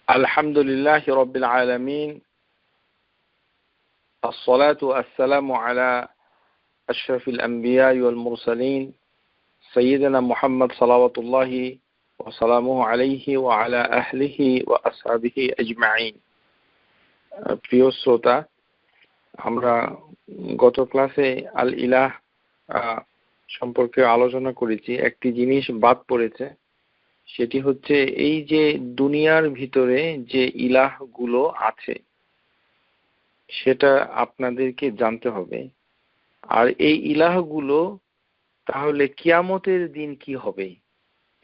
الحمد لله رب العالمين الصلاة والسلام على أشرف الأنبياء والمرسلين سيدنا محمد صلوات الله وسلامه عليه وعلى أهله وأصحابه أجمعين প্রিয় শ্রোতা, আমরা গত ক্লাসে আল ইলাহ সম্পর্কে আলোচনা করেছি। একটি জিনিস বাদ পড়েছে, সেটি হচ্ছে এই যে দুনিয়ার ভিতরে যে ইলাহগুলো আছে সেটা আপনাদেরকে জানতে হবে। আর এই ইলাহগুলো তাহলে কিয়ামতের দিন কি হবে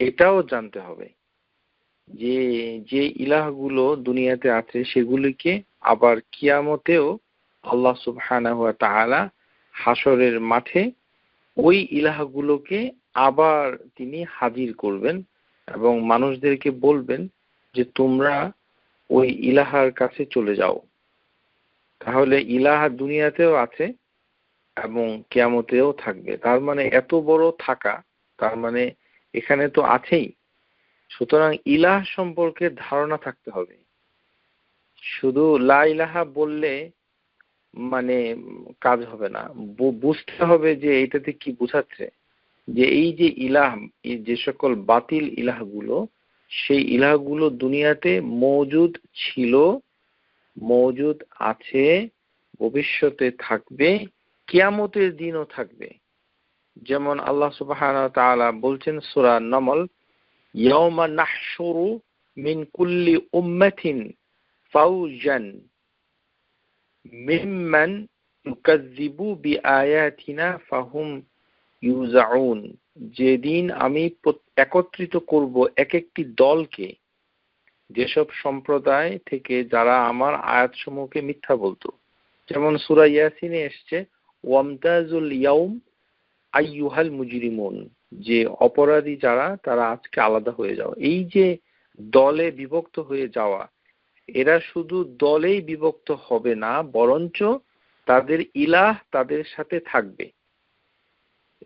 এটাও জানতে হবে। যে যে ইলাহগুলো দুনিয়াতে আছে সেগুলিকে আবার কিয়ামতেও আল্লাহ সুবহানাহু ওয়া তাআলা হাসরের মাঠে ওই ইলাহগুলোকে আবার তিনি হাজির করবেন এবং মানুষদেরকে বলবেন যে তোমরা ওই ইলাহার কাছে চলে যাও। তাহলে ইলাহা দুনিয়াতেও আছে এবং কিয়ামতেও থাকবে। তার মানে এত বড় থাকা, তার মানে এখানে তো আছেই। সুতরাং ইলাহ সম্পর্কে ধারণা থাকতে হবে। শুধু লা ইলাহা বললে মানে কাজ হবে না, বুঝতে হবে যে এটাতে কি বোঝাচ্ছে। যে এই যে ইলাহ, এই যে সকল বাতিল ইলাহগুলো, সেই ইলাহগুলো দুনিয়াতে মওজুদ ছিল, মওজুদ আছে, ভবিষ্যতে থাকবে, কিয়ামতের দিনও থাকবে। যেমন আল্লাহ সুবহানাহু ওয়া তাআলা বলছেন সূরা নামল, ইয়াওমা নাহশুরু মিন কুল্লি উম্মাতিন ফাওজান মিম্মান ইউকাযযিবু বিআয়াতিনা ফাহুম ইউজাউন। যেদিন আমি একত্রিত করব এক একটি দলকে, যেসব সম্প্রদায় থেকে যারা আমার আয়াতসমূহকে মিথ্যা বলতো। যেমন সূরা ইয়াসিনে এসছে, ওয়ামতাজুল ইয়াউম আইয়ুহাল মুজরিমুন, যে অপরাধী যারা তারা আজকে আলাদা হয়ে যাও। এই যে দলে বিভক্ত হয়ে যাওয়া, এরা শুধু দলেই বিভক্ত হবে না, বরঞ্চ তাদের ইলাহ তাদের সাথে থাকবে।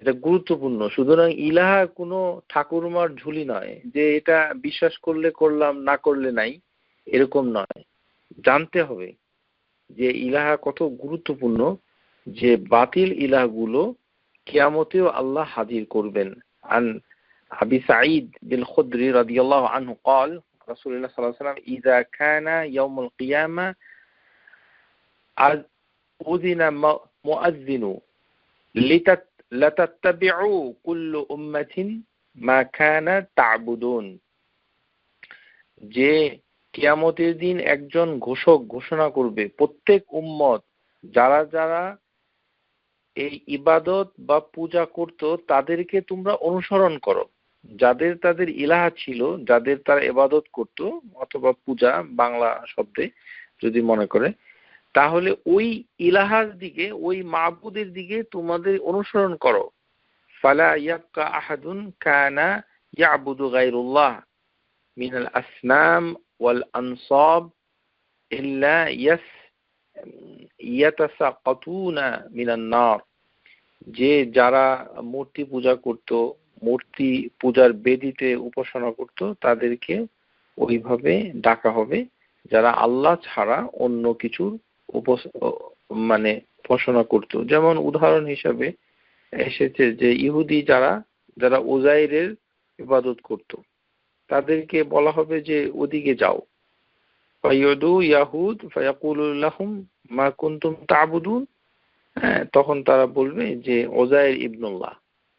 এটা গুরুত্বপূর্ণ। সুতরাং ইলাহা কোনো ঠাকুরমার ঝুলি নয় যে এটা বিশ্বাস করলে করলাম, না করলে নাই, এরকম নয়। জানতে হবে যে ইলাহা কত গুরুত্বপূর্ণ, যে বাতিল ইলাহগুলো কিয়ামতেও আল্লাহ হাজির করবেন। আন আবি সাঈদ বিল খুদরি রাদিয়াল্লাহু আনহু قال রাসূলুল্লাহ সাল্লাল্লাহু আলাইহি ওয়াসাল্লাম ইযা কানা ইয়াউমুল কিয়ামা আযিনা মুআযযিনু লাতাত্তাবিউ কুল্লু উম্মাতিন মা কানাত তা'বুদুন। যে কিয়ামতের দিন একজন ঘোষক ঘোষণা করবে, প্রত্যেক উম্মত যারা যারা এই ইবাদত বা পূজা করত তাদেরকে তোমরা অনুসরণ করো। যাদের তাদের ইলাহা ছিল, যাদের তারা ইবাদত করত অথবা পূজা বাংলা শব্দে যদি মনে করে, তাহলে ওই ইলাহার দিকে, ওই মাবুদের দিকে তোমাদের অনুসরণ করো। ফালা ইয়াবকা আহাদুন কানা ইয়াবুদু গায়রুল্লাহ মিনাল আসনাম ওয়াল আনসাব ইল্লা ইয়াতাসাকাতুনা মিনান নার। যে যারা মূর্তি পূজা করত, মূর্তি পূজার বেদিতে উপাসনা করত, তাদেরকে ওইভাবে ডাকা হবে যারা আল্লাহ ছাড়া অন্য কিছুর মানে উপাসনা করত। যেমন উদাহরণ হিসাবে এসেছে যে ইহুদি যারা যারা উজাইরের ইবাদত করত, তাদেরকে বলা হবে যে ওদিকে যাও। ফায়াদু ইয়াহুদ ফায়াকুলু লাহুম মা কুনতুম তা'বুদুন। হ্যাঁ, তখন তারা বলবে যে ওজাইর ইবনুল্লাহ।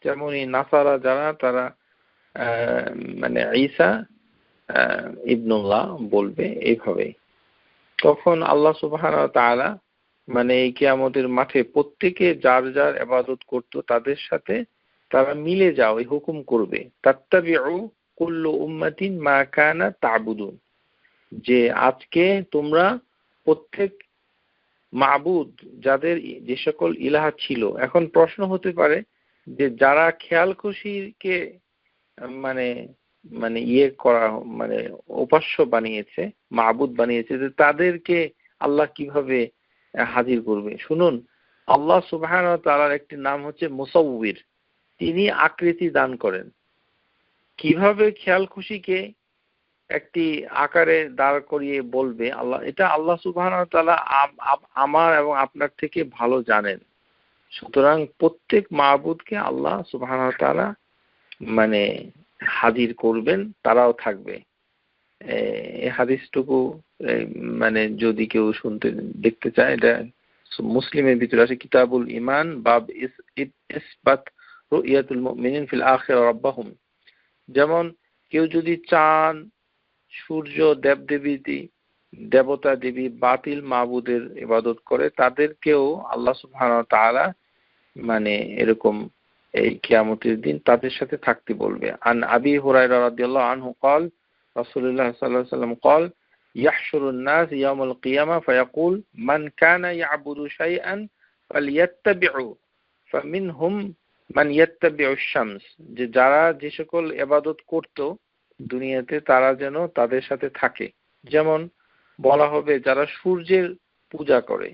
যেমন এই নাসারা যারা, তারা মানে ঈসা ইবনুল্লাহ বলবে এইভাবে। তখন আল্লাহ সুবহানাহু ওয়া তাআলা মানে এই কিয়ামতের মাঠে প্রত্যেকে যার যার ইবাদত করত তাদের সাথে তারা মিলে যাও, এই হুকুম করবে। তাত্তাবিউ কুল্লু উম্মাতিন মা কানাত তা'বুদুন, যে আজকে তোমরা প্রত্যেক মাবুদ যাদের যে সকল ইলাহা ছিল। এখন প্রশ্ন হতে পারে যে যারা খেয়াল খুশিকে মানে মানে ইয়ে করা, মানে উপাস্য বানিয়েছে, মাবুদ বানিয়েছে, যে তাদেরকে আল্লাহ কিভাবে হাজির করবে? শুনুন, আল্লাহ সুবহানাহু ওয়া তাআলার একটি নাম হচ্ছে মুসাউবির। তিনি আকৃতি দান করেন। কিভাবে খেয়াল খুশিকে একটি আকারে দাঁড় করিয়ে বলবে আল্লাহ, এটা আল্লাহ সুবহানাহু ওয়া তাআলা আমার এবং আপনার থেকে ভালো জানেন। সুতরাং প্রত্যেক মাবুদকে আল্লাহ সুবহানাহু ওয়া তাআলা মানে হাজির করবেন, তারাও থাকবে। এই হাদিসটুকু মানে যদি কেউ শুনতে দেখতে চায়, এটা মুসলিমের ভিতরে আছে, কিতাবুল ইমান বাব ইসবাত রুইয়াতুল মুমিনিন ফিল আখিরা রাব্বাহুম। যেমন কেউ যদি চান সূর্য, দেবদেবী, দেবতা দেবী, বাতিল মাবুদের ইবাদত করে, তাদেরকেও আল্লাহ সুবহানাহু ওয়া তাআলা মানে এরকম এই কিয়ামতের দিন তাদের সাথে থাকতে বলবে। আন আবি হুরায়রা রাদিয়াল্লাহু আনহু قال রাসূলুল্লাহ সাল্লাল্লাহু আলাইহি ওয়াসাল্লাম قال يحشر الناس يوم القيامة فيقول من كان يعبد شيئا فليتبعه فمنهم من يتبع الشمس। যে যারা যে সকল ইবাদত করত দুনিয়াতে তারা যেন তাদের সাথে থাকে। যেমন বলা হবে যারা সূর্যের পূজা করে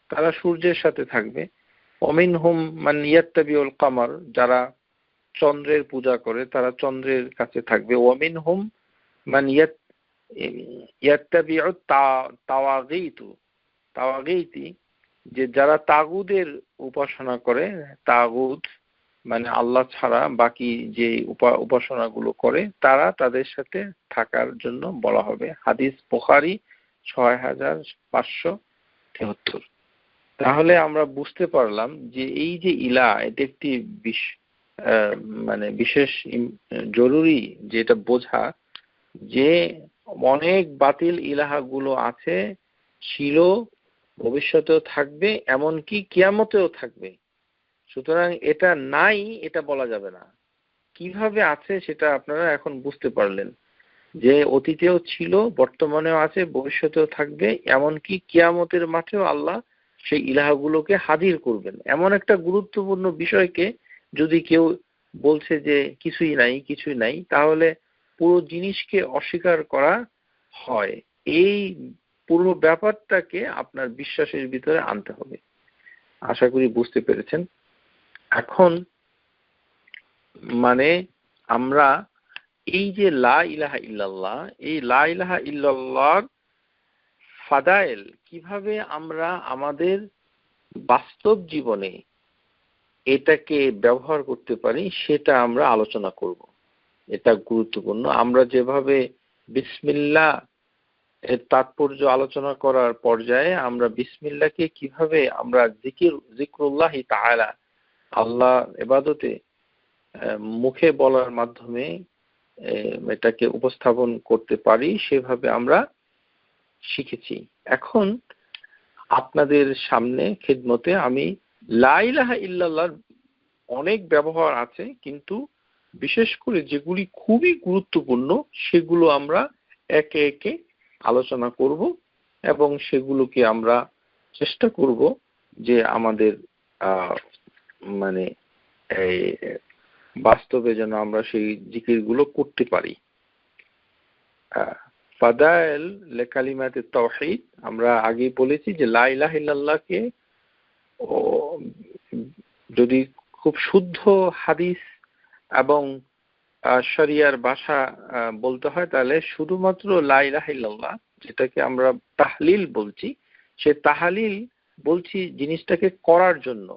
তারা সূর্যের সাথে থাকবে। ওমিনহুম মান ইয়াত্তাবিউল কামার, যারা চন্দ্রের পূজা করে তারা চন্দ্রের কাছে থাকবে। ওমিনহুম মান ইয়াত্তাবিউ তাওয়াগীতি, যে যারা তাগুদের উপাসনা করে, তাগুত মানে আল্লাহ ছাড়া বাকি যে উপাসনাগুলো করে, তারা তাদের সাথে থাকার জন্য বলা হবে। হাদিস বুখারী 6573। তাহলে আমরা বুঝতে পারলাম যে এই যে ইলা, এটা একটি মানে বিশেষ জরুরি যেটা বোঝা যে অনেক বাতিল ইলাহাগুলো আছে, ছিল, ভবিষ্যতেও থাকবে, এমনকি কিয়ামতেও থাকবে। সুতরাং এটা নাই এটা বলা যাবে না। কিভাবে আছে সেটা আপনারা এখন বুঝতে পারলেন, যে অতীতেও ছিল, বর্তমানেও আছে, ভবিষ্যতেও থাকবে, এমনকি কিয়ামতের মাঠেও আল্লাহ সেই ইলাহাগুলোকে হাজির করবেন। এমন একটা গুরুত্বপূর্ণ বিষয়কে যদি কেউ বলছে যে কিছুই নাই, তাহলে পুরো জিনিসকে অস্বীকার করা হয়। এই পুরো ব্যাপারটাকে আপনার বিশ্বাসের ভিতরে আনতে হবে। আশা করি বুঝতে পেরেছেন। এখন মানে আমরা এই যে লা ইলাহা ইল্লাল্লাহ, এই লা ইলাহা ইল্লাল্লাহর ফাদাইল কিভাবে আমরা আমাদের বাস্তব জীবনে এটাকে ব্যবহার করতে পারি সেটা আমরা আলোচনা করব। এটা গুরুত্বপূর্ণ। আমরা যেভাবে বিসমিল্লাহ এর তাৎপর্য আলোচনা করার পর্যায়ে আমরা বিসমিল্লাহকে কিভাবে আমরা জিক্রুল্লাহি তাআলা, আল্লাহ ইবাদতে মুখে বলার মাধ্যমে এটাকে উপস্থাপন করতে পারি, সেভাবে আমরা শিখেছি। এখন আপনাদের সামনে খিদমতে আমি লা ইলাহা ইল্লাল্লাহর অনেক ব্যবহার আছে, কিন্তু বিশেষ করে যেগুলি খুবই গুরুত্বপূর্ণ সেগুলো আমরা একে একে আলোচনা করব এবং সেগুলোকে আমরা চেষ্টা করব যে আমাদের মানে এই বাস্তবে যেন আমরা সেই জিকিরগুলো করতে পারি। ফাদাইল লিকালিমাতিত তাওহীদ, আমরা আগেই বলেছি যে লা ইলাহা ইল্লাল্লাহকে যদি খুব শুদ্ধ হাদিস এবং শরিয়ার ভাষা বলতে হয়, তাহলে শুধুমাত্র লা ইলাহা ইল্লাল্লাহ, যেটাকে আমরা তাহলিল বলছি, সে তাহলিল বলছি জিনিসটাকে করার জন্য।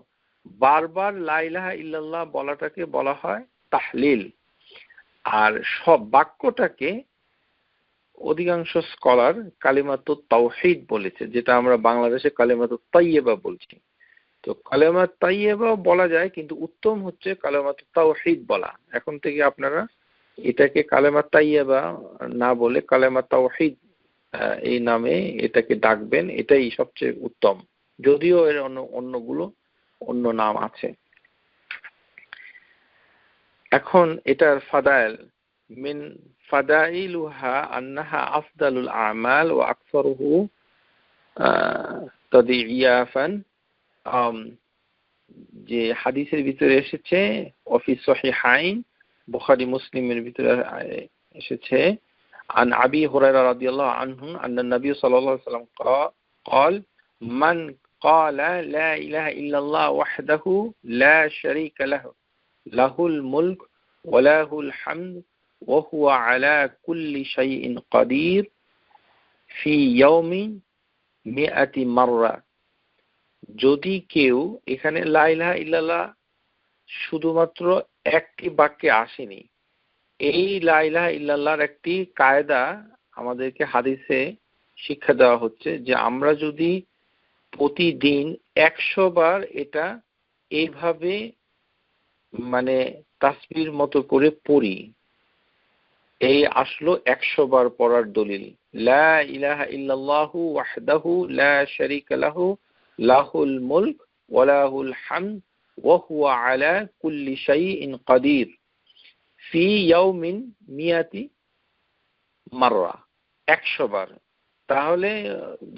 বারবার লা ইলাহা ইল্লাল্লাহ বলাটাকে বলা হয় তাহলিল। আর সব বাক্যটাকে অধিকাংশ স্কলার কালিমাতুত তাওহীদ বলেছে, যেটা আমরা বাংলাদেশে কালিমাতুত তাইয়্যিবা বলছি। তো কালেমা তাইয়্যিবা বলা যায়, কিন্তু উত্তম হচ্ছে কালেমাতুত তাওহীদ বলা। এখন থেকে আপনারা এটাকে কালেমা তাইয়্যিবা না বলে কালেমা তাওহীদ এই নামে এটাকে ডাকবেন, এটাই সবচেয়ে উত্তম, যদিও এর অন্য নাম আছে। এখন এটার ফাদাইল, মিন ফাদাইলুহা আন্নাহা আফদালুল আমাল ওয়া আকসারুহু তাদিয়াফান, যে হাদিসের ভিতরে এসেছে ওয়াফি সহিহাইন, বুখারী মুসলিমের ভিতরে এসেছে, আন আবি হুরায়রা রাদিয়াল্লাহু আনহু আন্না নবী সাল্লাল্লাহু আলাইহি ওয়াসাল্লাম قال من قال لا اله الا الله وحده لا شريك له له الملك وله الحمد ওয়া হুয়া আলা কুল্লি শাইইন কাদির ফি ইয়াউমিন মিআতি মাররা। যদি কেউ, এখানে লা ইলাহা ইল্লাল্লাহ শুধুমাত্র একটি বাক্যে আসেনি, এই লা ইলাহা ইল্লাল্লাহর একটি কায়দা আমাদেরকে হাদিসে শিক্ষা দেওয়া হচ্ছে যে আমরা যদি প্রতিদিন 100 বার এটা এইভাবে মানে তাসবির মতো করে পড়ি, এই আসলো 100 বার পড়ার দলিল। লা ইলাহা ইল্লাল্লাহু ওয়াহদাহু লা শারীকা লাহু লাহুল মুলক ওয়া লাহুল হামদ ওয়া হুয়া আলা কুল্লি শাইইন কাদির ফি ইয়াউমিন মিয়াতি মাররা, 100 বার। তাহলে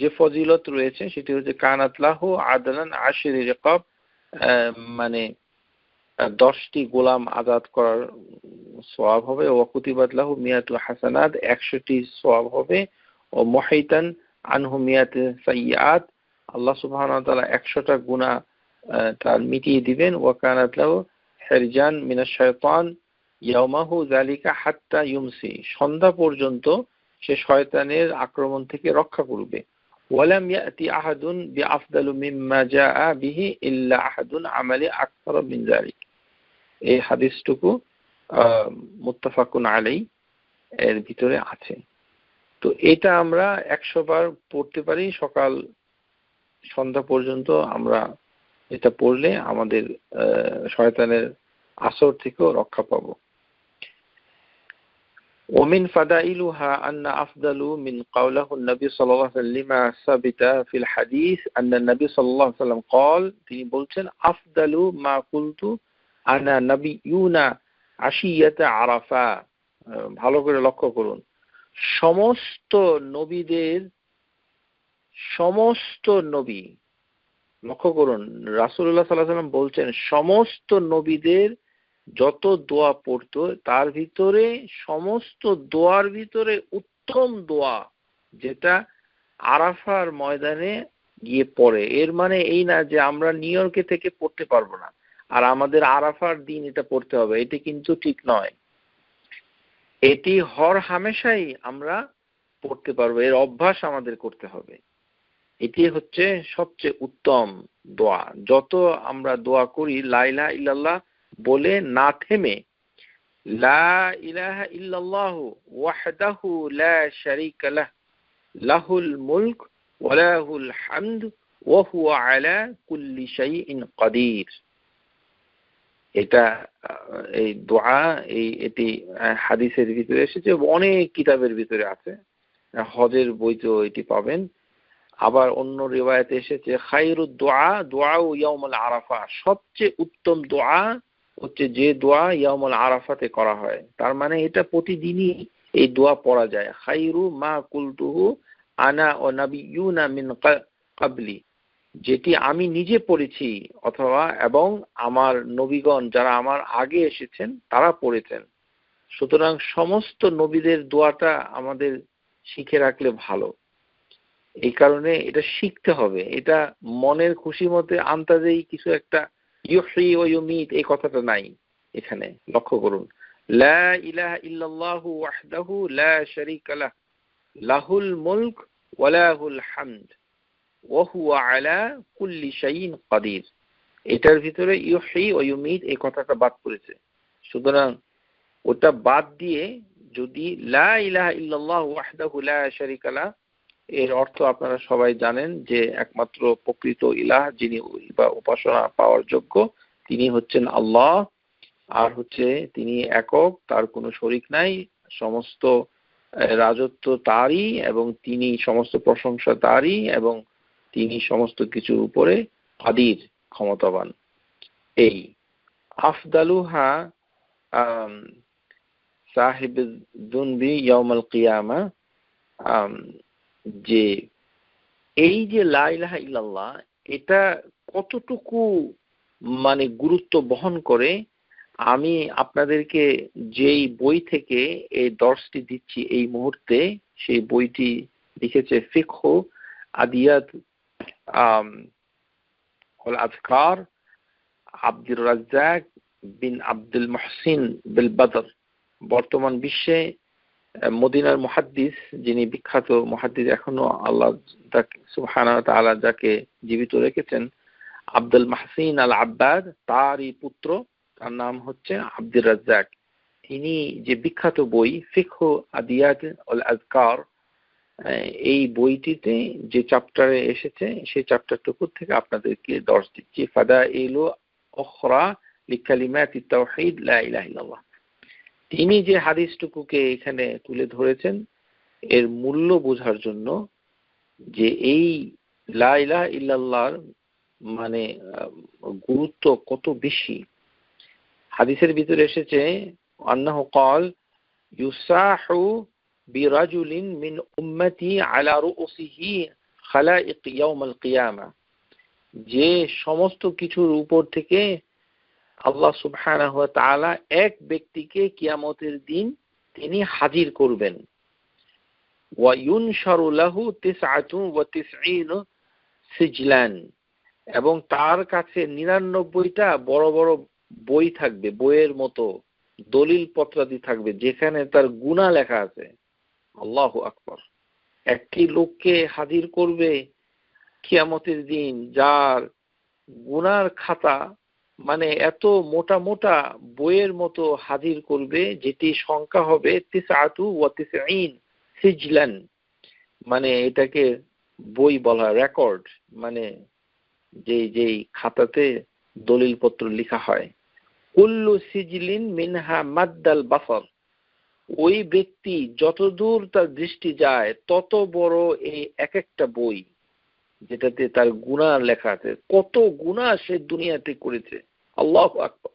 যে ফজিলত রয়েছে সেটি হচ্ছে কানাত লাহু আদলান আশরি রিকাব, মানে 10টি গোলাম আজাদ করার সওয়াব হবে। ও কুতিবাত লাহু মিয়াতু হাসানাত, 100টি সওয়াব হবে। ও মুহিতান আনহু মিয়াতু সাইয়্যাত, আল্লাহ সুবহানাহু ওয়া তাআলা 100টা গুনাহ তার মিটিয়ে দিবেন। ওয়া কানাত লাহু হিরজান মিনাশ শাইতান ইয়াওমাহু যালিকা হাত্তা ইউমসি, সন্ধ্যা পর্যন্ত সে শয়তানের আক্রমণ থেকে রক্ষা করবে। ওয়ালাম ইয়াতি আহাদুন বিআফদালু মিম্মা জাআ বিহি ইল্লা আহাদুন আমালি আকতার মিন যালিক। এই হাদিসটুকু মুত্তাফাকুন আলাইহি এর ভিতরে আছে। তো এটা আমরা 100 বার পড়তে পারি, সকাল সন্ধ্যা পর্যন্ত আমরা এটা পড়লে আমাদের শয়তানের আসর থেকেও রক্ষা পাবো। ومن فضائلها أن أفضل من قوله النبي صلى الله عليه وسلم ثبت في الحديث أن النبي صلى الله عليه وسلم قال, তিনি বলছেন أفضل ما قلت أنا نبيون عشية عرفة। ভালো করে লক্ষ্য করুন, সমস্ত নবীদের, সমস্ত নবী, লক্ষ্য করুন রাসূলুল্লাহ সাল্লাল্লাহু আলাইহি ওয়াসাল্লাম বলছেন সমস্ত নবীদের যত দোয়া পড়তো তার ভিতরে, সমস্ত দোয়ার ভিতরে উত্তম দোয়া যেটা আরাফার ময়দানে গিয়ে পড়ে। এর মানে এই না যে আমরা নিউ ইয়র্কে থেকে পড়তে পারবো না আর আমাদের আরাফার দিন এটা পড়তে হবে, এটি কিন্তু ঠিক নয়। এটি হর হামেশাই আমরা পড়তে পারবো, এর অভ্যাস আমাদের করতে হবে। এটি হচ্ছে সবচেয়ে উত্তম দোয়া। যত আমরা দোয়া করি লা ইলাহা ইল্লাল্লাহ বলে না থেমে, লা ইলাহা ইল্লাল্লাহু ওয়াহদাহু লা শারীকা লাহ লাহুল মুলক ওয়া লাহুল হামদ ওয়া হুয়া আলা কুল্লি শাইইন কাদির, এটা এই দোয়া এটি হাদিসের ভিতরে এসেছে, অনেক কিতাবের ভিতরে আছে, হজের বইতেও এটি পাবেন। আবার অন্য রিওয়ায়াতে এসেছে খায়রুদ দুআ দুআউ ইয়াউমুল আরাফা, সবচেয়ে উত্তম দোয়া হচ্ছে যে দোয়া ইয়াউমুল আরাফাতে করা হয়। তার মানে এটা প্রতিদিনই এই দোয়া পড়া যায়। খায়রু মা কুলতুহু আনা ওয়া নাবিয়ুনা মিন ক্বাবলি, যেটি আমি নিজে পড়েছি অথবা এবং আমার নবীগণ যারা আমার আগে এসেছেন তারা পড়েছেন। সুতরাং সমস্ত নবীদের দোয়াটা আমাদের শিখে রাখলে ভালো। এই কারণে এটা শিখতে হবে, এটা মনের খুশি মতে আন্তাজেই কিছু একটা ইউহয়ি ওয়া ইউমীত এই কথাটা নাই এখানে। লক্ষ্য করুন, লা ইলাহা ইল্লাল্লাহু ওয়াহদাহু লা শারীকা লাহ লাহুল মুলক ওয়া লাহুল হামদ ওয়া হুয়া আলা কুল্লি শাইইন কাদির, এটার ভিতরে ইউহয়ি ওয়া ইউমীত এই কথাটা বাদ পড়েছে। সুতরাং ওটা বাদ দিয়ে যদি লা ইলাহা ইল্লাল্লাহু ওয়াহদাহু লা শারীকা লাহ, এর অর্থ আপনারা সবাই জানেন যে একমাত্র প্রকৃত ইলাহ যিনি বা উপাসনা পাওয়ার যোগ্য তিনি হচ্ছেন আল্লাহ, আর হচ্ছে তিনি একক, তার কোনো শরীক নাই, সমস্ত রাজত্ব তারই এবং তিনি সমস্ত প্রশংসা তারই এবং তিনি সমস্ত কিছুর উপরে কাদির, ক্ষমতাবান। এই আফদালুহা সাহিবুজ যুনবি ইয়াউমাল কিয়ামা, যে এই যে লা ইলাহা ইল্লাল্লাহ এটা কতটুকু মানে গুরুত্ব বহন করে, আমি আপনাদেরকে যেই বই থেকে এই দর্শটি দিচ্ছি এই মুহূর্তে, সেই বইটি লিখেছে ফিকহ আদিয়াত ওয়াল আযকার আব্দুর রাজ্জাক বিন আব্দুল মুহসিন বিল বদর। বর্তমান বিশ্বে মদিনার মুহাদ্দিস, যিনি বিখ্যাত মুহাদ্দিস, এখনো আল্লাহ সুবহানাহু ওয়া তাআলা যাকে জীবিত রেখেছেন, আব্দুল মাহসিন আল আব্বাদ, তারই পুত্র, তার নাম হচ্ছে আব্দুর রাজ্জাক। তিনি যে বিখ্যাত বই ফিকহ আদিয়াত আল আযকার, এই বইটিতে যে চ্যাপ্টারে এসেছে সেই চ্যাপ্টারটুকু থেকে আপনাদেরকে দর্শ দিচ্ছি। ফাদাইলু উখরা লিকালিমাতিত তাওহীদ লা ইলাহা ইল্লাল্লাহ। তিনি যে হাদিসটুকুকে এখানে তুলে ধরেছেন এর মূল্য বোঝার জন্য, যে এই লা ইলাহা ইল্লাল্লাহর মানে গুরুত্ব কত বেশি। হাদিসের ভিতরে এসেছে আন্নাহু ক্বাল ইউসাহু বিরাজুলিন মিন উম্মতি আলা রুউসিহি খালাইক ইয়াউমাল কিয়ামা, যে সমস্ত কিছুর উপর থেকে আল্লাহ সুবহানাহু ওয়া তাআলা এক ব্যক্তিকে কিয়ামতের দিন তিনি হাজির করবেন। ওয়া ইউনশারু লাহু 99 সিজলান, এবং তার কাছে 99টা বড় বড় বই থাকবে, বইয়ের মতো দলিল পত্রাদি থাকবে যেখানে তার গুনাহ লেখা আছে। আল্লাহু আকবার। একটি লোককে হাজির করবে কিয়ামতের দিন যার গুনার খাতা মানে এত মোটা মোটা বইয়ের মতো হাজির করবে, যেটি সংখ্যা হবে 99 সিজলান, মানে এটাকে বই বলা, রেকর্ড, মানে যেই খাতাতে দলিলপত্র লেখা হয়। কুল্লু সিজলিন মিনহা মাদ্দাল বাসর, ওই ব্যক্তি যতদূর তার দৃষ্টি যায় তত বড় এই এক একটা বই, যেটাতে তার গুনাহ লেখা আছে, কত গুনাহ সে দুনিয়াতে করেছে। আল্লাহু আকবার।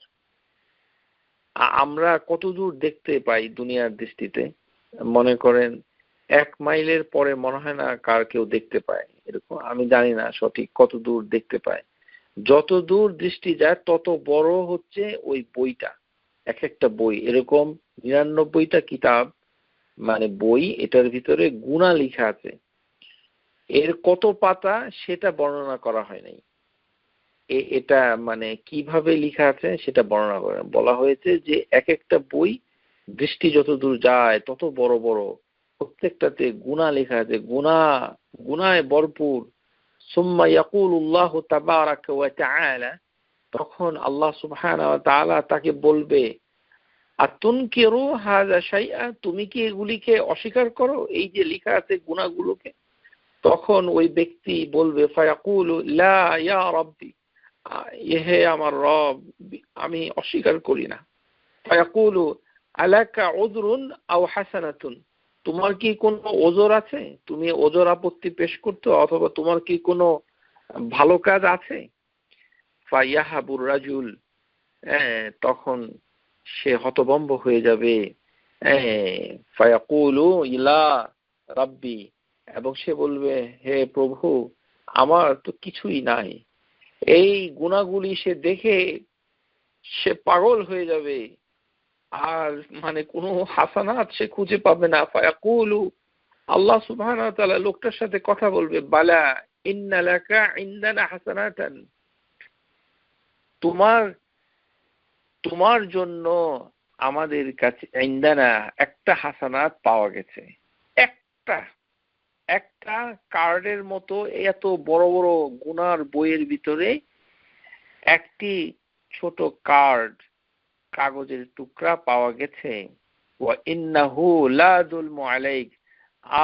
আমরা কতদূর দেখতে পাই দুনিয়ার দৃষ্টিতে? মনে করেন 1 মাইলের পরে মনে হয় না কার কেউ দেখতে পায়, এরকম আমি জানি না সঠিক কত দূর দেখতে পায়। যত দূর দৃষ্টি যায় তত বড় হচ্ছে ওই বইটা, এক একটা বই। এরকম 99টা কিতাব মানে বই, এটার ভিতরে গুনাহ লেখা আছে। এর কত পাতা সেটা বর্ণনা করা হয় নাই। এটা মানে কিভাবে লেখা আছে সেটা বর্ণনা করে বলা হয়েছে যে এক একটা বই দৃষ্টি যত দূর যায় তত বড় বড়, প্রত্যেকটাতে গুনাহ লেখা আছে, গুনাহে ভরপুর। সুম্মা ইয়াকুলুল্লাহু তাবারাকা ওয়া তাআলা, তখন আল্লাহ সুবহানাহু ওয়া তাআলা তাকে বলবে, আতুনকিরু হাযা শাইআ, তুমি কি এগুলিকে অস্বীকার করো, এই যে লেখা আছে গুনাহগুলোকে? তখন ওই ব্যক্তি বলবে, ফায়াকুলু লা ইয়া রাব্বি, হে আমার রব, আমি অস্বীকার করি না। ফায়াকুলু আলাকা উযরুন আও হাসানাতুন, তোমার কি কোনো ওজর আছে, তুমি ওজর আপত্তি পেশ করতে, অথবা তোমার কি কোনো ভালো কাজ আছে? ফায়াহাবুর রাজুল, তখন সে হতভম্ব হয়ে যাবে। ফায়াকুলু ইলা রাব্বি, এবং সে বলবে, হে প্রভু, আমার তো কিছুই নাই। এই গুনাহগুলি সে দেখে সে পাগল হয়ে যাবে, আর মানে কোনো হাসানাত সে খুঁজে পাবে না। ফায়াকুলু, আল্লাহ সুবহানাহু ওয়া তাআলা লোকটার সাথে কথা বলবে, বালা ইন্না লাকা ইনদানা হাসানাতান, তোমার জন্য আমাদের কাছে ইনদানা একটা হাসানাত পাওয়া গেছে। একটা কার্ডের মতো এত বড় বড় গুনার বইয়ের ভিতরে একটি ছোট কার্ড, কাগজের টুকরা পাওয়া গেছে। ওয়া ইন্নাহু লা যুলমু আলাইক,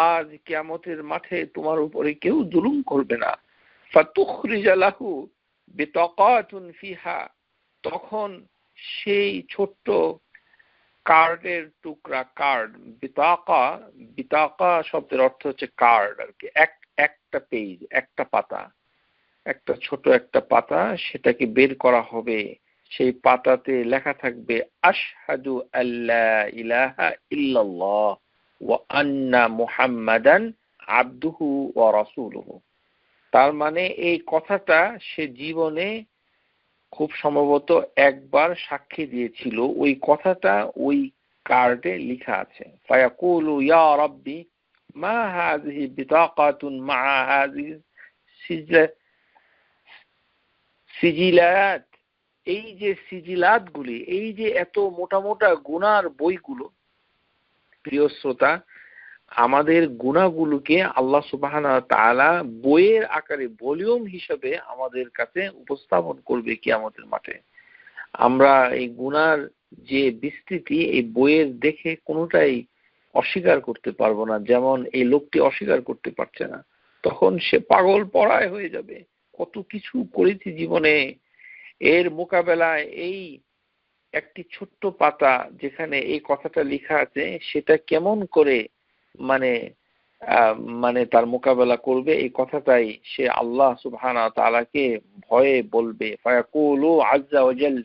আজ কিয়ামতের মাঠে তোমার উপরে কেউ জুলুম করবে না। ফাতুখরিজা লাহু বিতাকাতুন ফিহা, তখন সেই ছোট্ট কার্ডের টুকরা, কার্ড, বিতাকা শব্দের অর্থ হচ্ছে কার্ড আর কি, একটা পেজ, একটা পাতা, একটা ছোট একটা পাতা, সেটাকে বের করা হবে। সেই পাতাতে লেখা থাকবে, আশহাদু আল্লা ইলাহা ইল্লাল্লাহ ওয়া আন্না মুহাম্মাদান আবদুহু ওয়া রাসূলুহু। তার মানে এই কথাটা সে জীবনে খুব সম্ভবত একবার সাক্ষী দিয়েছিল, ওই কথাটা ওই কার্ডে লেখা আছে। ফায়াকুলু ইয়া রাব্বি মা হাযিহি বিতাকাতুন মা হাযিহি সিজিলাত, এই যে সিজিলাতগুলি, এই যে এত মোটা মোটা গুনার বইগুলো, প্রিয় শ্রোতা, আমাদের গুনাহগুলোকে আল্লাহ সুবহানাহু ওয়া তাআলা বইয়ের আকারে ভলিউম হিসেবে আমাদের কাছে উপস্থাপন করবে কিয়ামতের মাঠে। আমরা এই গুনার যে বিস্তৃতি এই বইয়ের দেখে কোনোটাই অস্বীকার করতে পারবো না। যেমন এই লোকটি অস্বীকার করতে পারছে না, তখন সে পাগল পড়ায় হয়ে যাবে। কত কিছু করেছি জীবনে, এর মোকাবেলায় এই একটি ছোট্ট পাতা যেখানে এই কথাটা লেখা আছে সেটা কেমন করে মানে মানে তার মোকাবেলা করবে, এই কথাটাই সে আল্লাহ সুবহানাহু ওয়া তাআলাকে ভয়ে বলবে। ফায়াকুলু আযজা ওয়া জাল,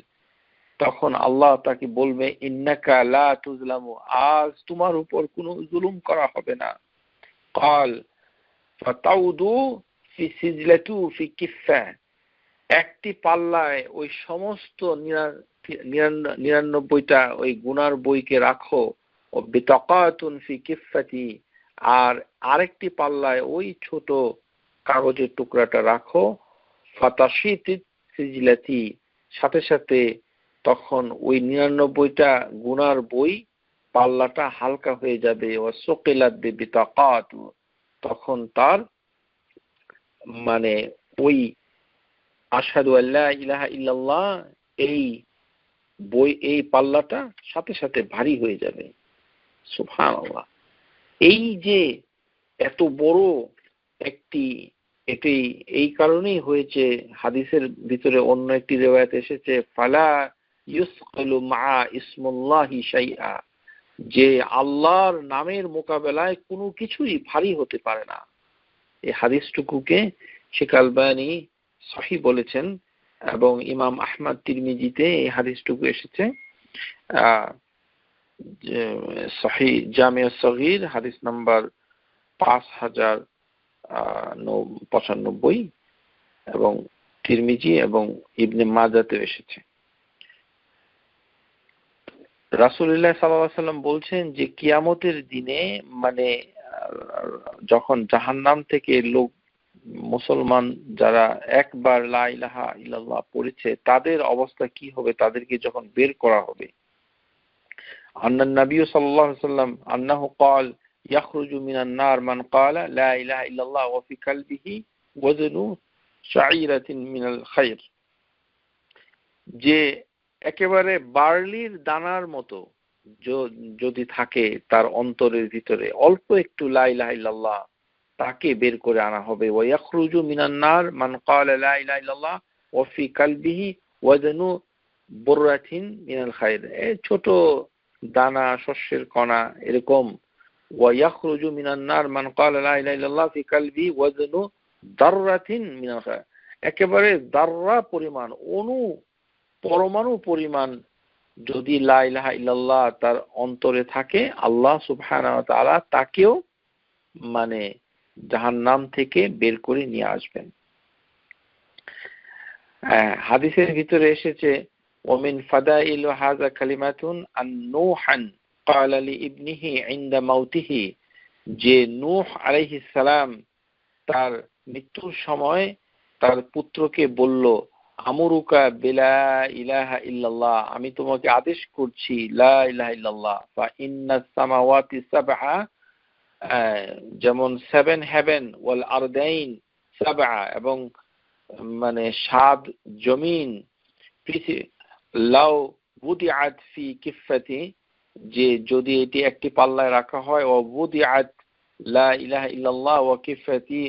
তখন আল্লাহ তাকে বলবে ইন্নাকা লা তুজলামু, আজ তোমার উপর কোনো জুলুম করা হবে না। ক্বাল ফাতাউদু ফি সিজলাতু ফি কিফা, একটি পাল্লায় ওই সমস্ত 99টা ওই গুনার বইকে রাখো। ও বিতাকাতুন ফি কিফাতি, আর আরেকটি পাল্লায় ওই ছোট কাগজের টুকরাটা রাখো। ফাতাশিতি সিজলাতি, সাথে সাথে তখন ওই 99টা গুনার বই পাল্লাটা হালকা হয়ে যাবে। ও সুকিলাত বিতাকাতু, তখন তার মানে ওই আশহাদু আল্লা ইলাহা ইল্লাল্লাহ এই বই, এই পাল্লাটা সাথে সাথে ভারী হয়ে যাবে। সুবহানাল্লাহ। এই যে এত বড় একটি, এটি এই কারণেই হয়েছে, হাদিসের ভিতরে অন্য একটি রিওয়ায়াত এসেছে ফালা ইউসকিলু মা ইসমুল্লাহি শাইআ, যে আল্লাহর নামের মোকাবেলায় কোনো কিছুই ভারী হতে পারে না। এই হাদিসটুকুকে শেখ আলবানী সহিহ বলেছেন এবং ইমাম আহমদ তিরমিজিতে এই হাদিসটুকু এসেছে সহিহ জামিউ সগীর হাদিস নাম্বার 5095 এবং তিরমিজি এবং ইবনে মাজাতে এসেছে। রাসূলুল্লাহ সাল্লাল্লাহু আলাইহি ওয়াসাল্লাম বলছেন যে কিয়ামতের দিনে মানে যখন জাহান্নাম থেকে লোক, মুসলমান যারা একবার লা ইলাহা ইল্লাল্লাহ পড়েছে তাদের অবস্থা কি হবে, তাদেরকে যখন বের করা হবে। আন্নান নবী সাল্লাল্লাহু আলাইহি ওয়াসাল্লাম আন্নাহু ক্বাল ইয়াখরুজু মিনান নার মান ক্বালা লা ইলাহা ইল্লাল্লাহ ওয়া ফি কলবিহি ওয়াজনু শাঈরাতিন মিনাল খায়র, যে একেবারে বার্লির দানার মতো যদি থাকে তার অন্তরের ভিতরে অল্প একটু লা ইলাহা ইল্লাল্লাহ, তাকে বের করে আনা হবে। ওয়া ইয়াখরুজু মিনান নার মান ক্বালা লা ইলাহা ইল্লাল্লাহ ওয়া ফি কলবিহি ওয়াজনু বুররাতিন মিনাল খায়র, এই ছোট দানা শস্যের কণা এরকম। ওয়া ইয়াখরুজু মিনান নার মান ক্বালা লা ইলাহা ইল্লাল্লাহ ফি কলবি ওয়াজনু দাররাতিন মিনাল খায়র, একেবারে দাররা পরিমাণ, অণু পরমাণু পরিমাণ যদি লা ইলাহা ইল্লাল্লাহ তার অন্তরে থাকে, আল্লাহ সুবহানাহু ওয়া তাআলা তাকেও মানে জাহান্নাম থেকে বের করে নিয়ে আসবেন। হাদিসের ভিতরে এসেছে ওমিন ফাদাইল হাযা কালিমাতুন আন নূহান ক্বালা লি ইবনিহি ইনদা মাউতিহি, যে নূহ আলাইহিস সালাম তার মৃত্যুর সময় তার পুত্রকে বলল আমুরুকা বিলা ইলাহা ইল্লাল্লাহ, আমি তোমাকে আদেশ করছি লা ইলাহা ইল্লাল্লাহ। ফা ইন্নাস সামাওয়াতি সাবআ, যেমন 7 হেভেন ওয়াল আরদাইন সাবআ, এবং মানে 7 জমিন লাউ বুদিআত ফি কিফাতি, যে যদি এটি একটি পাল্লায় রাখা হয়, ও বুদিআত লা ইলাহা ইল্লাল্লাহ ওয়া কিফাতি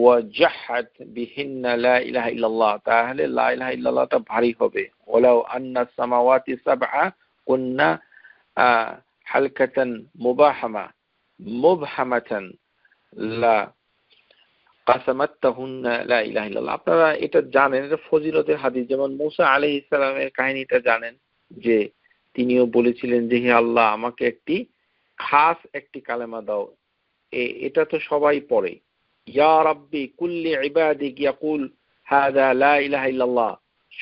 ওয়া জাহাত বিহিন্না লা ইলাহা ইল্লাল্লাহ, তাহলে লা ইলাহা ইল্লাল্লাহটা ভারী হবে। ওয়ালাউ আন্না সামাওয়াতি সাবআ কুন্না হালকাতান মুবহামাতান লা কাসামাতহুন্না লা ইলাহা ইল্লাল্লাহ। আপনারা এটা জানেন, এটা ফজিলতের হাদিস। যেমন মুসা আলাইহিস সালামের কাহিনীটা জানেন, যে তিনিও বলেছিলেন যে হে আল্লাহ আমাকে একটি খাস একটি কালেমা দাও। এটা তো সবাই পড়ে, ইয়া রাব্বি কুল্লি ইবাদিক ইয়াকুল হাযা লা ইলাহা ইল্লাল্লাহ,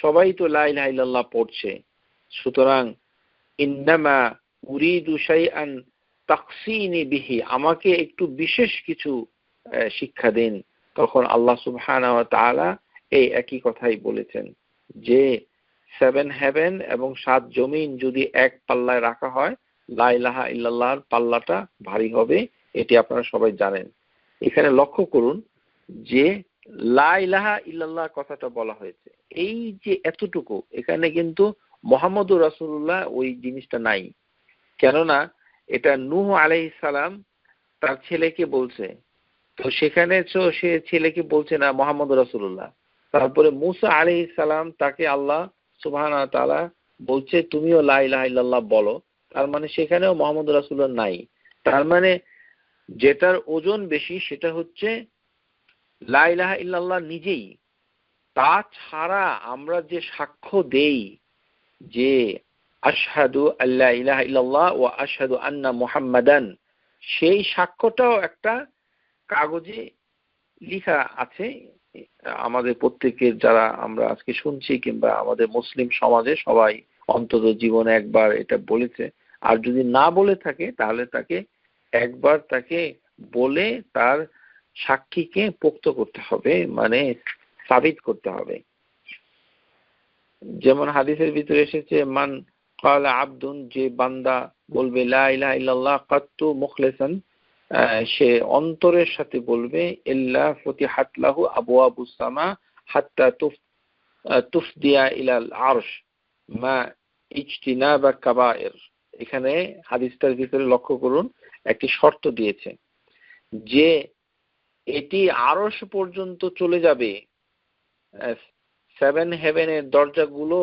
সবাই তো লা ইলাহা ইল্লাল্লাহ পড়ছে। সুতরাং ইন্নামা উরিদু শাইআন তাকসিনি বিহি, আমাকে একটু বিশেষ কিছু শিক্ষা দিন। তখন আল্লাহ সুবহানাহু ওয়া তাআলা এই একই কথাই বলেছেন যে 7 হেভেন এবং 7 জমিন যদি এক পাল্লায় রাখা হয়, লা ইলাহা ইল্লাল্লাহর পাল্লাটা ভারী হবে, এটি আপনারা সবাই জানেন। এখানে লক্ষ্য করুন যে লা ইলাহা ইল্লাল্লাহ কথাটা বলা হয়েছে, এই যে এতটুকু, এখানে কিন্তু মুহাম্মদুর রাসূলুল্লাহ ওই জিনিসটা নাই। কেননা এটা নূহ আলাইহিস সালাম তার ছেলেকে বলছে, তো সেখানে সে ছেলেকে বলছে না মুহাম্মদুর রাসূলুল্লাহ। তারপরে মুসা আলাইহিস সালাম তাকে আল্লাহ সুবহানাহু ওয়া তাআলা বলছে তুমিও লা ইলাহা ইল্লাল্লাহ বলো, তার মানে সেখানেও মুহাম্মদুর রাসূলুল্লাহ নাই। তার মানে যেটার ওজন বেশি সেটা হচ্ছে লা ইলাহা ইল্লাল্লাহ নিজেই। তাছাড়া আমরা যে সাক্ষ্য দেই যে আশহাদু আল্লা ইলাহা ইল্লাল্লাহ ওয়া আশহাদু আন্না মুহাম্মাদান, সেই সাক্ষ্যটাও একটা কাগজে লেখা আছে। আমাদের প্রত্যেকের যারা আমরা আজকে শুনছি কিংবা আমাদের মুসলিম সমাজে সবাই অন্তত জীবনে একবার এটা বলেছে, আর যদি না বলে থাকে তাহলে তাকে একবার তাকে বলে তার সাক্ষীকে পোক্ত করতে হবে, মানে সাবিত করতে হবে। যেমন হাদিসের ভিতরে এসেছে মান ক্বালা আবদুন, যে বান্দা বলবে লা ইলাহা ইল্লাল্লাহ কাত্তু মুখলিসান, সে অন্তরের সাথে বলবে, ইল্লা ফুতিহাত লাহু আবওয়াবুস সামা হাত্তা তুফদিয়া ইলাল আরশ মা ইজতিনাবা কাবায়ের। এখানে হাদিসটার ভিতরে লক্ষ্য করুন একটি শর্ত দিয়েছে যে এটি আরশ পর্যন্ত চলে যাবে, 7 হেভেনের দরজাগুলো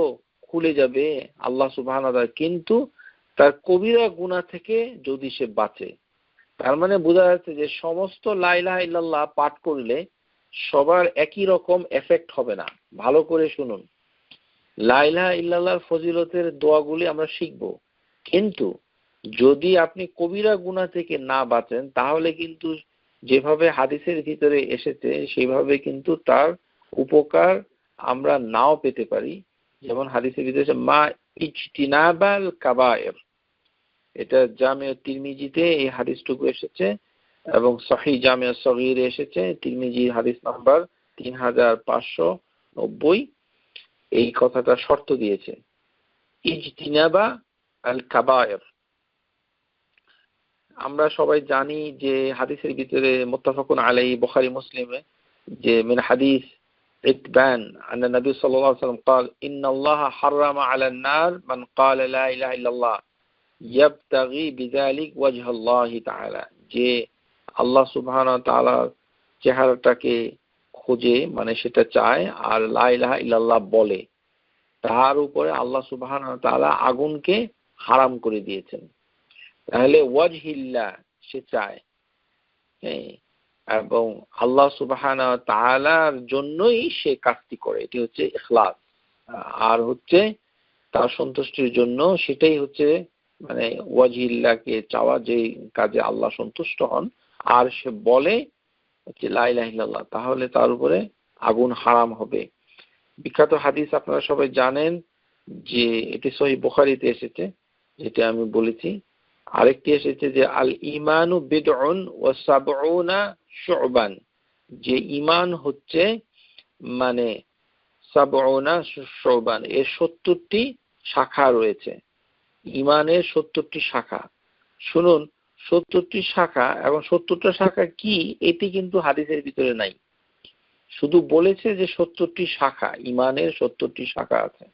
খুলে যাবে আল্লাহ সুবহানাহু ওয়া তাআলা, কিন্তু তার কবিরা গুনাহ থেকে যদি সে বাঁচে। তার মানে বোঝা যাচ্ছে যে সমস্ত লা ইলাহা ইল্লাল্লাহ পাঠ করলে সবার একই রকম এফেক্ট হবে না। ভালো করে শুনুন, লা ইলাহা ইল্লাল্লাহর ফজিলতের দোয়াগুলি আমরা শিখব, কিন্তু যদি আপনি কবিরা গুনাহ থেকে না বাঁচেন তাহলে কিন্তু যেভাবে হাদিসের ভিতরে এসেছে সেইভাবে কিন্তু তার উপকার আমরা নাও পেতে পারি। যেমন হাদিসের ভিতরে মা ইজতিনাবাল কাবায়ের, এটা জামিউ তিরমিজিতে এই হাদিসটুকু এসেছে এবং সহিহ জামিউ সগীরে এসেছে, তিরমিজি হাদিস নাম্বার 3590। এই কথাটা শর্ত দিয়েছে ইজতিনাবা আল কাবায়ের। আমরা সবাই জানি যে হাদিসের ভিতরে মুত্তাফাকুন আলাইহি বুখারী মুসলিমে যে মিন হাদিস ইতবান আন নবী সাল্লাল্লাহু আলাইহি ওয়াসাল্লাম قال ان الله حرم على النار من قال لا اله الا الله يبتغي بذلك وجه الله تعالى, যে আল্লাহ সুবহানাহু ওয়া তাআলা চেহারাটাকে খোঁজে, মানে সেটা চায় আর লা ইলাহা ইল্লাল্লাহ বলে, তার উপরে আল্লাহ সুবহানাহু ওয়া তাআলা আগুনকে হারাম করে দিয়েছেন। তাহলে ওয়াজহিল্লাহ সে চায়, এবং আল্লাহ সুবহানাহু ওয়া তাআলার জন্যই সে কাজটি করে, এটি হচ্ছে ইখলাস। আর হচ্ছে তার সন্তুষ্টির জন্য, সেটাই হচ্ছে মানে ওয়াজহিল্লাহকে চাওয়া, যে কাজে আল্লাহ সন্তুষ্ট হন, আর সে বলে হচ্ছে লা ইলাহা ইল্লাল্লাহ, তাহলে তার উপরে আগুন হারাম হবে। বিখ্যাত হাদিস আপনারা সবাই জানেন যে এটি সহিহ বুখারীতে এসেছে, যেটা আমি বলেছি। আরেকটি এসেছে যে আল ইমানু বিদউন ওয়া সাবউনা শুবান, যে ঈমান হচ্ছে মানে সাবউনা শুবান, এর 70টি শাখা রয়েছে। ঈমানের 70টি শাখা। শুনুন 70টি শাখা, এবং 70টা শাখা কি এটি কিন্তু হাদিসের ভিতরে নাই, শুধু বলেছে যে 70টি শাখা, ঈমানের 70টি শাখা আছে।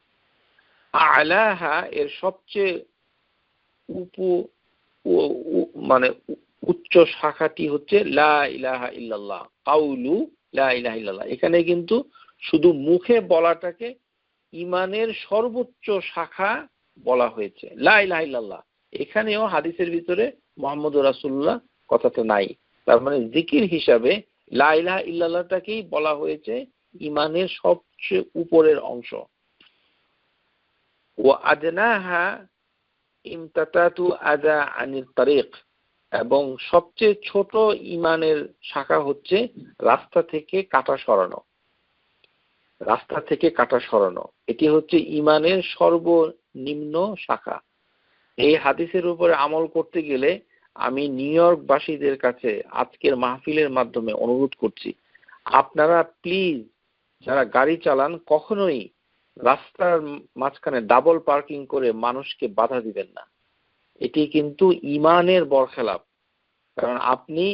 আলাহা এর সবচেয়ে মানে উচ্চ শাখাটি হচ্ছে লা ইলাহা ইল্লাল্লাহ, কাউলু লা ইলাহা ইল্লাল্লাহ। এখানে কিন্তু শুধু মুখে বলাটাকে ঈমানের সর্বোচ্চ শাখা বলা হয়েছে, লা ইলাহা ইল্লাল্লাহ। এখানেও হাদিসের ভিতরে মুহাম্মদুর রাসূলুল্লাহ কথাটা নাই। তার মানে জিকির হিসাবে লা ইলাহা ইল্লাল্লাহটাকেই বলা হয়েছে ঈমানের সবচেয়ে উপরের অংশ। ওয়া আদনাহা ইমতাতাতু আদা আনিত তারিক, এবং সবচেয়ে ছোট ঈমানের শাখা হচ্ছে রাস্তা থেকে কাটা সরানো। রাস্তা থেকে কাটা সরানো, এটি হচ্ছে ঈমানের সর্বনিম্ন শাখা। এই হাদিসের উপরে আমল করতে গেলে আমি নিউ ইয়র্কবাসীদের কাছে আজকের মাহফিলের মাধ্যমে অনুরোধ করছি, আপনারা প্লিজ যারা গাড়ি চালান কখনোই রাস্তার মাঝখানে ডাবল পার্কিং করে মানুষকে বাধা দিবেন না। এটি কিন্তু ঈমানের বরখেলাপ। কারণ আপনি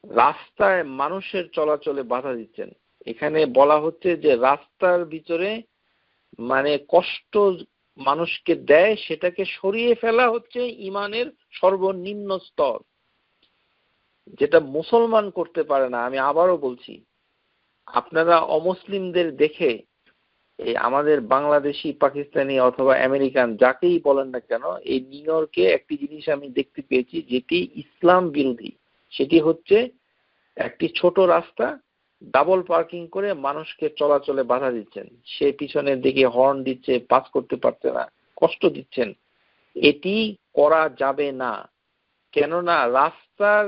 রাস্তায় মানুষের চলাচলে বাধা দিচ্ছেন। এখানে বলা হচ্ছে যে রাস্তার ভিতরে মানে কষ্ট মানুষকে দেয়, সেটাকে সরিয়ে ফেলা হচ্ছে ঈমানের সর্বনিম্ন স্তর, যেটা মুসলমান করতে পারে না। আমি আবারও বলছি, আপনারা অমুসলিমদের দেখে এই আমাদের বাংলাদেশি, পাকিস্তানি অথবা আমেরিকান যাকেই বলেন না কেন, এই নিউ ইয়র্কে একটি জিনিস আমি দেখতে পেয়েছি যেটি ইসলাম বিরোধী। সেটি হচ্ছে একটি ছোট রাস্তা ডাবল পার্কিং করে মানুষকে চলাচলে বাধা দিচ্ছেন। সে পিছনের দিকে হর্ন দিচ্ছে, পাস করতে পারছে না, কষ্ট দিচ্ছেন। এটি করা যাবে না। কেননা রাস্তার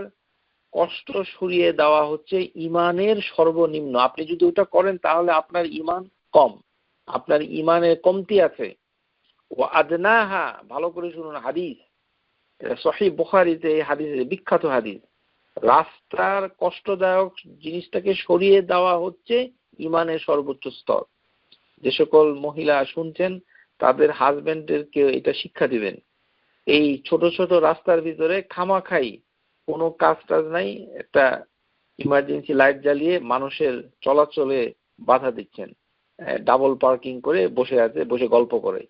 কষ্ট সরিয়ে দেওয়া হচ্ছে ঈমানের সর্বনিম্ন। আপনি যদি ওটা করেন তাহলে আপনার ঈমান কম, আপনার ঈমানের কমতি আছে। ও আদনাহা, ভালো করে শুনুন, হাদিস সহিহ বুখারীতে, এই হাদিসে বিখ্যাত হাদিস, রাস্তার কষ্টদায়ক জিনিসটাকে সরিয়ে দেওয়া হচ্ছে ঈমানের সর্বোচ্চ স্তর। যে সকল মহিলা শুনছেন তাদের হাজবেন্ডদেরকে এটা শিক্ষা দিবেন। এই ছোট ছোট রাস্তার ভিতরে খামাখাই কোনো কাজ টাজ নাই, একটা ইমার্জেন্সি লাইট জ্বালিয়ে মানুষের চলাচলে বাধা দিচ্ছেন, ডাবল পার্কিং করে বসে আছে, বসে গল্প করে,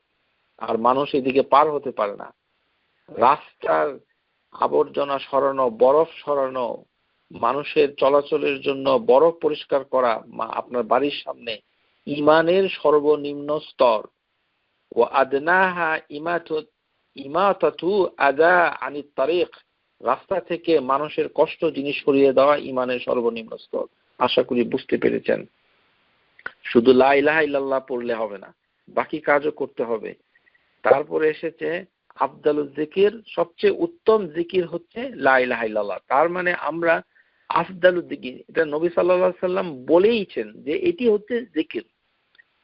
আর মানুষ এদিকে পার হতে পারে না। রাস্তার আবর্জনা সরানো, বরফ সরানো, মানুষের চলাচলের জন্য বরফ পরিষ্কার করা আপনার বাড়ির সামনে ঈমানের সর্বনিম্ন স্তর। ও আদনাহা ইমাতাতু আদা আনিত তারিক, রাস্তা থেকে মানুষের কষ্ট জিনিস সরিয়ে দেওয়া ঈমানের সর্বনিম্ন স্তর। আশা করি বুঝতে পেরেছেন। শুধু লা ইলাহা ইল্লাল্লাহ পড়লে হবে না, বাকি কাজও করতে হবে। তারপরে এসেছে আফদালুজ জিকির, সবচেয়ে উত্তম জিকির হচ্ছে লা ইলাহা ইল্লাল্লাহ। তার মানে আমরা আফদালুজ জিকির, এটা নবী সাল্লাল্লাহু আলাইহি সাল্লাম বলেইছেন যে এটি হচ্ছে জিকির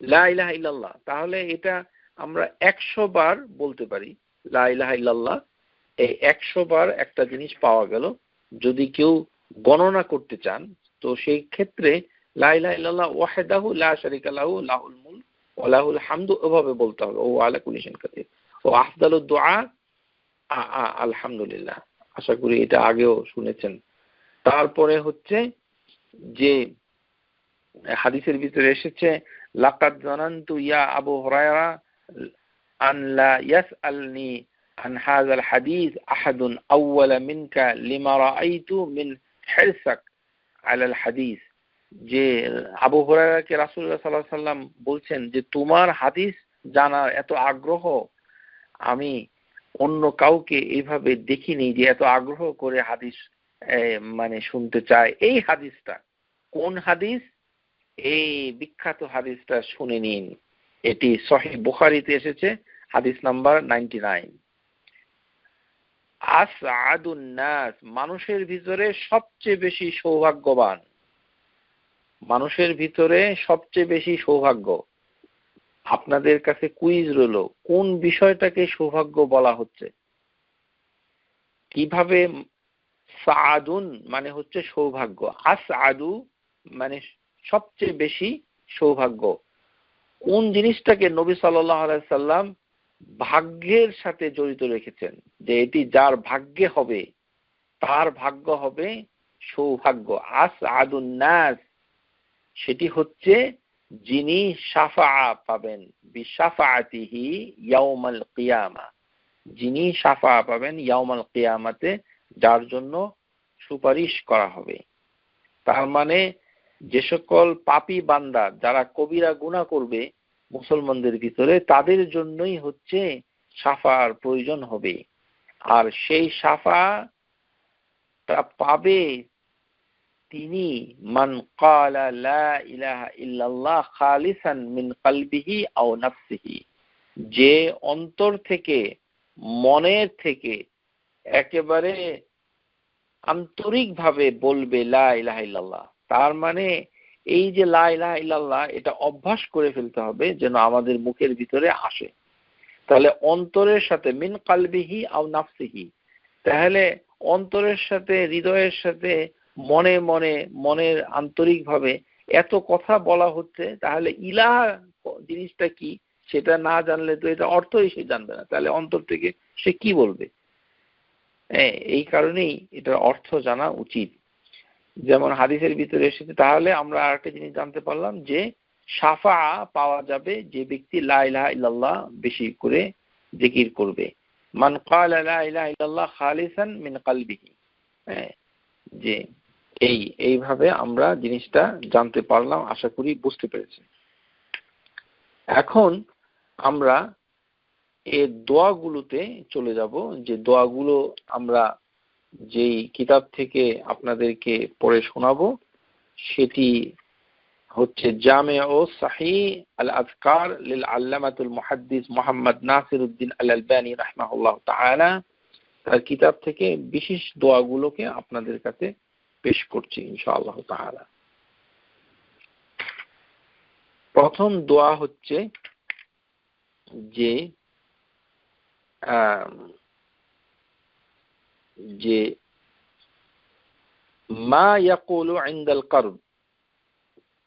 লা ইলাহা ইল্লাল্লাহ। তাহলে এটা আমরা 100 বার বলতে পারি লা ইলাহা ইল্লাল্লাহ। এই 100 বার একটা জিনিস পাওয়া গেল। যদি কেউ গণনা করতে চান তো সেই ক্ষেত্রে লা ইলাহা ইল্লাল্লাহ ওয়াহদাহু লা শারীকা লাহু লাহুল মুলক ওয়া লাহুল হামদু এভাবে বলতে হবে, ও আলা কুল্লি শাইইন কাদির। ও আফদালুদ দুআ আলহামদুলিল্লাহ। আশা করি এটা আগেও শুনেছেন। তারপরে হচ্ছে যে হাদিসের ভিতরে এসেছে লাকাদ জানান্তু ইয়া আবু হুরায়রা আন লা ইয়াসআলনি আন হাযাল হাদিস আহাদুন আউওয়ালা মিনকা লিমা রাআইতু মিন হিরসাক আলাল হাদিস। যে আবু হুরায়রাকে রাসূলুল্লাহ সাল্লাল্লাহু আলাইহি সাল্লাম বলছেন যে তোমার হাদিস জানার এত আগ্রহ আমি অন্য কাউকে এইভাবে দেখিনি, যে এত আগ্রহ করে হাদিস মানে শুনতে চায়। এই হাদিসটা কোন হাদিস? এই বিখ্যাত হাদিসটা শুনে নিন। এটি সহিহ বুখারীতে এসেছে, হাদিস নাম্বার 99। আসআদুন নাস, মানুষের ভিতরে সবচেয়ে বেশি সৌভাগ্যবান, মানুষের ভিতরে সবচেয়ে বেশি সৌভাগ্য। আপনাদের কাছে কুইজ রইল, কোন বিষয়টাকে সৌভাগ্য বলা হচ্ছে? কিভাবে? সাআদুন মানে হচ্ছে সৌভাগ্য, আসআদু মানে সবচেয়ে বেশি সৌভাগ্য। কোন জিনিসটাকে নবী সাল্লাল্লাহু আলাইহি সাল্লাম ভাগ্যের সাথে জড়িত রেখেছেন, যে এটি যার ভাগ্যে হবে তার ভাগ্য হবে সৌভাগ্য। আসআদুন নাস, সেটি হচ্ছে যিনি শাফাআ পাবেন, বিশাফাআতিহি ইয়াউমাল কিয়ামা, যিনি শাফাআ পাবেন ইয়াউমাল কিয়ামাতে, যার জন্য সুপারিশ করা হবে। তার মানে যে সকল পাপী বান্দা যারা কবিরা গুনাহ করবে মুসলমানদের ভিতরে, তাদের জন্যই হচ্ছে শাফার প্রয়োজন হবে। আর সেই শাফাটা পাবে তিনি মান ক্বালা লা ইলাহা ইল্লাল্লাহ খালিসান মিন কলবিহি আও নাফসিহি, যে অন্তর থেকে, মনের থেকে একেবারে আন্তরিকভাবে বলবে লা ইলাহা ইল্লাল্লাহ। তার মানে এই যে লা ইলাহা ইল্লাল্লাহ, এটা অভ্যাস করে ফেলতে হবে যেন আমাদের মুখের ভিতরে আসে। তাহলে অন্তরের সাথে, মিন কলবিহি আও নাফসিহি, তাহলে অন্তরের সাথে, হৃদয়ের সাথে, মনে মনে, মনের আন্তরিকভাবে এত কথা বলা হচ্ছে। তাহলে ইলাহা জিনিসটা কি সেটা না জানলে তো এটা অর্থই সে জানবে না, তাহলে অন্তর থেকে সে কি বলবে? হ্যাঁ, এই কারণেই এটার অর্থ জানা উচিত। যেমন হাদিসের ভিতরে এসেছে, তাহলে আমরা আরেকটা জিনিস জানতে পারলাম যে শাফা পাওয়া যাবে যে ব্যক্তি লা ইলাহা ইল্লাল্লাহ বেশি করে জিকির করবে। মান ক্বালা লা ইলাহা ইল্লাল্লাহ খালিসান মিন কলবিহি। হ্যাঁ, যে এইভাবে আমরা জিনিসটা জানতে পারলাম, আশা করি বুঝতে পেরেছি। এখন আমরা এই দোয়াগুলোতে চলে যাব, যে দোয়াগুলো আমরা যেই কিতাব থেকে আপনাদেরকে পড়ে শোনাবো সেটি হচ্ছে জামিউ সহিহ আল আযকার লিল আল্লামাতুল মুহাদ্দিস মুহাম্মদ নাসিরউদ্দিন আল আলবানী রাহিমাহুল্লাহ তাআলা, তার কিতাব থেকে বিশেষ দোয়াগুলোকে আপনাদের কাছে পেশ করছি ইনশাআল্লাহ তাআলা। প্রথম দোয়া হচ্ছে যে যে মা ইয়াকুলু ইনদাল কারব।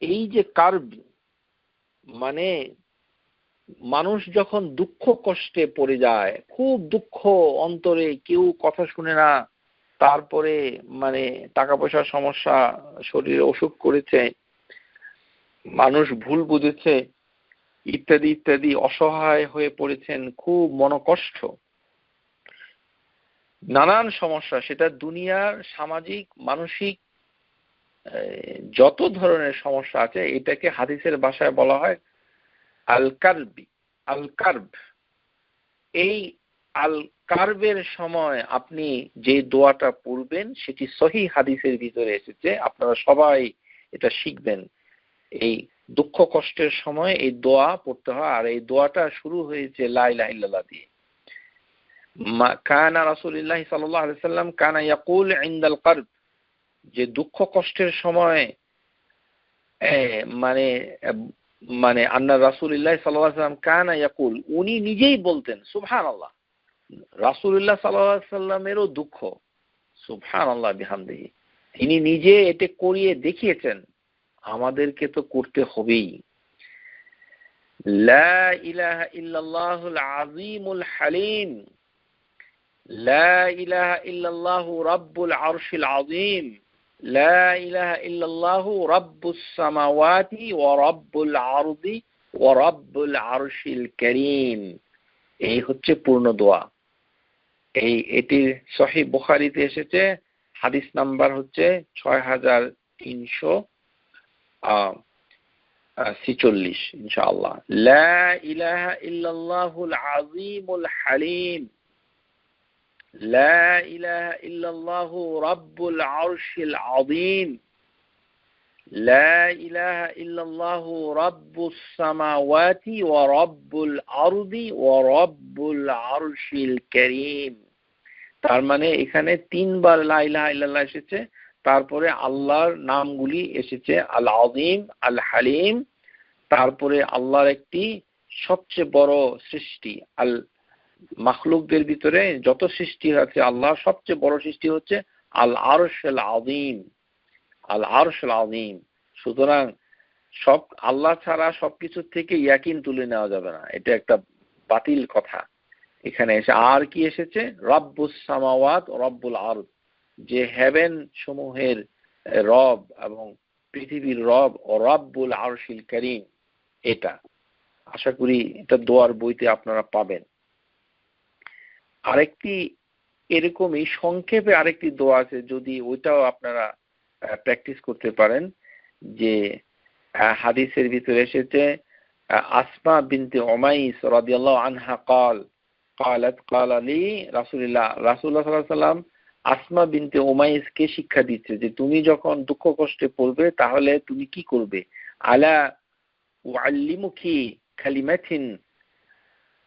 এই যে কারব মানে মানুষ যখন দুঃখ কষ্টে পড়ে যায়, খুব দুঃখ অন্তরে, কেউ কথা শুনে না, তারপরে মানে টাকা পয়সার সমস্যা, শরীরে অসুখ করেছে, মানুষ ভুল বুঝেছে, ইত্যাদি ইত্যাদি, অসহায় হয়ে পড়েছেন, খুব মনোকষ্ট, নানান সমস্যা, সেটা দুনিয়ার সামাজিক মানসিক যত ধরনের সমস্যা আছে, এটাকে হাদিসের ভাষায় বলা হয় আল কারবি, আল কারব। এই আল কারবের সময় আপনি যে দোয়াটা পড়বেন সেটি সহিহ হাদিসের ভিতরে এসেছে, আপনারা সবাই এটা শিখবেন। এই দুঃখ কষ্টের সময় এই দোয়া পড়তে হয়, আর এই দোয়াটা শুরু হয়েছে লা ইলাহা ইল্লাল্লাহ দিয়ে। কানা রাসূলুল্লাহ সাল্লাল্লাহু আলাইহি সাল্লাম কানা ইয়াকুল ইনদাল কারব, যে দুঃখ কষ্টের সময় মানে মানে আন্না রাসূলুল্লাহ সাল্লাল্লাহু আলাইহি সাল্লাম কানা ইয়াকুল, উনি নিজেই বলতেন, সুবহানাল্লাহ, রাসূলুল্লাহ সাল্লাল্লাহু আলাইহি সাল্লামেরও দুঃখ, সুবহানাল্লাহ বিহামদিহি, তিনি নিজে এটা করিয়ে দেখিয়েছেন, আমাদেরকে তো করতে হবেই। লা ইলাহা ইল্লাল্লাহুল আযীমুল হালিম, লা ইলাহা ইল্লাল্লাহু রাব্বুল আরশিল আযীম, লা ইলাহা ইল্লাল্লাহু রাব্বুস সামাওয়াতি ওয়া রাব্বুল আরদি ওয়া রাব্বুল আরশিল কারীম। এই হচ্ছে পূর্ণ দোয়া। এটি সহিহ বুখারীতে এসেছে, হাদিস নাম্বার হচ্ছে 6346 ইনশাআল্লাহ। লা ইলাহা ইল্লাল্লাহুল আযীমুল হালিম, লা ইলাহা ইল্লাল্লাহু রাব্বুল আরশিল আযীম, লা ইলাহা ইল্লাল্লাহু রাব্বুস সামাওয়াতি ওয়া রাব্বুল আরদি ওয়া রাব্বুল আরশিল কারীম। তার মানে এখানে তিনবার লা ইলাহা ইল্লাল্লাহ এসেছে, তারপরে আল্লাহর নামগুলি এসেছে আল আযীম, আল হালিম, তারপরে আল্লাহর একটি সবচেয়ে বড় সৃষ্টি, আল মাখলুকদের ভিতরে যত সৃষ্টি আছে আল্লাহর সবচেয়ে বড় সৃষ্টি হচ্ছে আল আরশুল আযীম, আল আরশুল আযীম। সুতরাং সব আল্লাহ ছাড়া সবকিছু থেকে ইয়াকিন তুলে নেওয়া যাবে না, এটা একটা বাতিল কথা। এখানে এসে আর কি এসেছে, রব্বুস সামাওয়াত রব্বুল আরদ, যে হেভেন সমূহের রব এবং পৃথিবীর রব, ও রব্বুল আরশিল কারীম। এটা আশা করি এটা দোয়ার বইতে আপনারা পাবেন। আরেকটি এরকমই সংক্ষেপে আরেকটি দোয়া আছে, যদি ওইটাও আপনারা প্র্যাকটিস করতে পারেন, যে হাদিসের ভিতরে এসেছে আসমা বিনতে উমাইস রাদিয়াল্লাহু আনহা قالت قال لي রাসূলুল্লাহ সাল্লাল্লাহু আলাইহি সাল্লাম আসমা বিনতে উমাইসকে শিক্ষা দিচ্ছে যে তুমি যখন দুঃখ কষ্টে পড়বে তাহলে তুমি কি করবে, আলা উআল্লিমুকি কালিমাতিন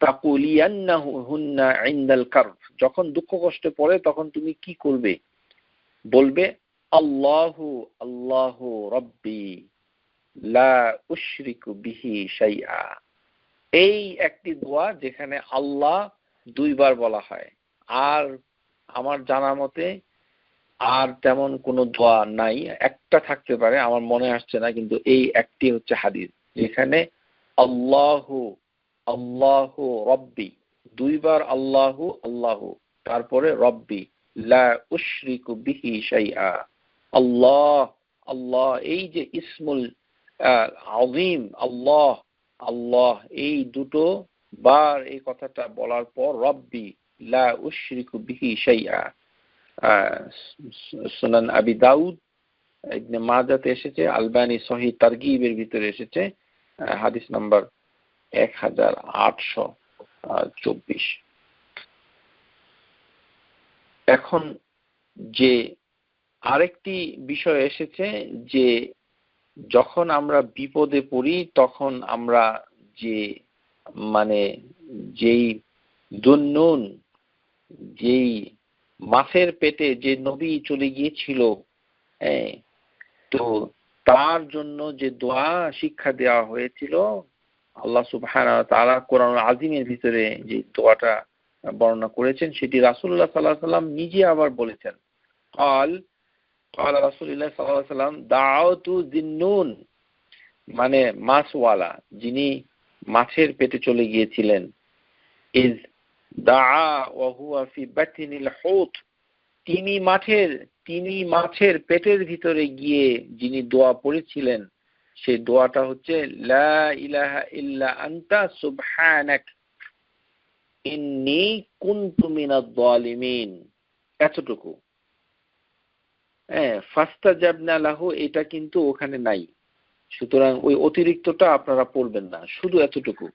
তাকুলিয়ান্নাহুন্না ইনদাল কারব, যখন দুঃখ কষ্টে পড়ে তখন তুমি কি করবে, বলবে আল্লাহু আল্লাহু রাব্বি লা উশরিকু বিহি শাইআ। এই একটি দোয়া যেখানে আল্লাহ দুইবার বলা হয়, আর আমার জানা মতে আর তেমন কোনো দোয়া নাই, একটা থাকতে পারে, আমার মনে আসছে না, কিন্তু এই একটি হচ্ছে হাদিস যেখানে আল্লাহু আল্লাহু রব্বি, দুইবার আল্লাহু আল্লাহু, তারপরে রব্বি, লা উশরিকু বিহি শাইআ। আল্লাহ আল্লাহ, এই যে ইসমুল আযীম আল্লাহ আল্লাহ, এই দুটো বার এই কথাটা বলার পর রব্বি লা উশরিকু বিহি শাইআ। সুনান আবি দাউদ, ইবনে মাজাতে এসেছে, আলবানী সহিহ তারগিবের ভিতরে এসেছে, হাদিস নাম্বার 1824। এখন যে আরেকটি বিষয় এসেছে যে যখন আমরা বিপদে পড়ি তখন আমরা যে যেই দুন্নুন, যেই মাছের পেটে যে নবী চলে গিয়েছিল, তো তার জন্য যে দোয়া শিক্ষা দেওয়া হয়েছিল, আল্লাহ সুবহানাহু ওয়া তাআলা কোরআনুল আযীমের ভিতরে যে দোয়াটা বর্ণনা করেছেন সেটি রাসূলুল্লাহ সাল্লাল্লাহু আলাইহি ওয়াসাল্লাম নিজে আবার বলেছেন। قال রাসূলুল্লাহ সাল্লাল্লাহু আলাইহি ওয়াসাল্লাম দাউতু যিন্নুন, মাছওয়ালা, যিনি মাছের পেটে চলে গিয়েছিলেন, ইজ দাআ ওয়া হুয়া ফি বাতনিল হুত, তিনি মাছের পেটের ভিতরে গিয়ে যিনি দোয়া পড়েছিলেন, সেই দোয়াটা হচ্ছে লা ইলাহা ইল্লা আনতা সুবহানাক ইন্নী কুনতু মিনাজ জালিমিন, এতটুকু। ফাস্তাজাবনা লাহু, এটা কিন্তু ওখানে নাই, সুতরাং ওই অতিরিক্তটা আপনারা পড়বেন না, শুধু এতটুকু,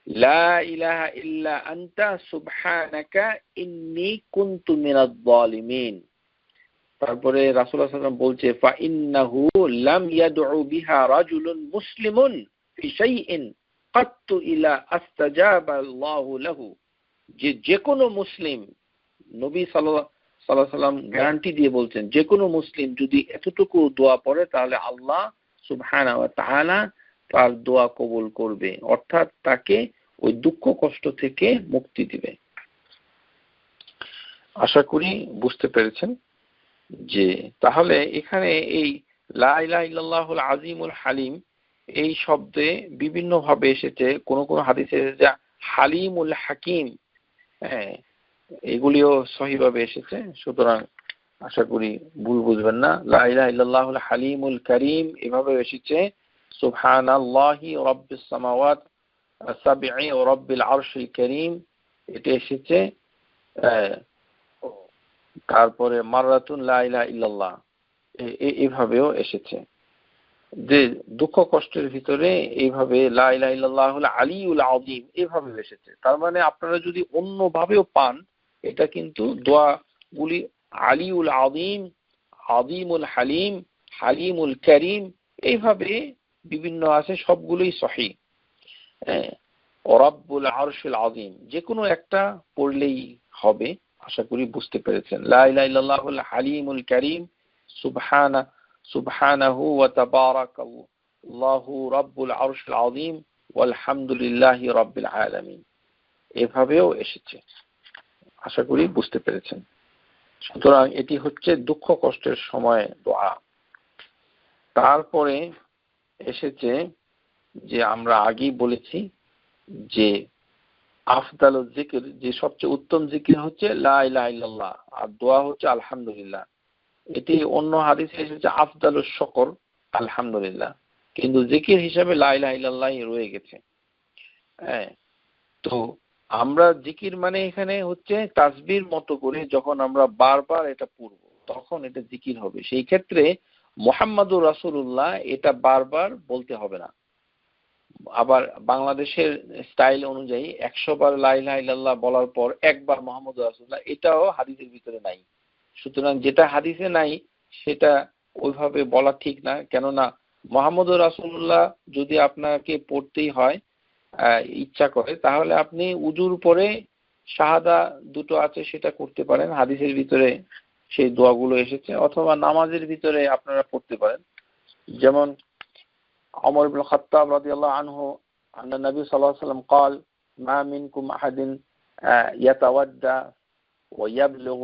লা ইলাহা ইল্লা আনতা সুবহানাকা ইন্নী কুনতু মিনাজ জালিমিন। তারপরে রাসূলুল্লাহ সাল্লাল্লাহু আলাইহি ওয়াসাল্লাম বলছে ফা ইন্নাহু লাম ইয়াদউ বিহা রাজুলুন মুসলিমুন ফি শাইইন কাত্তু ইলা আস্তাজাবা আল্লাহু লাহু, যে কোনো মুসলিম, নবী সাল্লাল্লাহু আলাইহি ওয়াসাল্লাম গ্যারান্টি দিয়ে বলছেন, যে কোনো মুসলিম যদি এতটুকু দোয়া পড়ে তাহলে আল্লাহ সুবহানাহু ওয়া তাআলা তার দোয়া কবুল করবে, অর্থাৎ তাকে ওই দুঃখ কষ্ট থেকে মুক্তি দিবে। আশা করি বুঝতে পেরেছেন যে তাহলে এখানে এই লা ইলাহা ইল্লাল্লাহুল আযীমুল হালিম এই শব্দে বিভিন্ন ভাবে এসেছে, কোন কোন হাদিসে এসেছে হালিমুল হাকিম, এগুলিও সহিভাবে এসেছে, সুতরাং আশা করি ভুল বুঝবেন না। লা ইলাহা ইল্লাল্লাহুল হালিমুল কারীম এভাবে এসেছে সুবহানাল্লাহি রাব্বিস সামাওয়াত সাবঈ ওয়া রাব্বিল আরশিল কারীম, এটা এসেছে। তারপরে মাররাতুন লা ইলাহা ইল্লাল্লাহ এইভাবেও এসেছে, যে দুঃখ কষ্টের ভিতরে এইভাবে লা ইলাহা ইল্লাল্লাহুল আলিয়ুল আযীম এইভাবে এসেছে। তার মানে আপনারা যদি অন্যভাবেও পান, এটা কিন্তু দোয়াগুলি আলিউল আযীম, আযীমুল হালিম, হালিমুল কারীম এইভাবে বিভিন্ন আছে, সবগুলোই সহিহ। রাব্বুল আরশিল আযীম যে কোনো একটা পড়লেই হবে, আশা করি বুঝতে পেরেছেন। লা ইলাহা ইল্লাল্লাহুল হালিমুল কারীম সুবহানাহু ওয়া তাবারাকাল্লাহু রাব্বুল আরশিল আযীম ওয়াল হামদুলিল্লাহি রাব্বিল আলামিন এভাবেও এসেছে, আশা করি বুঝতে পেরেছেন। সুতরাং এটি হচ্ছে দুঃখ কষ্টের সময় দোয়া। তারপরে এসেছে যে আমরা আগেই বলেছি যে আফদালুজ জিকির, যে সবচেয়ে উত্তম জিকির হচ্ছে লা ইলাহা ইল্লাল্লাহ, আর দোয়া হচ্ছে আলহামদুলিল্লাহ। এটি অন্য হাদিসে এসেছে আফদালুশ শুকর আলহামদুলিল্লাহ, কিন্তু জিকির হিসাবে লা ইলাহা ইল্লাল্লাহ রয়ে গেছে। তো আমরা জিকির এখানে হচ্ছে তাসবির মতো করে যখন আমরা বারবার এটা পড়ব তখন এটা জিকির হবে। সেই ক্ষেত্রে মুহাম্মাদুর রাসূলুল্লাহ এটা বারবার বলতে হবে না। আবার বাংলাদেশের স্টাইল অনুযায়ী 100 বার লা ইলাহা ইল্লাল্লাহ বলার পর একবার মুহাম্মাদুর রাসূলুল্লাহ, এটাও হাদিসের ভিতরে নাই। সুতরাং যেটা হাদিসে নাই সেটা ওইভাবে বলা ঠিক না, কেননা মুহাম্মাদুর রাসূলুল্লাহ যদি আপনাকে পড়তেই হয় ইচ্ছা করে, তাহলে আপনি উজুর পরে শাহাদা দুটো আছে সেটা করতে পারেন, হাদিসের ভিতরে সেই দোয়াগুলো এসেছে, অথবা নামাজের ভিতরে আপনারা পড়তে পারেন। যেমন ওমর ইবনে খাত্তাব রাদিয়াল্লাহু আনহু আন্না নবী সাল্লাল্লাহু আলাইহি ওয়াসাল্লাম قال ما منكم احد يتودع ويبلغ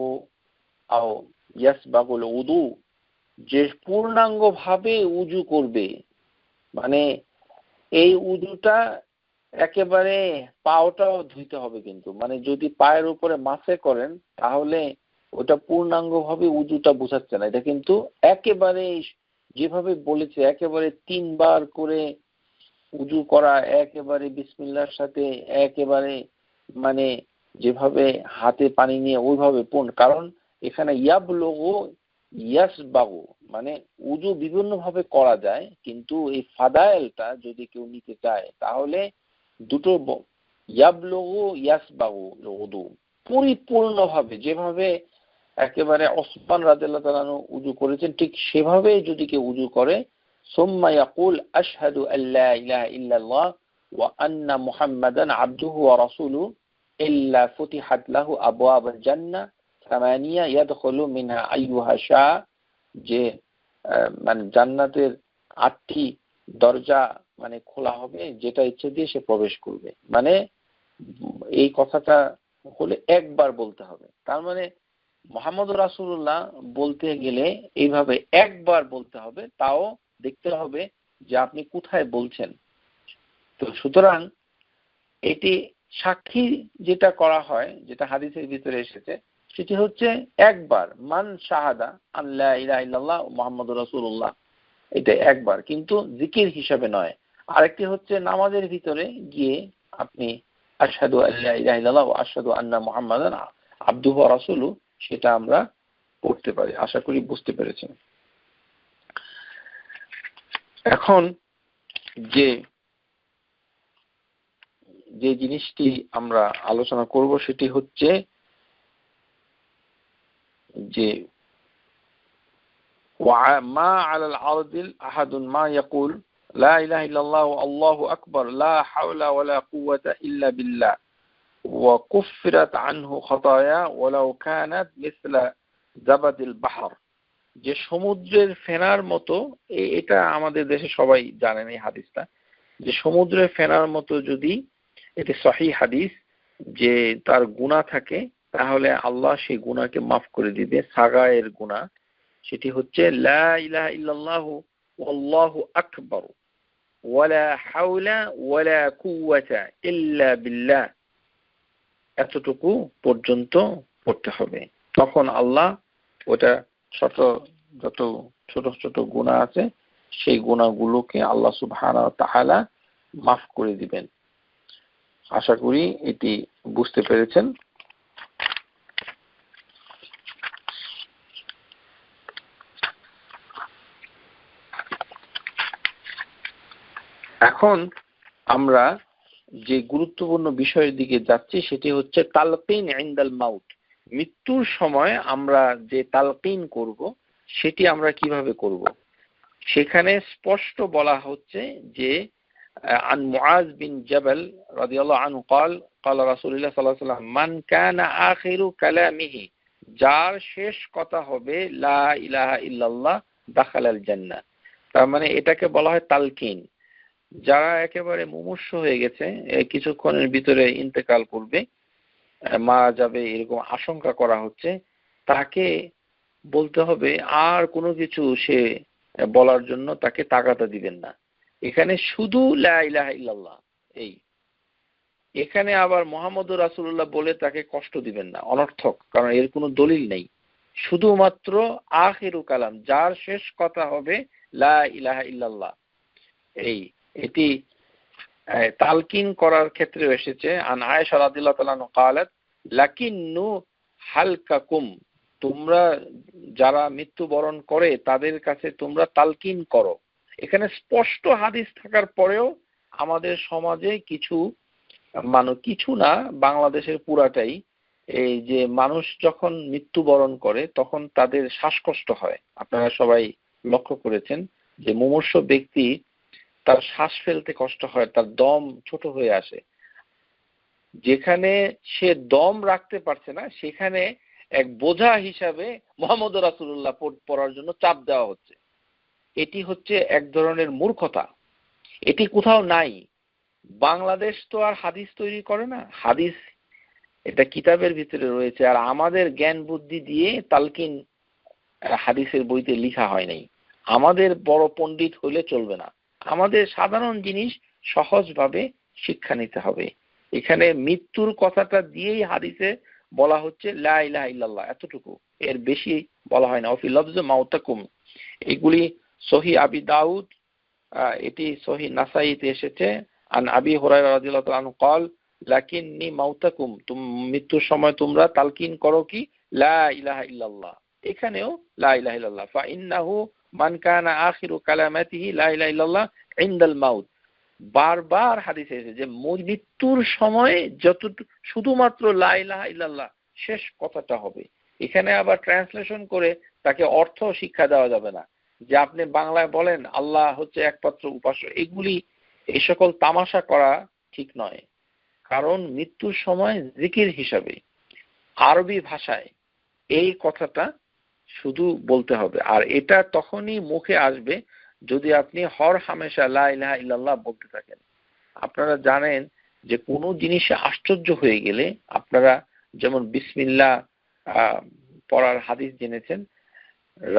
او يسبغ الوضوء, যে পূর্ণাঙ্গ ভাবে উজু করবে, এই উযুটা একেবারে পাওটাও ধুইতে হবে, কিন্তু মানে যদি পায়ের উপরে মাসে করেন তাহলে ওটা পূর্ণাঙ্গভাবে উযুটা বোঝাচ্ছে না। এটা কিন্তু একেবারে যেভাবে বলেছে একেবারে 3 বার করে উযু করা, একেবারে বিসমিল্লাহর সাথে একেবারে মানে যেভাবে হাতে পানি নিয়ে ওইভাবে পূর্ণ। কারণ এখানে ইয়াবলুগু ইয়াসবাগু মানে উযু বিভিন্ন ভাবে করা যায়, কিন্তু এই ফাদাইলটা যদি কেউ নিতে চায় তাহলে দুটো ইয়াবলুগু ইয়াসবাগু উযু পরিপূর্ণভাবে যেভাবে একেবারে ওসমান রাদিয়াল্লাহু তাআলা আনহু উযু করেছেন ঠিক সেভাবে যদি কেউ উযু করে, সুম্মা ইয়াকুল আশহাদু আল্লা ইলাহা ইল্লাল্লাহ ওয়া আন্না মুহাম্মাদান আবদুহু ওয়া রাসূলুহু ইল্লা ফুতিহাত লাহু আবওয়াবুল জান্নাহ সামানিয়া ইয়াদখুলু মিনহা আইয়ুহা শা, যে মানে জান্নাতের 8টি দরজা মানে খোলা হবে, যেটা ইচ্ছে দিয়ে সে প্রবেশ করবে। মানে এই কথাটা হলে একবার বলতে হবে। তার মানে মুহাম্মদুর রাসূলুল্লাহ বলতে গেলে এইভাবে একবার বলতে হবে, তাও দেখতে হবে যে আপনি কোথায় বলছেন। তো সুতরাং এটি সাক্ষী যেটা করা হয়, যেটা হাদিসের ভিতরে এসেছে, সেটি হচ্ছে একবার মান শাহাদা আল্লা ইলাহা ইল্লাল্লাহ মুহাম্মাদুর রাসূলুল্লাহ, এটা একবার, কিন্তু জিকির হিসাবে নয়। আরেকটি হচ্ছে নামাজের ভিতরে গিয়ে আপনি আশহাদু আল্লা ইলাহা ইল্লাল্লাহ ওয়া আশহাদু আন্না মুহাম্মাদান আবদুহু ওয়া রাসূলুহু, সেটা আমরা পড়তে পারি। আশা করি বুঝতে পেরেছেন। এখন যে যে জিনিসটি আমরা আলোচনা করব সেটি হচ্ছে যে মা আলাল আরদিল আহাদুন মা ইয়াকুল লা ইলাহা ইল্লাল্লাহু আল্লাহু আকবার লা হাওলা ওয়ালা কুওয়াতা ইল্লা বিল্লাহ ওয়া কুফিরাত আনহু খাতায়া ওয়ালাউ কানাত মিসলা জাবাদিল বাহর। যে সমুদ্রের ফেনার মতো, এটা আমাদের দেশে সবাই জানেন এই হাদিসটা, যে সমুদ্রের ফেনার মতো যদি, এটি সহিহ হাদিস, যে তার গুনাহ থাকে তাহলে আল্লাহ সেই গুনাহকে মাফ করে দিবে। সাগায়ের গুনাহ সেটি হচ্ছে লা ইলাহা ইল্লাল্লাহু ওয়াল্লাহু আকবার ওয়ালা হাওলা ওয়ালা কুওয়াতা ইল্লা বিল্লাহ, এতটুকু পর্যন্ত পড়তে হবে। তখন আল্লাহ ওটা যত ছোট ছোট গুনাহ আছে সেই গুনাহগুলোকে আল্লাহ সুবহানাহু ওয়া তাআলা মাফ করে দিবেন। আশা করি এটি বুঝতে পেরেছেন। এখন আমরা যে গুরুত্বপূর্ণ বিষয়ের দিকে যাচ্ছি সেটি হচ্ছে তালকিন ইনদাল মাউত। মৃত্যুর সময় আমরা যে তালকিন করব সেটি আমরা কিভাবে করব। সেখানে স্পষ্ট বলা হচ্ছে যে আন মুআজ বিন জাবাল রাদিয়াল্লাহু আনহু قال قال رسول الله صلى الله عليه وسلم من كان آخر كلامه, যার শেষ কথা হবে লা ইলাহা ইল্লাল্লাহ দাখালাল জান্নাহ। তার মানে এটাকে বলা হয় তালকিন। যারা একেবারে মুমূর্ষু হয়ে গেছে, কিছুক্ষণের ভিতরে ইন্তেকাল করবে, মারা যাবে এরকম আশঙ্কা করা হচ্ছে, তাকে বলতে হবে আর কোনো কিছু সে বলার জন্য তাকে তাগাদা দিবেন না। এখানে শুধু লা ইলাহা ইল্লাল্লাহ, এই এখানে আবার মুহাম্মদুর রাসূলুল্লাহ বলে তাকে কষ্ট দিবেন না, অনর্থক, কারণ এর কোনো দলিল নেই। শুধুমাত্র আখিরু কালাম, যার শেষ কথা হবে লা ইলাহা ইল্লাল্লাহ, এটি তালকিন করার ক্ষেত্রে এসেছে। আন আয়েশা রাদিয়াল্লাহু তাআলা আনহা قالت লাকিন্নু হালকাকুম, তোমরা যারা মৃত্যুবরণ করে তাদের কাছে তোমরা তালকিন করো। এখানে স্পষ্ট হাদিস থাকার পরেও আমাদের সমাজে কিছু না, বাংলাদেশের পুরাটাই, এই যে মানুষ যখন মৃত্যুবরণ করে তখন তাদের শ্বাসকষ্ট হয়। আপনারা সবাই লক্ষ্য করেছেন যে মুমূর্ষু ব্যক্তি, তার শ্বাস ফেলতে কষ্ট হয়, তার দম ছোট হয়ে আসে। যেখানে সে দম রাখতে পারছে না সেখানে এক বোঝা হিসাবে মুহাম্মদুর রাসূলুল্লাহ পড়ার জন্য চাপ দেওয়া হচ্ছে। এটি হচ্ছে এক ধরনের মূর্খতা, এটি কোথাও নাই। বাংলাদেশ তো আর হাদিস তৈরি করে না, হাদিস এটা কিতাবের ভিতরে রয়েছে, আর আমাদের জ্ঞান বুদ্ধি দিয়ে তালকিন হাদিসের বইতে লেখা হয় নাই। আমাদের বড় পণ্ডিত হলে চলবে না, আমাদের সাধারণ জিনিস সহজভাবে শিক্ষা নিতে হবে। এখানে মৃত্যুর কথাটা দিয়েই হাদিসে বলা হচ্ছে লা ইলাহা ইল্লাল্লাহ, এতটুকু, এর বেশি বলা হয় না। ওফি লফজ মাউতাকুম, এগুলি সহিহ আবি দাউদ, এটি সহিহ নাসাইতে এসেছে। আন আবি হুরায়রা রাদিয়াল্লাহু তাআলা আনহু قال লাকিন্নি মাউতাকুম, মৃত্যুর সময় তোমরা তালকিন করো কি লা ইলাহা ইল্লাল্লাহ। এখানেও লা ইলাহা ইল্লাল্লাহ, ফা ইন্নাহু মান কানা আখিরু কালামাতিহি লা ইলাহা ইল্লাল্লাহ ইনদাল মাউত। বারবার হাদিসে এসেছে যে মৃত্যুর সময় শুধুমাত্র লা ইলাহা ইল্লাল্লাহ শেষ কথাটা হবে। এখানে আবার ট্রান্সলেশন করে তাকে অর্থ শিক্ষা দেওয়া যাবে না, যে আপনি বাংলায় বলেন আল্লাহ হচ্ছে একমাত্র উপাস্য। এই সকল তামাশা করা ঠিক নয়। কারণ মৃত্যুর সময় জিকির হিসাবে আরবি ভাষায় এই কথাটা শুধু বলতে হবে। আর এটা তখনই মুখে আসবে যদি আপনি হর হামেশা লা ইলাহা ইল্লাল্লাহ বলতে থাকেন। আপনারা জানেন যে কোনো জিনিসে আশ্চর্য হয়ে গেলে, আপনারা যেমন বিসমিল্লাহ পড়ার হাদিস জেনেছেন,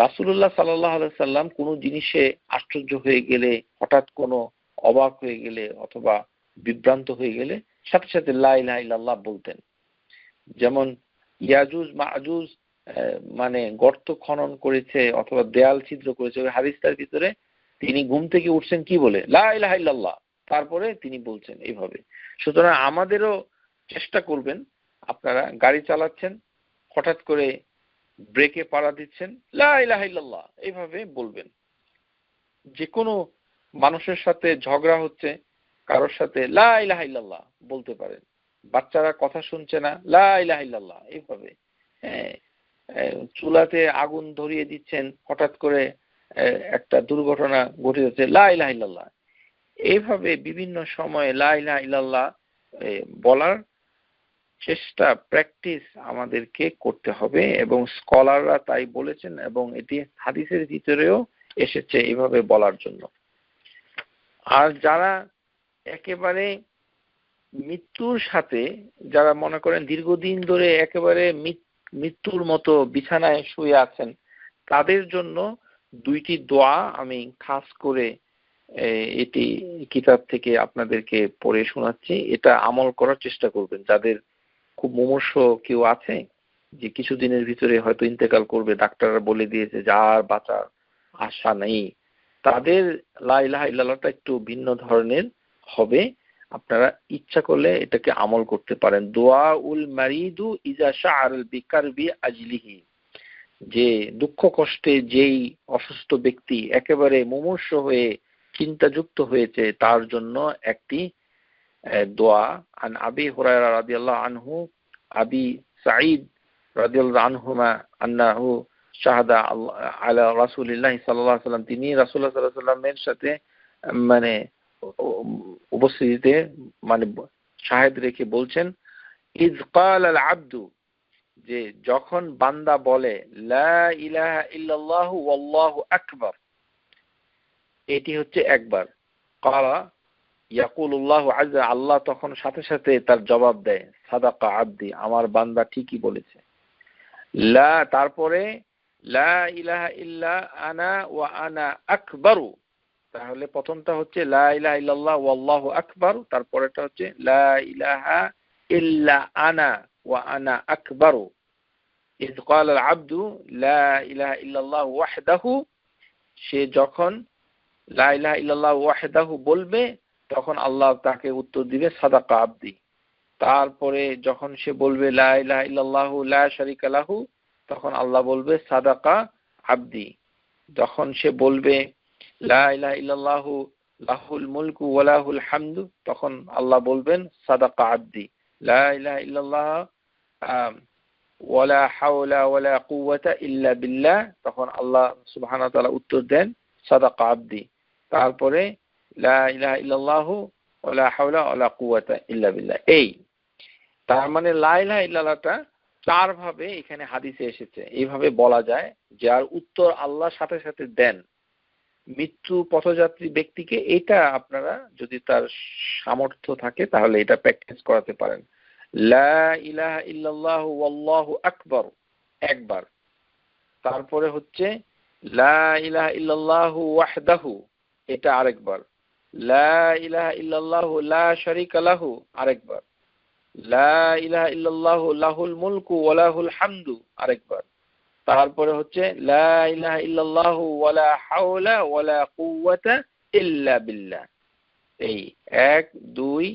রাসূলুল্লাহ সাল্লাল্লাহু আলাইহি সাল্লাম কোনো জিনিসে আশ্চর্য হয়ে গেলে, হঠাৎ কোনো অবাক হয়ে গেলে অথবা বিভ্রান্ত হয়ে গেলে সাথে সাথে লা ইলাহা ইল্লাল্লাহ বলতেন। যেমন ইয়াজুজ মাজুজ মানে গর্ত খনন করেছে অথবা দেয়াল ছিদ্র করেছে, ওই হাদিসটার ভিতরে তিনি ঘুম থেকে উঠছেন কি বলে, লা ইলাহা ইল্লাল্লাহ, তারপরে তিনি বলছেন এইভাবে। সুতরাং আমাদেরও চেষ্টা করবেন, আপনারা গাড়ি চালাচ্ছেন, হঠাৎ করে ব্রেকে পাড়া দিচ্ছেন, লা ইলাহা ইল্লাল্লাহ এইভাবে বলবেন। যে কোনো মানুষের সাথে ঝগড়া হচ্ছে, কারোর সাথে লা ইলাহা ইল্লাল্লাহ বলতে পারেন। বাচ্চারা কথা শুনছে না, লা ইলাহা ইল্লাল্লাহ এইভাবে। চুলাতে আগুন ধরিয়ে দিচ্ছেন, হঠাৎ করে একটা দুর্ঘটনা ঘটে যাচ্ছে, লা ইলাহা ইল্লাল্লাহ। এইভাবে বিভিন্ন সময়ে লা ইলাহা ইল্লাল্লাহ বলার চেষ্টা, প্র্যাকটিস আমাদেরকে করতে হবে। এবং স্কলাররা তাই বলেছেন, এবং এটি হাদিসের ভিতরেও এসেছে এইভাবে বলার জন্য। আর যারা একেবারে মৃত্যুর সাথে, যারা মনে করেন দীর্ঘদিন ধরে একেবারে মৃত্যুর মতো বিছানায় শুয়ে আছেন, তাদের জন্য দুইটি দোয়া আমি খাস করে এটি কিতাব থেকে আপনাদেরকে পড়ে শোনাচ্ছি। এটা আমল করার চেষ্টা করবেন। যাদের খুব মুমূর্ষ কেউ আছে, যে কিছুদিনের ভিতরে হয়তো ইন্তেকাল করবে, ডাক্তাররা বলে দিয়েছে যে আর বাঁচার আশা নেই, তাদের লা ইলাহা ইল্লাল্লাহটা একটু ভিন্ন ধরনের হবে। আপনারা ইচ্ছা করলে এটাকে আমল করতে পারেন। দোয়া উল মারিদু ইজা শাআর বিকারবি আজলিহি, যে দুঃখ কষ্টে যেই অসুস্থ ব্যক্তি একেবারে মুমূর্ষ হয়ে চিন্তাযুক্ত হয়েছে, তার জন্য একটি দোয়া। আন আবি হুরায়রা রাদিয়াল্লাহু আনহু আবি সাঈদ রাদিয়াল্লাহু আনহুমা আন্নাহু শাহাদা আলা রাসূলিল্লাহ সাল্লাল্লাহু আলাইহি ওয়াসাল্লাম, তিনি রাসূলুল্লাহ সাল্লাল্লাহু আলাইহি ওয়াসাল্লামের সাথে মানে উপস্থিতিতে মানে শাহেদ রেখে বলছেন, ইজ ক্বাল আল আবদু, যে যখন বান্দা বলে লা ইলাহা ইল্লাল্লাহু ওয়াল্লাহু আকবার, এটি হচ্ছে একবার। ক্বালা ইয়াকুলুল্লাহু আযজা, আল্লাহ তখন সাথে সাথে তার জবাব দেয়, সাদাকা আবদি, আমার বান্দা ঠিকই বলেছে। লা, তারপরে লা ইলাহা ইল্লা আনা ওয়া আনা আকবারু, তাহলে প্রথমটা হচ্ছে লা ইলাহা ইল্লাল্লাহ ওয়াল্লাহু আকবার, তারপরেটা হচ্ছে লা ইলাহা ইল্লা আনা ওয়া আনা আকবারু। ইয ক্বালা আল আবদু লা ইলাহা ইল্লাল্লাহ ওয়াহদাহু, সে যখন লা ইলাহা ইল্লাল্লাহ ওয়াহদাহু বলবে, তখন আল্লাহ তাকে উত্তর দিবে সাদাকা আবদি। তারপরে যখন সে বলবে লা ইলাহা ইল্লাল্লাহু লা শারীকা লাহু, তখন আল্লাহ বলবে সাদাকা আবদি। যখন সে বলবে লা ইলাহা ইল্লাল্লাহু লাহুল মুলকু ওয়া লাহুল হামদু, তখন আল্লাহ বলবেন সাদাকা আবদি। লা ইলাহা ইল্লাল্লাহ ওয়ালা হাওলা ওয়ালা কুওয়াতা ইল্লা বিল্লাহ, তখন আল্লাহ সুবহানাহু ওয়া তাআলা উত্তর দেন সাদাকা আবদি। তারপরে লা ইলাহা ইল্লাল্লাহু ওয়ালা হাওলা ওয়ালা কুওয়াতা ইল্লা বিল্লাহ। এই তার মানে লা ইলাহা ইল্লাল্লাহটা চার ভাবে এখানে হাদিসে এসেছে। এইভাবে বলা যায়, যার উত্তর আল্লাহ সাথে সাথে দেন মৃত্যু পথযাত্রী ব্যক্তিকে। এটা আপনারা যদি তার সামর্থ্য থাকে তাহলে এটা প্র্যাকটিস করাতে পারেন। লা ইলাহা ইল্লাল্লাহু ওয়াল্লাহু আকবার একবার, তারপরে হচ্ছে লা ইলাহা ইল্লাল্লাহু ওয়াহদাহু, এটা আরেকবার, লা ইলাহা ইল্লাল্লাহু লা শারীকা লাহু আরেকবার, লা ইলাহা ইল্লাল্লাহু লাহুল মুলকু ওয়া লাহুল হামদু আরেকবার, তারপরে হচ্ছে লা ইলাহা ইল্লাল্লাহু ওয়ালা হাওলা ওয়ালা কুওয়াতা ইল্লা বিল্লাহ। এই 1 2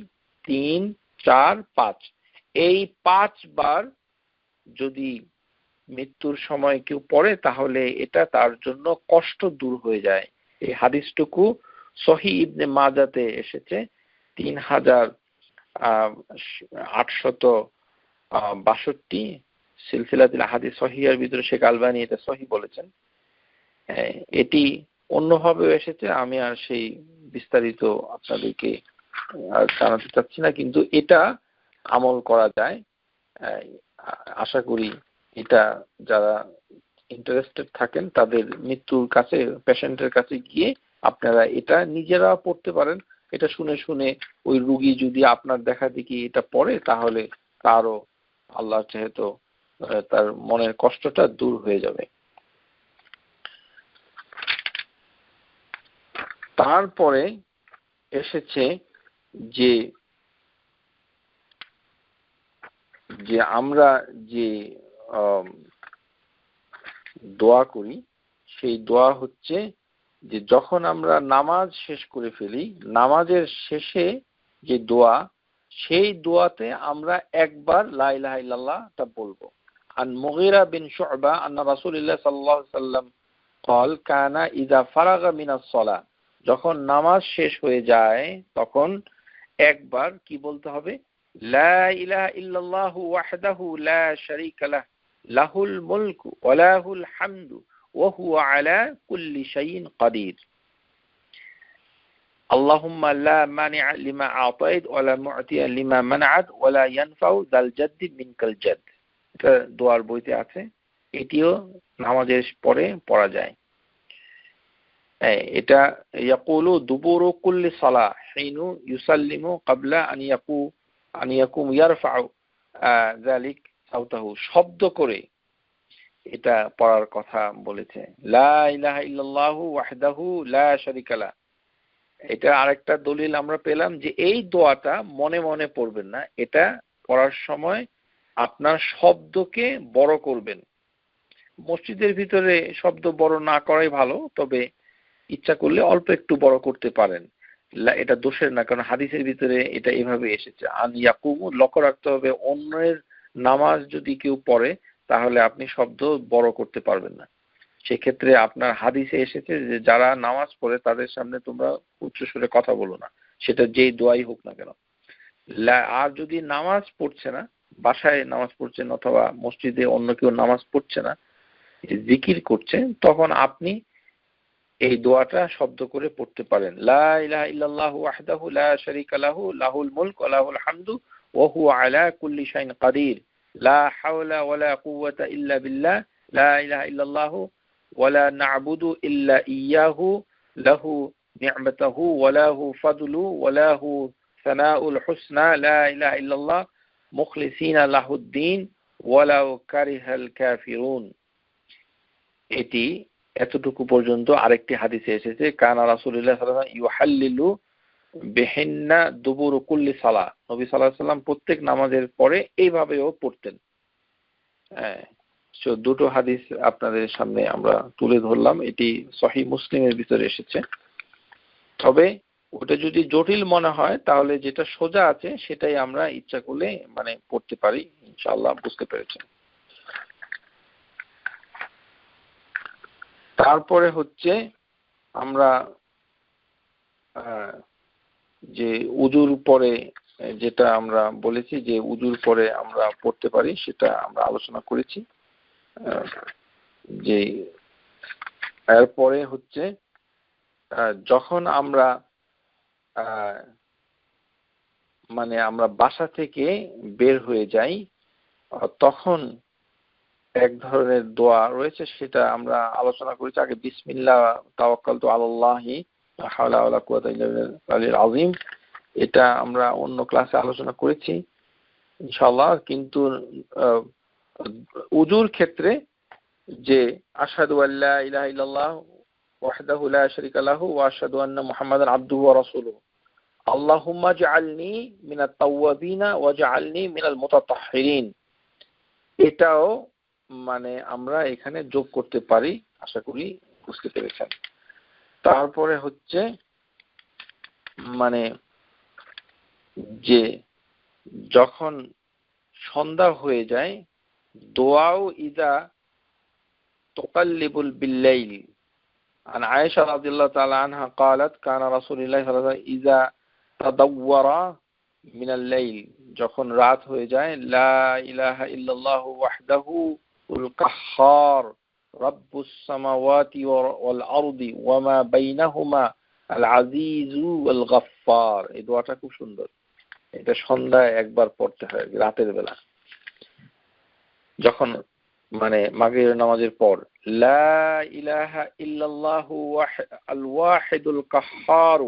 3 4 5, এই 5 বার যদি মৃত্যুর সময় কেউ পড়ে তাহলে এটা তার জন্য কষ্ট দূর হয়ে যায়। এই হাদিসটুকু সহিহ ইবনে মাজাতে এসেছে 3862 সিলসিলাতুল হাদিস সহিহের ভিতরে শেখ আলবানী এটা সহিহ বলেছেন। এটি অন্যভাবে এসেছে, আমি আর সেই বিস্তারিত আপনাদেরকে জানাতে চাচ্ছি না, কিন্তু এটা আমল করা যায়। আশা করি এটা যারা ইন্টারেস্টেড থাকেন তাদের মৃত্যুর কাছে, পেশেন্টের কাছে গিয়ে আপনারা এটা নিজেরা পড়তে পারেন। এটা শুনে শুনে ওই রুগী যদি আপনার দেখা দেখি এটা পড়ে তাহলে তারও আল্লাহ যেহেতু তার মনের কষ্টটা দূর হয়ে যাবে। তারপরে এসেছে যে যে আমরা যে দোয়া করি, সেই দোয়া হচ্ছে যে যখন আমরা নামাজ শেষ করে ফেলি, নামাজের শেষে যে দোয়া, সেই দোয়াতে আমরা একবার লা ইলাহা ইল্লাল্লাহটা বলবো। আন মুগীরা বিন শু'বা আন্না রাসূলুল্লাহ সাল্লাল্লাহু আলাইহি ওয়াসাল্লাম قال كان اذا فرغ من الصلاه, যখন নামাজ শেষ হয়ে যায় তখন একবার কি বলতে হবে, লা ইলাহা ইল্লাল্লাহু ওয়াহদাহু লা শারীকা লাহ লাহুল মুলকু ওয়া লাহুল হামদু ওয়া হুয়া আলা কুল্লি শাইইন কাদির। আল্লাহুম্মা লা মানি'a লিমা আ'তাইত ওয়া লা মু'তিয়া লিমা মান'আত ওয়া লা ইয়ানফাউ যাল জাদ্দি মিনকাল জাদ। এটা দোয়ার বইতে আছে, এটিও নামাজের পরে পড়া যায়। এটা ইয়াকুলু দুবুরু কুল্লি সালাহ হিনু ইউসাল্লিমু ক্বাবলা আন ইয়াকুম ইয়ারফাউ যালিক সাউতাহু, শব্দ করে এটা পড়ার কথা বলেছে। লা ইলাহা ইল্লাল্লাহু ওয়াহদাহু লা শারীকা লাহ। এটা আরেকটা দলিল আমরা পেলাম যে এই দোয়াটা মনে মনে পড়বেন না, এটা পড়ার সময় আপনার শব্দকে বড় করবেন। মসজিদের ভিতরে শব্দ বড় না করাই ভালো, তবে ইচ্ছা করলে অল্প একটু বড় করতে পারেন, এটা দোষের না, কারণ হাদিসের ভিতরে এটা এভাবে এসেছে। আন ইয়াকুমু, লক্ষ্য রাখতে হবে অন্যের নামাজ যদি কেউ পড়ে তাহলে আপনি শব্দ বড় করতে পারবেন না। সেক্ষেত্রে আপনার হাদিসে এসেছে যে যারা নামাজ পড়ে তাদের সামনে তোমরা উচ্চস্বরে কথা বলো না, সেটা যেই দোয়াই হোক না কেন। আর যদি নামাজ পড়ছে না, বাসায় নামাজ পড়ছেন অথবা মসজিদে অন্য কেউ নামাজ পড়ছে না, জিকির করছেন, তখন আপনি এই দোয়াটা শব্দ করে পড়তে পারেন। লা ইলাহা ইল্লাল্লাহু ওয়াহদাহু লা শারীকা লাহু লাহুল মুলকু ওয়া লাহুল হামদু ওয়া হুয়া আলা কুল্লি শাইইন কাদির, লা হাওলা ওয়ালা কুওয়াতা ইল্লা বিল্লাহ, লা ইলাহা ইল্লাল্লাহু ওয়ালা না'বুদু ইল্লা ইয়্যাহু লাহু নি'মাতুহু ওয়া লাহু ফাদলু ওয়া লাহু সানাউল হুসনা, লা ইলাহা ইল্লাল্লাহ মুখলিসিনা লাহুদ্দিন ওয়ালাউ কারিহাল কাফিরুন। এটি এতটুকু পর্যন্ত আরেকটি হাদিসে এসেছে, কানা রাসূলুল্লাহ সাল্লাল্লাহু আলাইহি ওয়াসাল্লাম ইউহাল্লিলু বিহিন্না দুবুরু কুল্লি সালাহ, নবী সাল্লাল্লাহু আলাইহি ওয়াসাল্লাম প্রত্যেক নামাজের পরে এইভাবেও পড়তেন। দুটো হাদিস আপনাদের সামনে আমরা তুলে ধরলাম, এটি সহিহ মুসলিমের ভিতরে এসেছে। তবে ওটা যদি জটিল মনে হয় তাহলে যেটা সোজা আছে সেটাই আমরা ইচ্ছা করলে পড়তে পারি, ইনশাআল্লাহ। বুঝতে পেরেছেন? তারপরে হচ্ছে আমরা যে উজুর পরে যেটা আমরা বলেছি যে উজুর পরে আমরা পড়তে পারি, সেটা আমরা আলোচনা করেছি। যে এরপরে হচ্ছে যখন আমরা আমরা বাসা থেকে বের হয়ে যাই তখন এক ধরনের দোয়া রয়েছে, সেটা আমরা আলোচনা করেছি আগে। বিসমিল্লাহ তাওয়াক্কালতু আলাল্লাহি লা হাওলা ওয়ালা কুওয়াতা ইল্লা বিল্লাহিল আযীম, এটা আমরা অন্য ক্লাসে আলোচনা করেছি ইনশাআল্লাহ। কিন্তু উজুর ক্ষেত্রে যে আশহাদু আল্লা ইলাহা ইল্লাল্লাহ ওয়াহদাহু লা শারীকা লাহু ওয়া আশহাদু আন্না মুহাম্মাদান আবদুহু ওয়া রাসূলুহু আল্লাহুম্মা ইজআলনি মিনাত তাওয়াবিনা ওয়াজআলনি মিনাল মুতাতাহহিরিন। এটাও মানে আমরা এখানে যোগ করতে পারি, আশা করি বুঝতে পেরেছেন। তারপরে হচ্ছে মানে যে যখন সন্ধ্যা হয়ে যায়, দোয়াও ইদা তুকাল্লিবুল বিল্লাইল। عن عائشة رضي الله تعالى عنها قالت كان رسول الله صلى الله عليه وسلم إذا تدور من الليل যখন রাত হয়ে যায় লা ইলাহা ইল্লাল্লাহু ওয়াহদাহু আল কাহ্হার রাব্বুস সামাওয়াতি ওয়াল আরদি ওয়া মা বাইনাহুমা আল আজিজু আল গাফফার। এই দোয়াটা খুব সুন্দর। এটা সন্ধ্যায় একবার পড়তে হয় রাতের বেলা, যখন মানে মাগরিবের নামাজের পর। লা ইলাহা ইল্লাল্লাহু আল ওয়াহিদুল কাহ্হার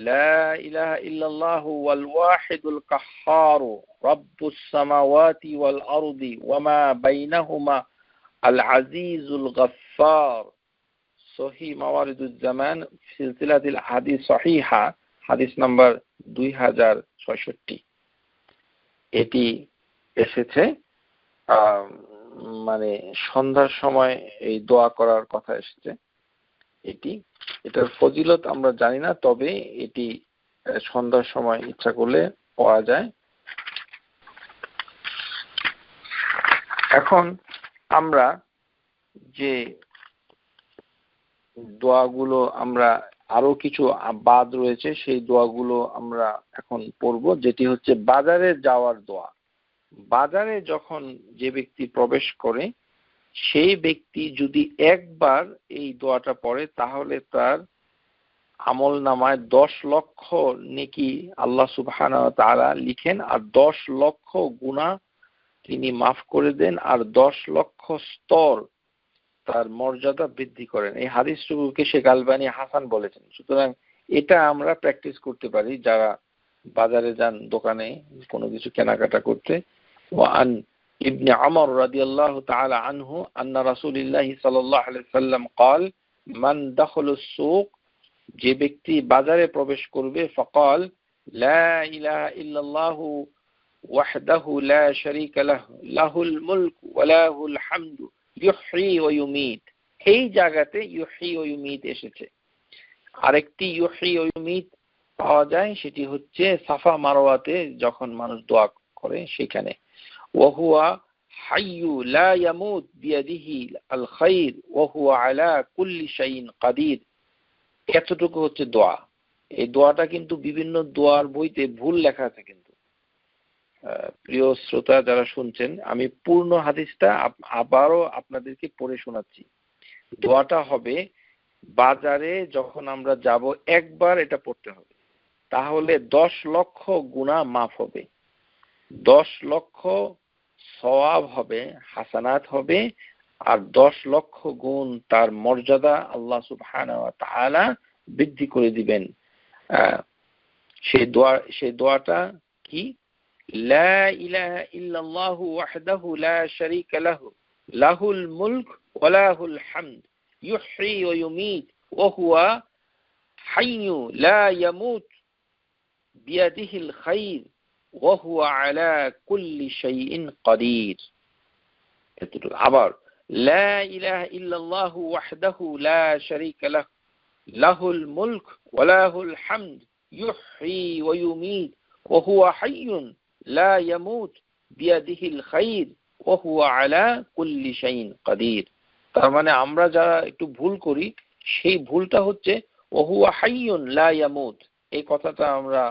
লা ইলাহা ইল্লাল্লাহু ওয়াল ওয়াহিদুল কাহ্হার রাব্বুস সামাওয়াতি ওয়াল আরদি ওয়া মা বাইনাহুমা আল আজিজুল গাফফার। সহিহ মাওয়ারিদুজ জামান সিলসিলাতুল হাদিস সহিহা হাদিস নাম্বার 2066। এটি এসেছে মানে সন্ধ্যার সময় এই দোয়া করার কথা এসেছে। এটার ফজিলত আমরা জানি না, তবে এটি সন্ধ্যার সময় ইচ্ছা করলে পড়া যায়। এখন আমরা যে দোয়াগুলো আমরা আরো কিছু বাদ রয়েছে, সেই দোয়াগুলো আমরা এখন পড়ব, যেটি হচ্ছে বাজারে যাওয়ার দোয়া। বাজারে যখন যে ব্যক্তি প্রবেশ করে, সেই ব্যক্তি যদি একবার এই দোয়াটা পড়ে, তাহলে তার আমল নামায় 10 লক্ষ নেকি আল্লাহ সুবহানাহু ওয়া তাআলা লিখেন, আর 10 লক্ষ গুনাহ তিনি মাফ করে দেন, আর 10 লক্ষ স্তর তার মর্যাদা বৃদ্ধি করেন। এই হাদিসটুকুকে শেখ আলবানী হাসান বলেছেন। সুতরাং এটা আমরা প্র্যাকটিস করতে পারি যারা বাজারে যান, দোকানে কোনো কিছু কেনাকাটা করতে। وعن ابن عمر رضي الله تعالى عنه أن رسول الله صلى الله عليه وسلم قال من دخل السوق যে ব্যক্তি বাজারে প্রবেশ করবে فقال لا إله إلا الله وحده لا شريك له له الملك وله الحمد يحيي ويميت। এই জায়গাতে ইউহি ও ইউমিত এসেছে। আরেকটি ইউহি ও ইউমিত পাওয়া যায়, সেটি হচ্ছে সাফা মারওয়াতে যখন মানুষ দোয়া করে সেখানে। وهو حي لا يموت بيده الخير وهو على كل شيء قدير। এতটুকু হচ্ছে দোয়া। এই দোয়াটা কিন্তু বিভিন্ন দোয়ার বইতে ভুল লেখা আছে। কিন্তু প্রিয় শ্রোতা যারা শুনছেন, আমি পূর্ণ হাদিসটা আবারও আপনাদেরকে পড়ে শোনাচ্ছি। দোয়াটা হবে বাজারে যখন আমরা যাব একবার এটা পড়তে হবে, তাহলে 10 লক্ষ গুনাহ মাফ হবে, 10 লক্ষ সওয়াব হবে, হাসানাত হবে, আর 10 লক্ষ গুণ তার মর্যাদা আল্লাহ সুবহানাহু ওয়া তাআলা বৃদ্ধি করে দিবেন। সেই দোয়াটা কি? লা ইলাহা ইল্লাল্লাহু ওয়াহদাহু লা শারীকা লাহু লাহুল মুলক ওয়া লাহুল হামদ ইউহয়ী ওয়া ইউমীত ওয়া হুয়া হাইয়্যু লা ইয়ামুত বিয়াদিহিল খায়র ওয়া হুয়া আলা কুল্লি শাইইন কাদির। এতটুকু আবার লা ইলাহা ইল্লাল্লাহু ওয়াহদাহু লা শারীকা লাহু লাহুল মুলক ওয়া লাহুল হামদ ইউহয়ী ওয়া ইউমীত ওয়া হুয়া হাইয়্যুন লা ইয়ামুত বিয়াদিহিল খায়র ওয়া হুয়া আলা কুল্লি শাইইন কাদির। তার মানে আমরা যারা একটু ভুল করি, সেই ভুলটা হচ্ছে ওয়া হুয়া হাইয়্যুন লা ইয়ামুত, এই কথাটা আমরা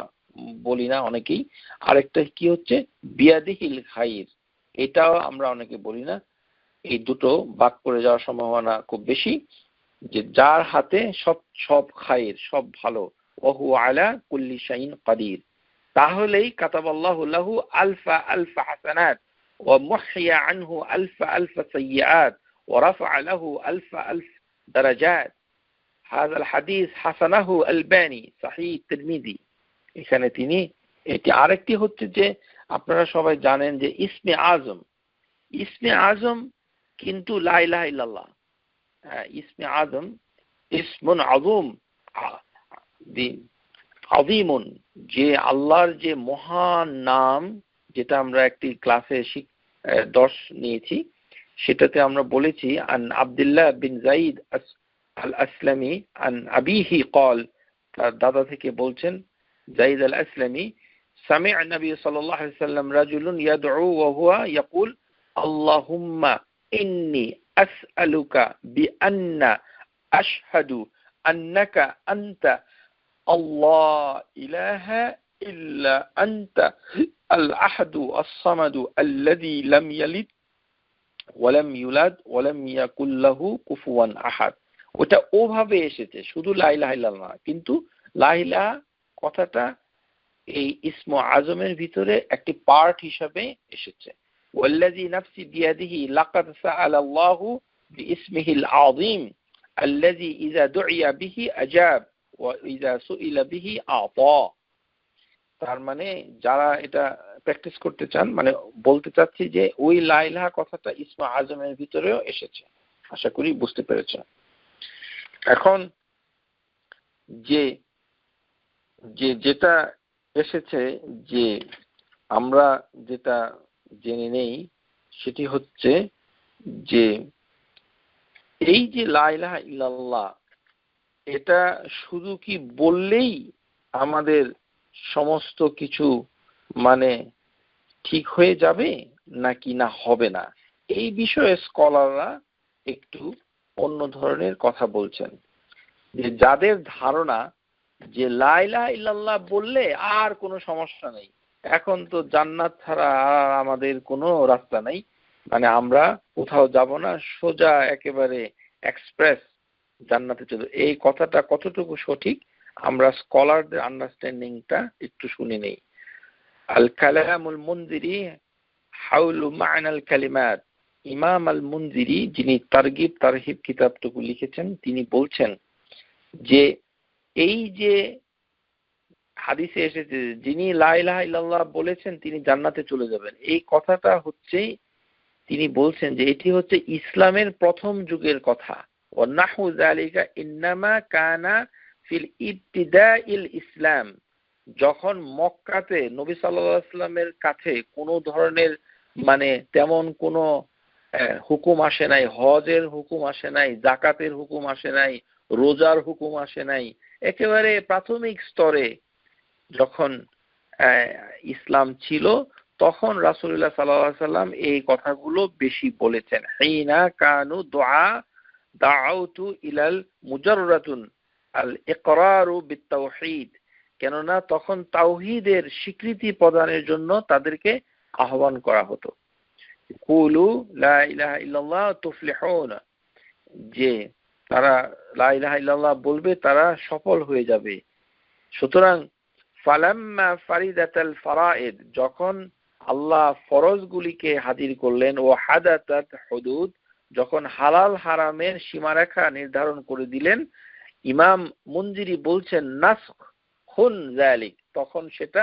বলি না অনেকেই। আরেকটা কি হচ্ছে বিয়াদিহিল খায়র, এটাও আমরা অনেকে বলি না। এই দুটো বাদ পড়ে যাওয়ার সম্ভাবনা খুব বেশি, যে যার হাতে সব খায়র, সব ভালো, ওয়া হুয়া আলা কুল্লি শাইইন কাদির, তাহলেই কাতাবাল্লাহু লাহু আলফা আলফা হাসানাত ওয়া মুহইয়া আনহু আলফা আলফা সাইয়্যাত ওয়া রাফআ লাহু আলফা আলফ দারাজাত। হাযাল হাদিস হাসানাহু আলবানী সহিহ তিরমিজি। এখানে তিনি এটি আরেকটি হচ্ছে যে আপনারা সবাই জানেন যে ইসমে আজম কিন্তু লা ইলাহা ইল্লাল্লাহ। ইসমে আজম ইসমুন আযম, আযীমুন, যে আল্লাহর যে মহান নাম, যেটা আমরা একটি ক্লাসে দর্শ নিয়েছি, সেটাতে আমরা বলেছি আন আব্দুল্লাহ বিন যায়েদ আল আসলামি আন আবিহি قال, তার দাদা থেকে বলছেন যায়েদ আল আসলামি, সামি'a নবী সাল্লাল্লাহু আলাইহি ওয়াসাল্লাম রাজুলুন ইয়াদউ ওয়া হুয়া ইয়াকুল আল্লাহুম্মা ইন্নী আসআলুকা বিআন্না আশহাদু আন্নাকা আনতা আল্লাহ ইলাহা ইল্লা আনতা আল আহাদু আস-সামাদু আল্লাযী লাম ইয়ালিদ ওয়া লাম ইউলাদ ওয়া লাম ইয়াকুল লাহু কুফুয়ান আহাদ। ওটা ওভাবে এসেছে, শুধু লা ইলাহা ইল্লাল্লাহ, কিন্তু লা ইলাহা কথাটা এই ইসমু আজমের ভিতরে একটি পার্ট হিসাবে এসেছে। ওয়াল্লাযী নাফসি বিয়াদিহি লাকাদ সাআলাল্লাহু বিইসমিহিল আযীম আল্লাযী ইযা দুইয়া বিহি আজাব ওয়া ইযা সুইলা বিহি আতা। তার মানে যারা এটা প্র্যাকটিস করতে চান, মানে বলতে চাচ্ছি যে ওই লা ইলাহা কথাটা ইসমু আজমের ভিতরেও এসেছে। আশা করি বুঝতে পেরেছেন। এখন যেটা এসেছে, যে আমরা যেটা জেনে নেই, সেটি হচ্ছে যে এই যে লা ইলাহা ইল্লাল্লাহ, এটা শুধু কি বললেই আমাদের সমস্ত কিছু মানে ঠিক হয়ে যাবে নাকি না হবে না, এই বিষয়ে স্কলাররা একটু অন্য ধরনের কথা বলছেন। যে যাদের ধারণা যে লা ইলাহা ইল্লাল্লাহ বললে আর কোনো সমস্যা নেই, এখন তো জান্নাত ছাড়া আর আমাদের কোনো রাস্তা নেই, মানে আমরা কোথাও যাব না, সোজা একেবারে এক্সপ্রেস জান্নাতে চলে, এই কথাটা কতটুকু সঠিক আমরা স্কলারদের আন্ডারস্ট্যান্ডিংটা একটু শুনে নেই। আল কালামুল মুনজিরি হাউলু মা'নাল কালিমাত, ইমাম আল মুনজিরি, যিনি তারগিব তারহিব কিতাবটুকু লিখেছেন, তিনি বলছেন যে এই যে হাদিসে এসেছে যিনি লা ইলাহা ইল্লাল্লাহ বলেছেন তিনি জান্নাতে চলে যাবেন, এই কথাটা হচ্ছে, তিনি বলছেন যে এটি হচ্ছে ইসলামের প্রথম যুগের কথা। ওয়ানাহু যালিকা ইন্নামা কানা ফিল ইবতিদাইল ইসলাম, যখন মক্কাতে নবী সাল্লাল্লাহু আলাইহি ওয়াসাল্লামের কাছে কোনো ধরনের মানে তেমন কোনো হুকুম আসে নাই, হজের হুকুম আসে নাই, যাকাতের হুকুম আসে নাই, রোজার হুকুম আসে নাই, একেবারে প্রাথমিক স্তরে যখন ইসলাম ছিল, তখন রাসূলুল্লাহ সাল্লাল্লাহু আলাইহি ওয়াসাল্লাম এই কথাগুলো বেশি বলেছেন। হিনা কানু দাআউতু ইলাল মুজাররাতুন আল ইকরারু বিত-তাওহীদ, কেননা তখন তাওহীদের স্বীকৃতি প্রদানের জন্য তাদেরকে আহ্বান করা হতো। কুলু লা ইলাহা ইল্লাল্লাহ তুফলিহুন, যে তারা লা ইলাহা ইল্লাল্লাহ বলবে তারা সফল হয়ে যাবে। সুতরাং ফালাম্মা ফারিদাতাল ফারাইদ, যখন আল্লাহ ফরজগুলিকে হাজির করলেন, ও হাদাতাত হুদুদ, যখন হালাল হারামের সীমারেখা নির্ধারণ করে দিলেন, ইমাম মুনজিরি বলছেন নাসখ হুন যালিক, তখন সেটা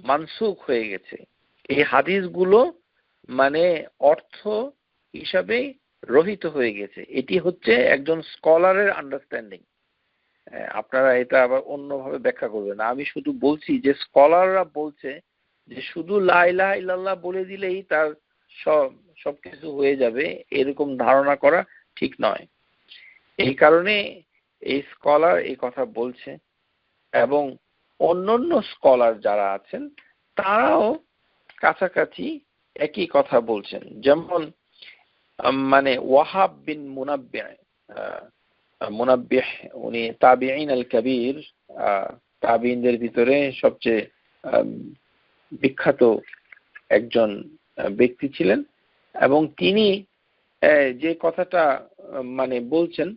মানসুখ হয়ে গেছে। এই হাদিসগুলো মানে অর্থ হিসাবে রহিত হয়ে গেছে। এটি হচ্ছে একজন স্কলারের আন্ডারস্ট্যান্ডিং। আপনারা এটা আবার অন্যভাবে ব্যাখ্যা করবেন না, আমি শুধু বলছি যে স্কলাররা বলছে যে শুধু লা ইলাহা ইল্লাল্লাহ বলে দিলেই তার সবকিছু হয়ে যাবে, এরকম ধারণা করা ঠিক নয়। এই কারণে এই স্কলার এই কথা বলছে, এবং অন্যান্য স্কলার যারা আছেন তারাও কাছাকাছি একই কথা বলছেন। যেমন মানে ওয়াহাব বিন মুনাব্বিহ, উনি তাবিঈন আল কবির, তাবিঈনদের ভিতরে সবচেয়ে বিখ্যাত একজন ব্যক্তি ছিলেন, এবং তিনি যে কথাটা মানে বলছেন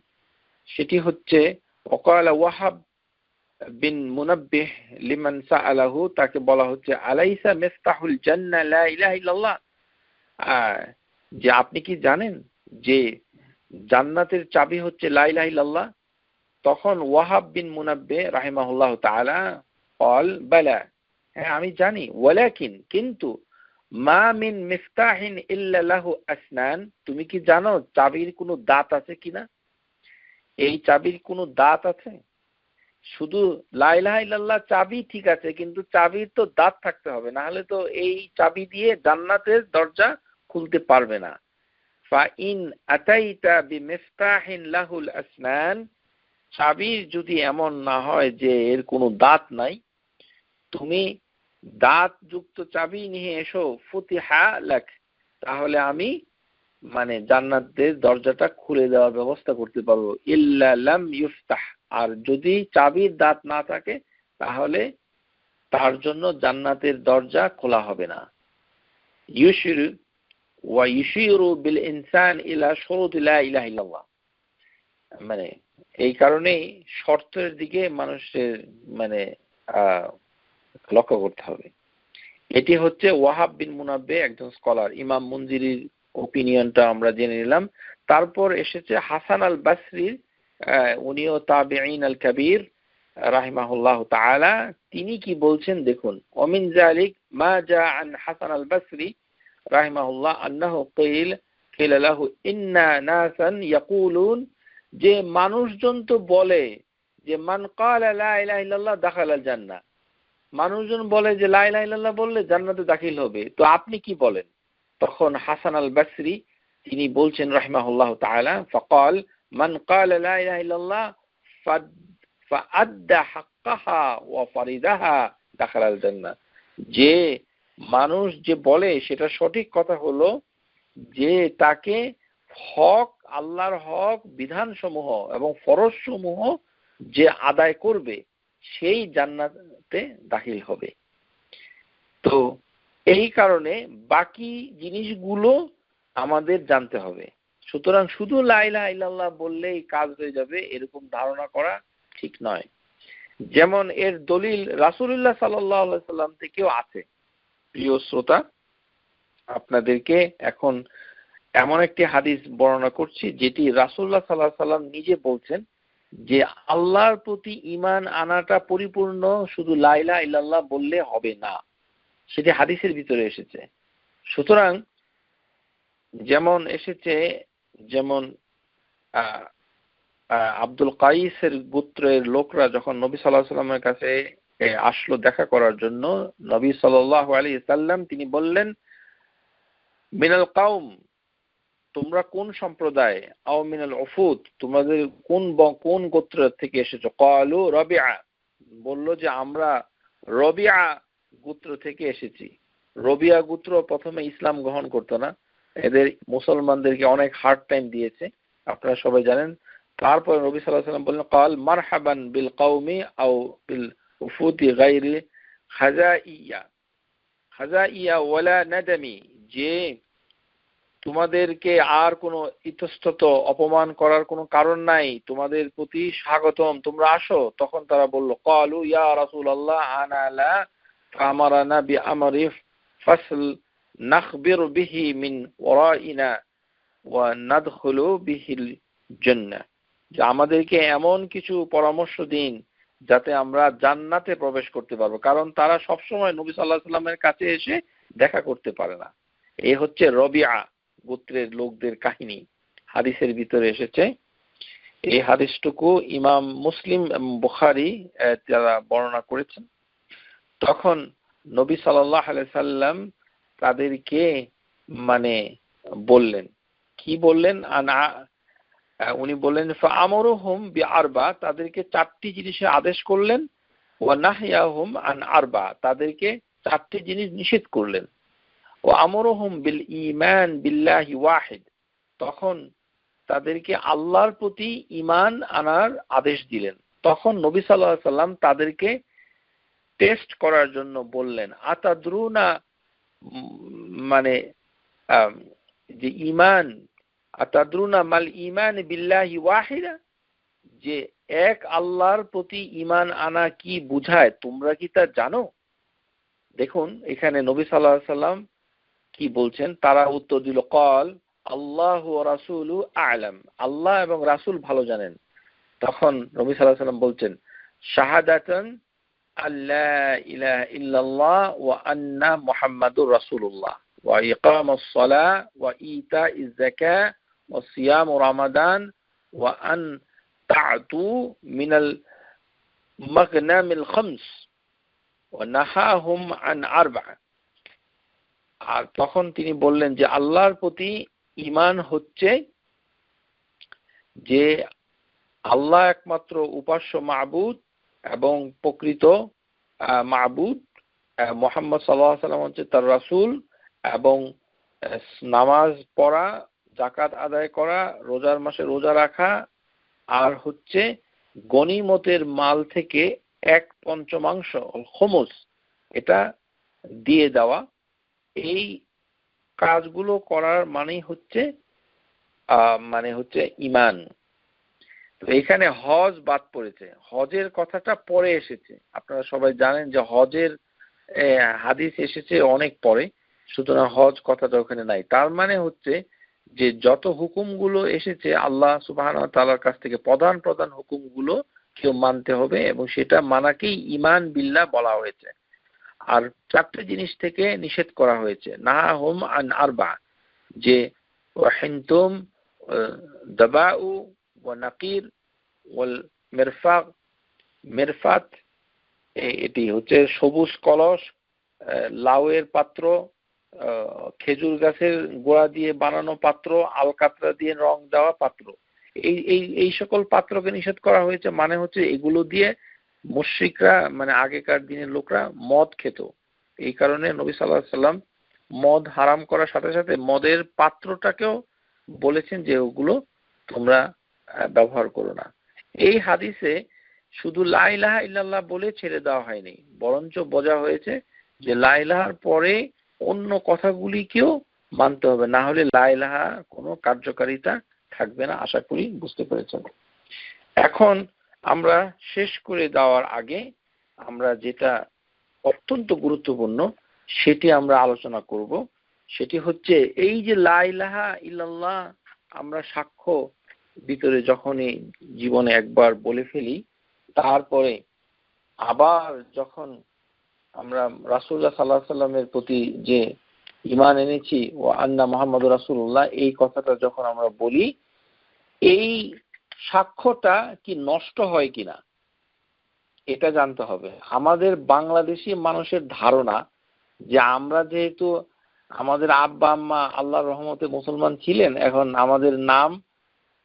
সেটি হচ্ছে ওয়াকালা ওয়াহাব বিন মুনাব্বিহ লিমান সাআলাহু, তাকে বলা হচ্ছে আলাইসা মিফতাহুল জান্নাহ লা ইলাহা ইল্লাল্লাহ, যে আপনি কি জানেন যে জান্নাতের চাবি হচ্ছে লা ইলাহা ইল্লাল্লাহ? তখন ওয়াহাব বিন মুনাব্বিহ রাহিমাহুল্লাহ তাআলা قال বালা, হ্যাঁ আমি জানি, ওয়ালাকিন, কিন্তু মা মিন মিফতাহিন ইল্লা লাহু আসনান, তুমি কি জানো চাবির কোনো দাঁত আছে কিনা? এই চাবির কোনো দাঁত আছে? শুধু লা ইলাহা ইল্লাল্লাহ চাবি ঠিক আছে, কিন্তু চাবির তো দাঁত থাকতে হবে, না হলে তো এই চাবি দিয়ে জান্নাতের দরজা খুলতে পারবে না। ফা ইন আতাইতা বিমিফতাহিন লাহুল আসনান, চাবির যদি এমন না হয় যে এর কোনো দাঁত নাই, তুমি দাঁত যুক্ত চাবি নিয়ে এসো, ফুতিহা লাক, তাহলে আমি মানে জান্নাতের দরজাটা খুলে দেওয়ার ব্যবস্থা করতে পারবো। ইল্লা লাম ইফতাহ, আর যদি চাবির দাঁত না থাকে তাহলে তার জন্য জান্নাতের দরজা খোলা হবে না। ইউশিরু ওয়া ইউশিরু বিল ইনসান ইলা শুরুত লা ইলাহা ইল্লাল্লাহ, মানে এই কারণেই শর্তের দিকে মানুষের মানে লক্ষ্য করতে হবে। এটি হচ্ছে ওয়াহাব বিন মুনাব্বে, একজন স্কলার। ইমাম মুনজিরির ওপিনিয়নটা আমরা জেনে নিলাম। তারপর এসেছে হাসান আল বাসরির, উনিও তাবিঈন আল কাবীর রাহিমাহুল্লাহ তাআলা, তিনি কি বলছেন দেখুন। ওমিন যালিক মা জা আন হাসান আল বাসরি রাহিমাহুল্লাহ আন্নাহু কিলা লাহু ইন্না নাসান ইয়াকুলুন, যে মানুষজন তো বলে যে মান ক্বালা লা ইলাহা ইল্লাল্লাহ দাখালাল জান্নাহ, মানুষজন বলে যে লা ইলাহা ইল্লাল্লাহ বললে জান্নাতে দাখিল হবে, তো আপনি কি বলেন? তখন হাসান আল বাসরি তিনি বলছেন রাহিমাহুল্লাহ তাআলা, ফাকাল মান ক্বালা লা ইলাহা ইল্লাল্লাহ ফাআদ্দা হাক্কাহা ওয়া ফারিদাহা দাখালাল জান্নাহ, যে মানুষ যে বলে সেটা সঠিক কথা হলো যে তাকে হক, আল্লাহর হক বিধানসমূহ এবং ফরজসমূহ যে আদায় করবে সেই জান্নাতে দাখিল হবে। তো এই কারণে বাকি জিনিসগুলো আমাদের জানতে হবে। সুতরাং শুধু লা ইলাহা ইল্লাল্লাহ বললেই কাজ হয়ে যাবে এরকম ধারণা করা ঠিক নয়। যেমন এর দলিল রাসূলুল্লাহ সাল্লাল্লাহু আলাইহি সাল্লাম থেকেও আছে। প্রিয় শ্রোতা, আপনাদেরকে এখন এমন একটি হাদিস বর্ণনা করছি যেটি রাসূলুল্লাহ সাল্লাল্লাহু আলাইহি সাল্লাম নিজে বলছেন যে আল্লাহর প্রতি ঈমান আনাটা পরিপূর্ণ শুধু লা ইলাহা ইল্লাল্লাহ বললে হবে না, সেটি হাদিসের ভিতরে এসেছে। সুতরাং যেমন এসেছে, যেমন আব্দুল কাইসের গোত্রের লোকরা যখন নবী সাল্লাল্লাহু আলাইহি সাল্লামের কাছে আসলো দেখা করার জন্য, নবী সাল্লাল্লাহু আলাইহি সাল্লাম তিনি বললেন, মিনাল কাউম, তোমরা কোন সম্প্রদায়, আও মিনাল উফুদ, তোমাদের কোন গোত্র থেকে এসেছো? ক্বালু রাবিআ, বললো যে আমরা রবিআ গোত্র থেকে এসেছি। রবিআ গোত্র প্রথমে ইসলাম গ্রহণ করতো না, এদের মুসলমানদেরকে অনেক হার্ড টাইম দিয়েছে, আপনারা সবাই জানেন। তারপর নবী সাল্লাল্লাহু আলাইহি ওয়াসাল্লাম বললেন, ক্বাল মারহাবান বিল কওমি আও বিল উফুদি গায়রি খাজাইয়া ওয়ালা নাদামি, যে তোমাদেরকে আর কোনো ইতস্তত অপমান করার কোনো কারণ নাই, তোমাদের প্রতি স্বাগতম, তোমরা আসো। তখন তারা বলল, ক্বালু ইয়া রাসূলুল্লাহ আনা লা ফামারানা বিআমরি ফাসল নাখবির বিহি মিন ওয়ারাইনা ওয়া নাদখুলু বিহিল জান্নাহ, যে আমাদেরকে এমন কিছু পরামর্শ দিন যাতে আমরা জান্নাতে প্রবেশ করতে পারবো, কারণ তারা সবসময় নবী সাল্লাল্লাহু আলাইহি সাল্লামের কাছে এসে দেখা করতে পারে না। এই হচ্ছে রবিআ গোত্রের লোকদের কাহিনী, হাদিসের ভিতরে এসেছে। এই হাদিসটুকু ইমাম মুসলিম এবং বুখারী যারা বর্ণনা করেছেন। তখন নবী সাল্লাল্লাহু আলাইহি সাল্লাম তাদেরকে মানে বললেন, কি বললেন? উনি বললেন ফাআমরুহুম বিআরবা, তাদেরকে চারটি জিনিসের আদেশ করলেন, ওয়া নাহয়াহুম আন আরবা, তাদেরকে চারটি জিনিস নিষেধ করলেন। ওয়া আমরুহুম বিল ঈমান বিল্লাহি ওয়াহিদ, তখন তাদেরকে আল্লাহর প্রতি ঈমান আনার আদেশ দিলেন। তখন নবী সাল্লাল্লাহু আলাইহি সাল্লাম তাদেরকে টেস্ট করার জন্য বললেন, আতাদরুনা, মানে যে ঈমান, আতাদরুনা মাল ঈমান বিল্লাহি ওয়াহিদা, যে এক আল্লাহর প্রতি ঈমান আনা কি বুঝায়, তোমরা কি তা জানো? দেখুন এখানে নবী সাল্লাল্লাহু আলাইহি সাল্লাম কি বলছেন। তারা উত্তর দিল, ক্বাল আল্লাহু ওয়া রাসূলু আ'লাম, আল্লাহ এবং রাসূল ভালো জানেন। তখন নবী সাল্লাল্লাহু আলাইহি সাল্লাম বলছেন, শাহাদাতান আল্লা ইলাহা ইল্লাল্লাহ ওয়া আন্না মুহাম্মাদুর রাসূলুল্লাহ ওয়া ইকামাস সালাহ ওয়া ইতাইজ যাকাহ ওয়া সিয়াম রমাদান ওয়া আন তা'তু মিনাল মাগনামিল খামস ওয়া নাহাহুম আন আরবা। আর তখন তিনি বললেন যে আল্লাহর প্রতি ঈমান হচ্ছে যে আল্লাহ একমাত্র উপাস্য মাবুদ এবং প্রকৃত মাবুদ, মুহাম্মদ সাল্লাল্লাহু আলাইহি ওয়াসাল্লাম হচ্ছে তার রাসূল, এবং নামাজ পড়া, যাকাত আদায় করা, রোজার মাসে রোজা রাখা, আর হচ্ছে গনিমতের মাল থেকে 1/5 খুমুস এটা দিয়ে দেওয়া। এই কাজগুলো করার মানেই হচ্ছে ঈমান। তো এখানে হজ বাদ পড়েছে। হজের কথাটা পরে এসেছে। আপনারা সবাই জানেন যে হজের হাদিস এসেছে অনেক পরে, সুতরাং হজ কথাটা ওখানে নাই। তার মানে হচ্ছে যে যত হুকুমগুলো এসেছে আল্লাহ সুবহানাহু ওয়া তাআলার কাছ থেকে, প্রধান প্রধান হুকুমগুলো কেউ মানতে হবে, এবং সেটা মানাকেই ঈমান বিল্লাহ বলা হয়েছে। আর 4টে জিনিস থেকে নিষেধ করা হয়েছে। নাহাহুম আন আরবা, যে ওয়াহিনতুম দাবাউ ওয়া নাকির ওয়াল মিরফাক। মিরফাত এটি হচ্ছে সবুজ কলস, লাউয়ের পাত্র, খেজুর গাছের গোড়া দিয়ে বানানো পাত্র, আলকাতরা দিয়ে রং দেওয়া পাত্র। এই এই এই সকল পাত্রকে নিষেধ করা হয়েছে। মানে হচ্ছে এগুলো দিয়ে মুশরিকরা, মানে আগেকার দিনের লোকরা মদ খেত। এই কারণে নবী সাল্লাল্লাহু আলাইহি ওয়াসাল্লাম মদ হারাম করার সাথে সাথে মদের পাত্রটাকেও বলেছেন যে ওগুলো তোমরা ব্যবহার করো না। এই হাদিসে শুধু লা ইলাহা ইল্লাল্লাহ বলে ছেড়ে দেওয়া হয়নি, বরঞ্চ বোঝা হয়েছে যে লা ইলাহার পরে অন্য কথাগুলিকেও মানতে হবে, না হলে লা ইলাহা কোনো কার্যকারিতা থাকবে না। আশা করি বুঝতে পেরেছেন। এখন আমরা শেষ করে দেওয়ার আগে আমরা যেটা অত্যন্ত গুরুত্বপূর্ণ সেটি আমরা আলোচনা করব। সেটি হচ্ছে এই যে লা ইলাহা ইল্লাল্লাহ আমরা সাক্ষ্য ভিতরে যখনই জীবনে একবার বলে ফেলি, তারপরে আবার যখন আমরা রাসূলুল্লাহ সাল্লাল্লাহু আলাইহি সাল্লামের প্রতি যে ঈমান এনেছি ও আন্না মুহাম্মাদুর রাসূলুল্লাহ, এই কথাটা যখন আমরা বলি, এই সাক্ষ্যটা কি নষ্ট হয় কিনা এটা জানতে হবে। আমাদের বাংলাদেশি মানুষের ধারণা যে আমরা যেহেতু আমাদের আব্বা আম্মা আল্লাহর রহমতে মুসলমান ছিলেন, এখন আমাদের নাম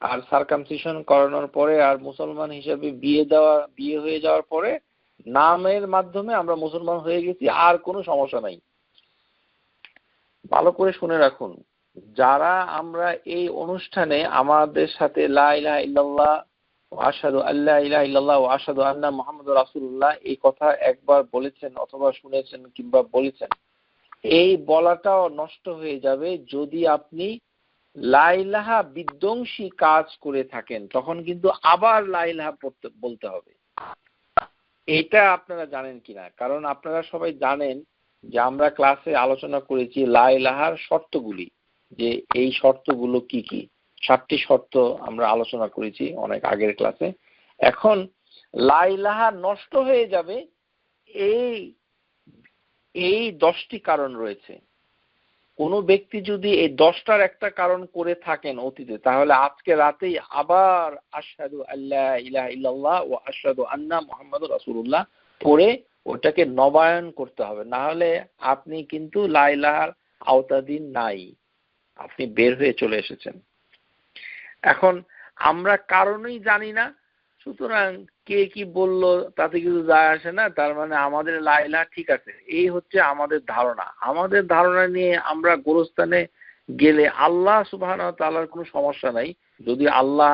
আর সার্কামসিশন করানোর পরে আর মুসলমান হিসেবে বিয়ে হয়ে যাওয়ার পরে নামের মাধ্যমে আমরা মুসলমান হয়ে গেছি, আর কোনো সমস্যা নাই। ভালো করে শুনে রাখুন, যারা আমরা এই অনুষ্ঠানে আমাদের সাথে লা ইলাহা ইল্লাল্লাহ ওয়া আশহাদু আল্লা ইলাহা ইল্লাল্লাহ ওয়া আশহাদু আন্না মুহাম্মাদুর রাসূলুল্লাহ এই কথা একবার বলেছেন অথবা শুনেছেন কিংবা বলেছেন, এই বলাটাও নষ্ট হয়ে যাবে যদি আপনি লা ইলাহা বিধ্বংসী কাজ করে থাকেন। তখন কিন্তু আবার লা ইলাহা বলতে হবে। এটা আপনারা জানেন কিনা? কারণ আপনারা সবাই জানেন যে আমরা ক্লাসে আলোচনা করেছি লা ইলাহার শর্তগুলি, যে এই শর্তগুলো কি কি। 7টি শর্ত আমরা আলোচনা করেছি অনেক আগের ক্লাসে। এখন লা ইলাহা নষ্ট হয়ে যাবে এই 10টি কারণ রয়েছে। কোনো ব্যক্তি যদি এই 10টার একটা কারণ করে থাকেন অতীতে, তাহলে আজকে রাতেই আবার আশহাদু আল্লা ইলাহা ইল্লাল্লাহ ওয়া আশহাদু আন্না মুহাম্মাদুর রাসূলুল্লাহ পড়ে ওটাকে নবায়ন করতে হবে। না হলে আপনি কিন্তু লা ইলাহার আওতাধীন নাই, আপনি বের হয়ে চলে এসেছেন। এখন আমরা কারণই জানি না, সুতরাং কে কি বললো তাতে কিছু যায় আসে না, তার মানে আমাদের লা ইলাহা ঠিক আছে, এই হচ্ছে আমাদের ধারণা। আমাদের ধারণা নিয়ে আমরা গোরস্থানে গেলে আল্লাহ সুবহানাহু ওয়া তাআলার কোনো সমস্যা নাই। যদি আল্লাহ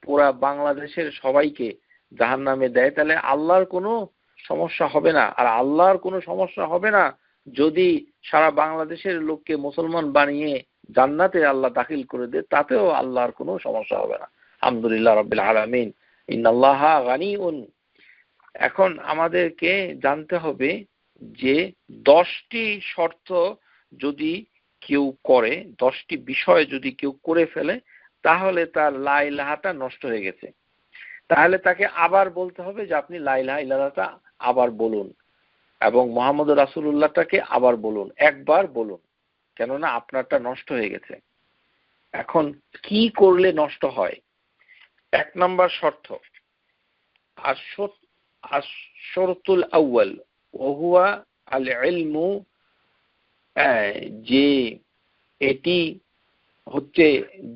পুরা বাংলাদেশের সবাইকে জাহান্নামে দেয় তাহলে আল্লাহর কোনো সমস্যা হবে না। আর আল্লাহর কোনো সমস্যা হবে না যদি সারা বাংলাদেশের লোককে মুসলমান বানিয়ে জান্নাতে আল্লাহ দাখিল করে দেয়, তাতেও আল্লাহর কোনো সমস্যা হবে না। আলহামদুলিল্লাহ রাব্বিল আলামিন, ইন্নাল্লাহা গানিউন। এখন আমাদেরকে জানতে হবে যে 10টি শর্ত যদি কেউ করে, 10টি বিষয় যদি কেউ করে ফেলে, তাহলে তার লা ইলাহাটা নষ্ট হয়ে গেছে। তাহলে তাকে আবার বলতে হবে যে আপনি লা ইলাহা ইল্লাল্লাহটা আবার বলুন, এবং মুহাম্মদুর রাসূলুল্লাহটাকে আবার বলুন, একবার বলুন, কেননা আপনারটা নষ্ট হয়ে গেছে। এখন কি করলে নষ্ট হয়? এক নম্বর শর্ত আশ-শরতুল আউয়াল ওয়া হুয়া আল ইলমু, যে এটি হচ্ছে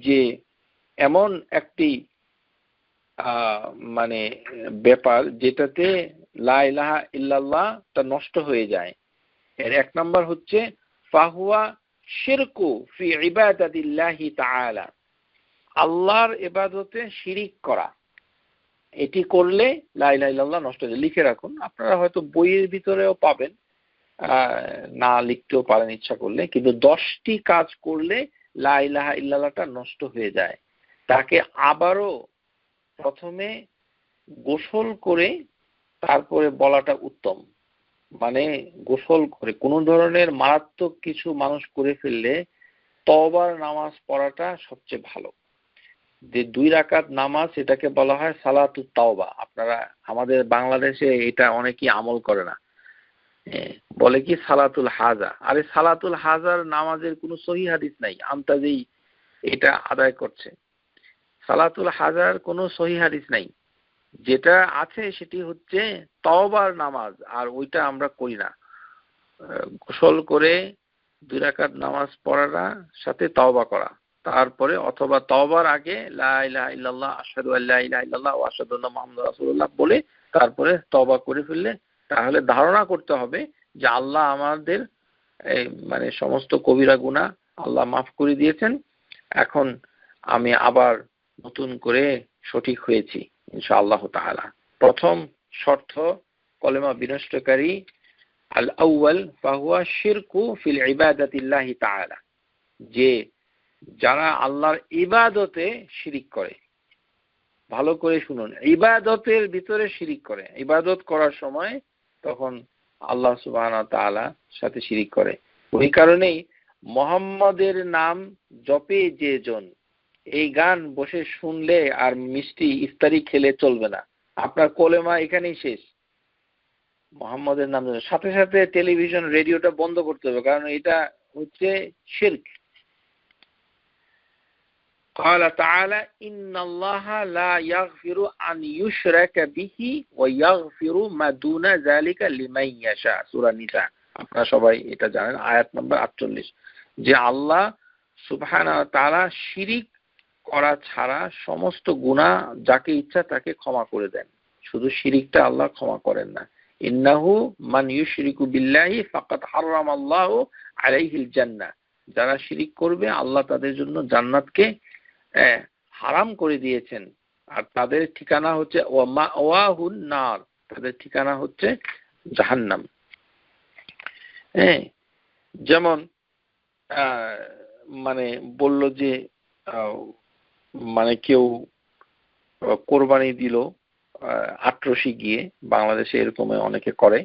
যে এমন একটি মানে ব্যাপার যেটাতে লা ইলাহা ইল্লাল্লাহ তা নষ্ট হয়ে যায়। এর এক নম্বর হচ্ছে ফাহুয়া শিরকু ফি ইবাদাতিল্লাহি তাআলা, আল্লাহর ইবাদতে শিরিক করা। এটি করলে লা ইলাহা ইল্লাল্লাহ নষ্ট হয়ে যায়। লিখে রাখুন, আপনারা হয়তো বইয়ের ভিতরেও পাবেন, না লিখতেও পারেন ইচ্ছা করলে, কিন্তু 10টি কাজ করলে লা ইলাহা ইল্লাল্লাহটা নষ্ট হয়ে যায়। তাকে আবারও প্রথমে গোসল করে তারপরে বলাটা উত্তম। মানে গোসল করে কোনো ধরনের মারাত্মক কিছু মানুষ করে ফেললে তওবার নামাজ পড়াটা সবচেয়ে ভালো। যে 2 রাকাত নামাজ, এটাকে বলা হয় সালাতুত তাওবা। আপনারা আমাদের বাংলাদেশে এটা অনেকেই আমল করে না, বলে কি সালাতুল হাজা। আরে সালাতুল হাজার নামাজের কোনো সহি হাদিস নাই, আন্তাজেই এটা আদায় করছে। সালাতুল হাজার কোনো সহি হাদিস নাই, যেটা আছে সেটি হচ্ছে তওবার নামাজ, আর ওইটা আমরা করি না। গোসল করে 2 রাকাত নামাজ পড়াটা সাথে তওবা করা, তারপরে অথবা তওবার আগে লা ইলাহা ইল্লাল্লাহ আশহাদু আল্লা ইলাহা ইল্লাল্লাহ ওয়া আশহাদু আন্না মুহাম্মাদুর রাসূলুল্লাহ বলে তারপরে তওবা করে ফেললে, তাহলে ধারণা করতে হবে যে আল্লাহ আমাদের মানে সমস্ত কবিরা গুনাহ আল্লাহ মাফ করে দিয়েছেন, এখন আমি আবার নতুন করে সঠিক হয়েছি ইনশাআল্লাহ তাআলা। প্রথম শর্ত কলেমা বিনষ্টকারী আল আউয়াল ফাহুয়া শিরকু ফিল ইবাদাতিল্লাহি তাআলা, যে যারা আল্লাহর ইবাদতে শিরিক করে। ভালো করে শুনুন, ইবাদতের ভিতরে শিরিক করে, ইবাদত করার সময় তখন আল্লাহ সুবহানাহু ওয়া তাআলার সাথে শিরিক করে। ওই কারণেই মুহাম্মাদের নাম জপে যেজন, এই গান বসে শুনলে আর মিষ্টি ইফতারি খেলে চলবে না, আপনার কলেমা এখানেই শেষ। মুহাম্মাদের নাম সাথে সাথে টেলিভিশন রেডিওটা বন্ধ করতে হবে, কারণ এটা হচ্ছে শিরক। قال تعالى إن الله لا يغفر أن يشرك به ويغفر ما دون ذلك لمن يشاء, সূরা নিসা। আপনারা সবাই এটা জানেন, আয়াত নম্বর 48, যে আল্লাহ সুবহানাহু ওয়া তাআলা শিরিক করা ছাড়া সমস্ত গুনাহ যাকে ইচ্ছা তাকে ক্ষমা করে দেন, শুধু শিরিকটা আল্লাহ ক্ষমা করেন না। ইন্নাহু মান ইউশরিকু বিল্লাহি ফাকাদ হারামাল্লাহু আলাইহিল জান্নাহ, যারা শিরিক করবে আল্লাহ তাদের জন্য জান্নাতকে হারাম করে দিয়েছেন, আর তাদের ঠিকানা হচ্ছে ওয়া মাওয়াহুন নার, তাদের ঠিকানা হচ্ছে জাহান্নাম। যেমন মানে বলল যে মানে কেউ কোরবানি দিল আটরশি গিয়ে, বাংলাদেশে এরকম অনেকে করে,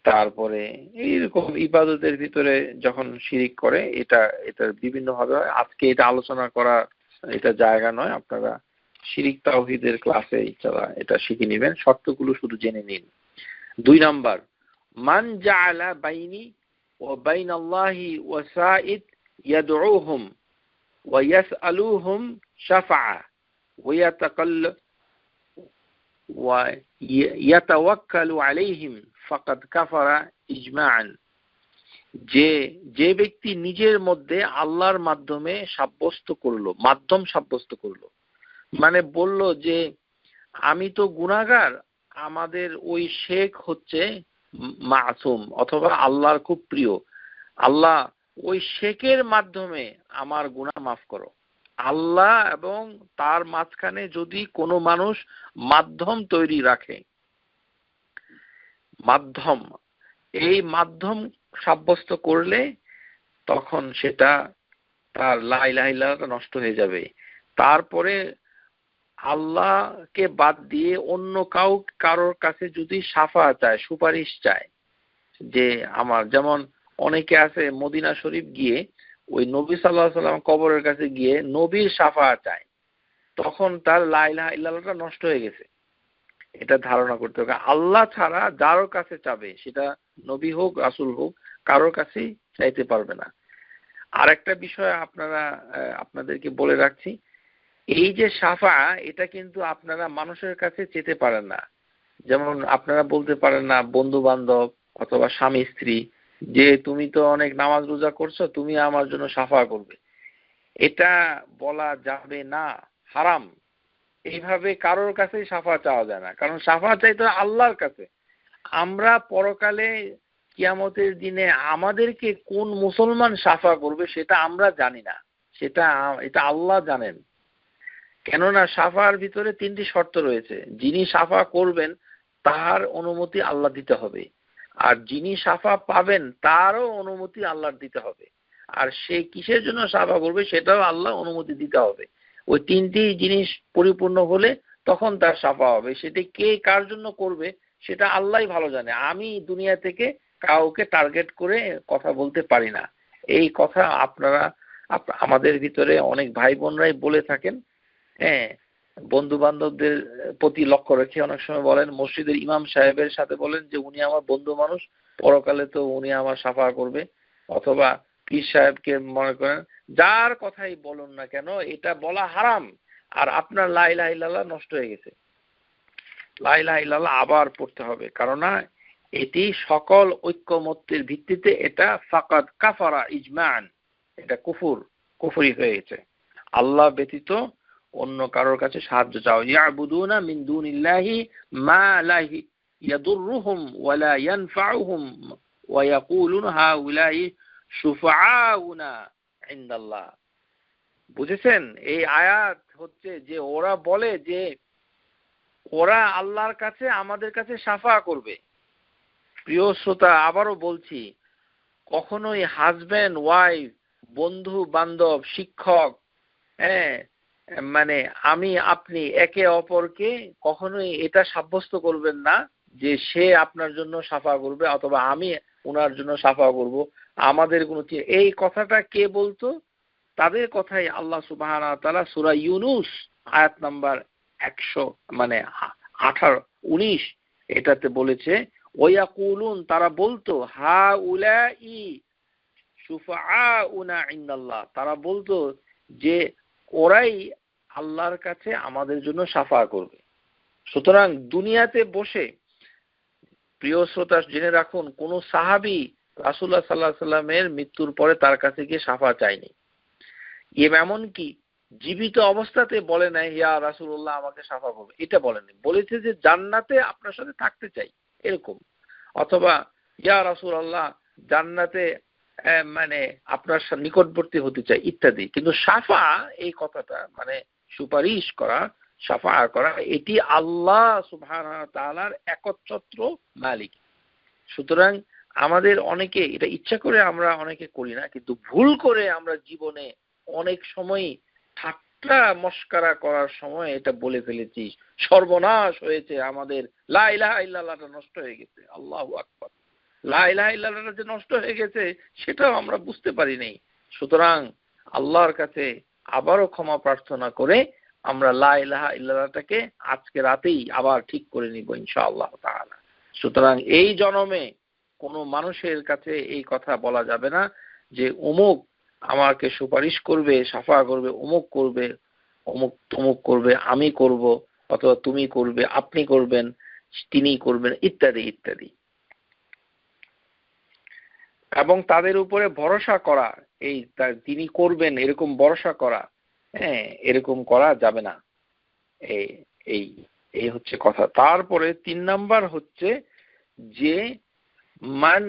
তারপরে এইরকম ইবাদতের ভিতরে যখন শিরিক করে, এটার বিভিন্ন ভাবে হয়। আজকে এটা আলোচনা করা এটা জায়গা নয়, আপনারা শিরিক তাওহীদের ক্লাসে এটা শিখে নেবেন, শর্তগুলো শুধু জেনে নিন। 2 নাম্বার, মান জাআলা বাইনি ওয়া বাইনাল্লাহি ওয়াসাইদ ইয়াদউহুম ওয়া ইয়াসআলুহুম শাফাআ ওয়া ইয়াতাওয়াক্কালু আলাইহিম ফাকাদ কাফারা ইজমাআন, যে ব্যক্তি নিজের মধ্যে আল্লাহর মাধ্যমে মাধ্যম সাব্যস্ত করলো, মানে বলল যে আমি তো গুনাহগার, আমাদের ওই শেখ হচ্ছে মাসুম অথবা আল্লাহর খুব প্রিয়, আল্লাহ ওই শেখের মাধ্যমে আমার গুনাহ মাফ করো। আল্লাহ এবং তার মাঝখানে যদি কোনো মানুষ মাধ্যম তৈরি রাখে, মাধ্যম, এই মাধ্যম সাব্যস্ত করলে তখন সেটা তার লা ইলাহা ইল্লাল্লাহ নষ্ট হয়ে যাবে। তারপরে আল্লাহকে বাদ দিয়ে অন্য কারোর কাছে যদি শাফাআত চায়, সুপারিশ চায়, যে আমার, যেমন অনেকে আছে মদিনা শরীফ গিয়ে ওই নবী সাল্লাল্লাহু আলাইহি ওয়াসাল্লাম কবরের কাছে গিয়ে নবীর শাফাআত চায়, তখন তার লা ইলাহা ইল্লাল্লাহটা নষ্ট হয়ে গেছে। এটা ধারণা করতে হবে, আল্লাহ ছাড়া যার কাছে চাবে, সেটা নবী হোক রাসূল হোক, কারোর কাছেই চাইতে পারবে না। আরেকটা বিষয় আপনাদেরকে বলে রাখছি, এই যে শাফা, এটা কিন্তু আপনারা মানুষের কাছে চেতে পারেন না। যেমন আপনারা বলতে পারেন না বন্ধু বান্ধব অথবা স্বামী স্ত্রী যে তুমি তো অনেক নামাজ রোজা করছো, তুমি আমার জন্য শাফা করবে। এটা বলা যাবে না, হারাম। এইভাবে কারোর কাছেই শাফা চাওয়া যায় না, কারণ শাফা চাইতে হয় আল্লাহর কাছে। আমরা পরকালে কিয়ামতের দিনে আমাদেরকে কোন মুসলমান শাফা করবে সেটা আমরা জানি না, এটা আল্লাহ জানেন। কেননা শাফার ভিতরে 3টি শর্ত রয়েছে। যিনি শাফা করবেন তার অনুমতি আল্লাহ দিতে হবে, আর যিনি শাফা পাবেন তারও অনুমতি আল্লাহর দিতে হবে, আর সে কিসের জন্য শাফা করবে সেটাও আল্লাহ অনুমতি দিতে হবে। ওই 3টি জিনিস পরিপূর্ণ হলে তখন তার শাফা হবে। সেটা কে কার জন্য করবে সেটা আল্লাহই ভালো জানে। আমি দুনিয়া থেকে কাউকে টার্গেট করে কথা বলতে পারি না। এই কথা আপনারা আমাদের ভিতরে অনেক ভাই বোনরাই বলে থাকেন। হ্যাঁ, বন্ধু বান্ধবদের প্রতি লক্ষ্য রেখে অনেক সময় বলেন, মসজিদের ইমাম সাহেবের সাথে বলেন যে উনি আমার বন্ধু মানুষ, পরকালে তো উনি আমার শাফা করবে। অথবা পীর সাহেবকে মনে করেন, যার কথাই বলুন না কেন এটা বলা হারাম। আর আপনার লা ইলাহা ইল্লাল্লাহ নষ্ট হয়ে গেছে। লা ইলাহা ইল্লাল্লাহ আবার পড়তে হবে, কারণ এটি সকল ঐক্যমত্যের ভিত্তিতে এটা ফাকাদ কাফারা ইজমান, এটা কুফরি হয়ে গেছে। আল্লাহ ব্যতীত অন্য কারোর কাছে সাহায্য চাও। ইয়াবুদুনা মিন দুনিল্লাহি মা লা ইয়াদুররুহুম ওয়া লা ইয়ানফাউহুম ওয়া ইয়াকুলুন হাউলাই শুফাআউনা ইনদাল্লাহ। বুঝেছেন? এই আয়াত হচ্ছে যে ওরা বলে যে ওরা আল্লাহর কাছে আমাদের কাছে শাফা করবে। প্রিয় শ্রোতা, আবারও বলছি, কখনোই হাজব্যান্ড ওয়াইফ, বন্ধু বান্ধব, শিক্ষক, হ্যাঁ, মানে আমি আপনি একে অপরকে কখনোই এটা সাব্যস্ত করবেন না যে সে আপনার জন্য শাফা করবে অথবা আমি ওনার জন্য শাফা করব। আমাদের কোনো এই কথাটা কে বলতো? তাদের কথাই আল্লাহ সুবহানাহু ওয়া তাআলা সূরা ইউনূস আয়াত নাম্বার 100 মানে 18 19 এটাতে বলেছে, ওয়ায়াকুলুন, তারা বলতো, হাউলাই শুফাআউনা ইনদাল্লাহ, তারা বলতো যে ওরাই আল্লাহর কাছে আমাদের জন্য শাফা করবে। সুতরাং দুনিয়াতে বসে, প্রিয় শ্রোতা জেনে রাখুন, কোন সাহাবী রাসূলুল্লাহ সাল্লাল্লাহু আলাইহি সাল্লামের মৃত্যুর পরে তার কাছে গিয়ে শাফা চায়নি। এমন কি জীবিত অবস্থাতে বলে নাই ইয়া রাসূলুল্লাহ আমাকে শাফা করবে, এটা বলেনি। বলেছে যে জান্নাতে আপনার সাথে থাকতে চাই, এরকম। অথবা ইয়া রাসূলুল্লাহ জান্নাতে মানে আপনার নিকটবর্তী হতে চাই, ইত্যাদি। কিন্তু শাফা, এই কথাটা মানে সুপারিশ করা, শাফা করা, এটি আল্লাহ সুবহানাহু ওয়া তাআলার একচ্ছত্র মালিক। সুতরাং আমাদের অনেকে এটা ইচ্ছা করে আমরা অনেকে করি না, কিন্তু ভুল করে আমরা জীবনে অনেক সময় ঠাট্টা মস্করা করার সময় এটা বলে ফেলেছি। সর্বনাশ হয়েছে আমাদের, লা ইলাহা ইল্লাল্লাহটা নষ্ট হয়ে গেছে। আল্লাহু আকবার। লা ইলাহা ইল্লাল্লাহটা যে নষ্ট হয়ে গেছে সেটাও আমরা বুঝতে পারি নাই। সুতরাং আল্লাহর কাছে আবারও ক্ষমা প্রার্থনা করে আমরা লা ইলাহা ইল্লাল্লাহটাকে আজকে রাতেই আবার ঠিক করে নিব ইনশাআল্লাহ তাআলা। সুতরাং এই জন্মে কোনো মানুষের কাছে এই কথা বলা যাবে না যে অমুক আমাকে সুপারিশ করবে, শাফা করবে, অমুক করবে, অমুক তমুক করবে, আমি করব, অথবা তুমি করবে, আপনি করবেন, তিনি করবেন, ইত্যাদি ইত্যাদি। এবং তাদের উপরে ভরসা করা, এই তিনি করবেন এরকম ভরসা করা, হ্যাঁ, এরকম করা যাবে না। এই এই এই হচ্ছে কথা। তারপরে 3 নাম্বার হচ্ছে যে মান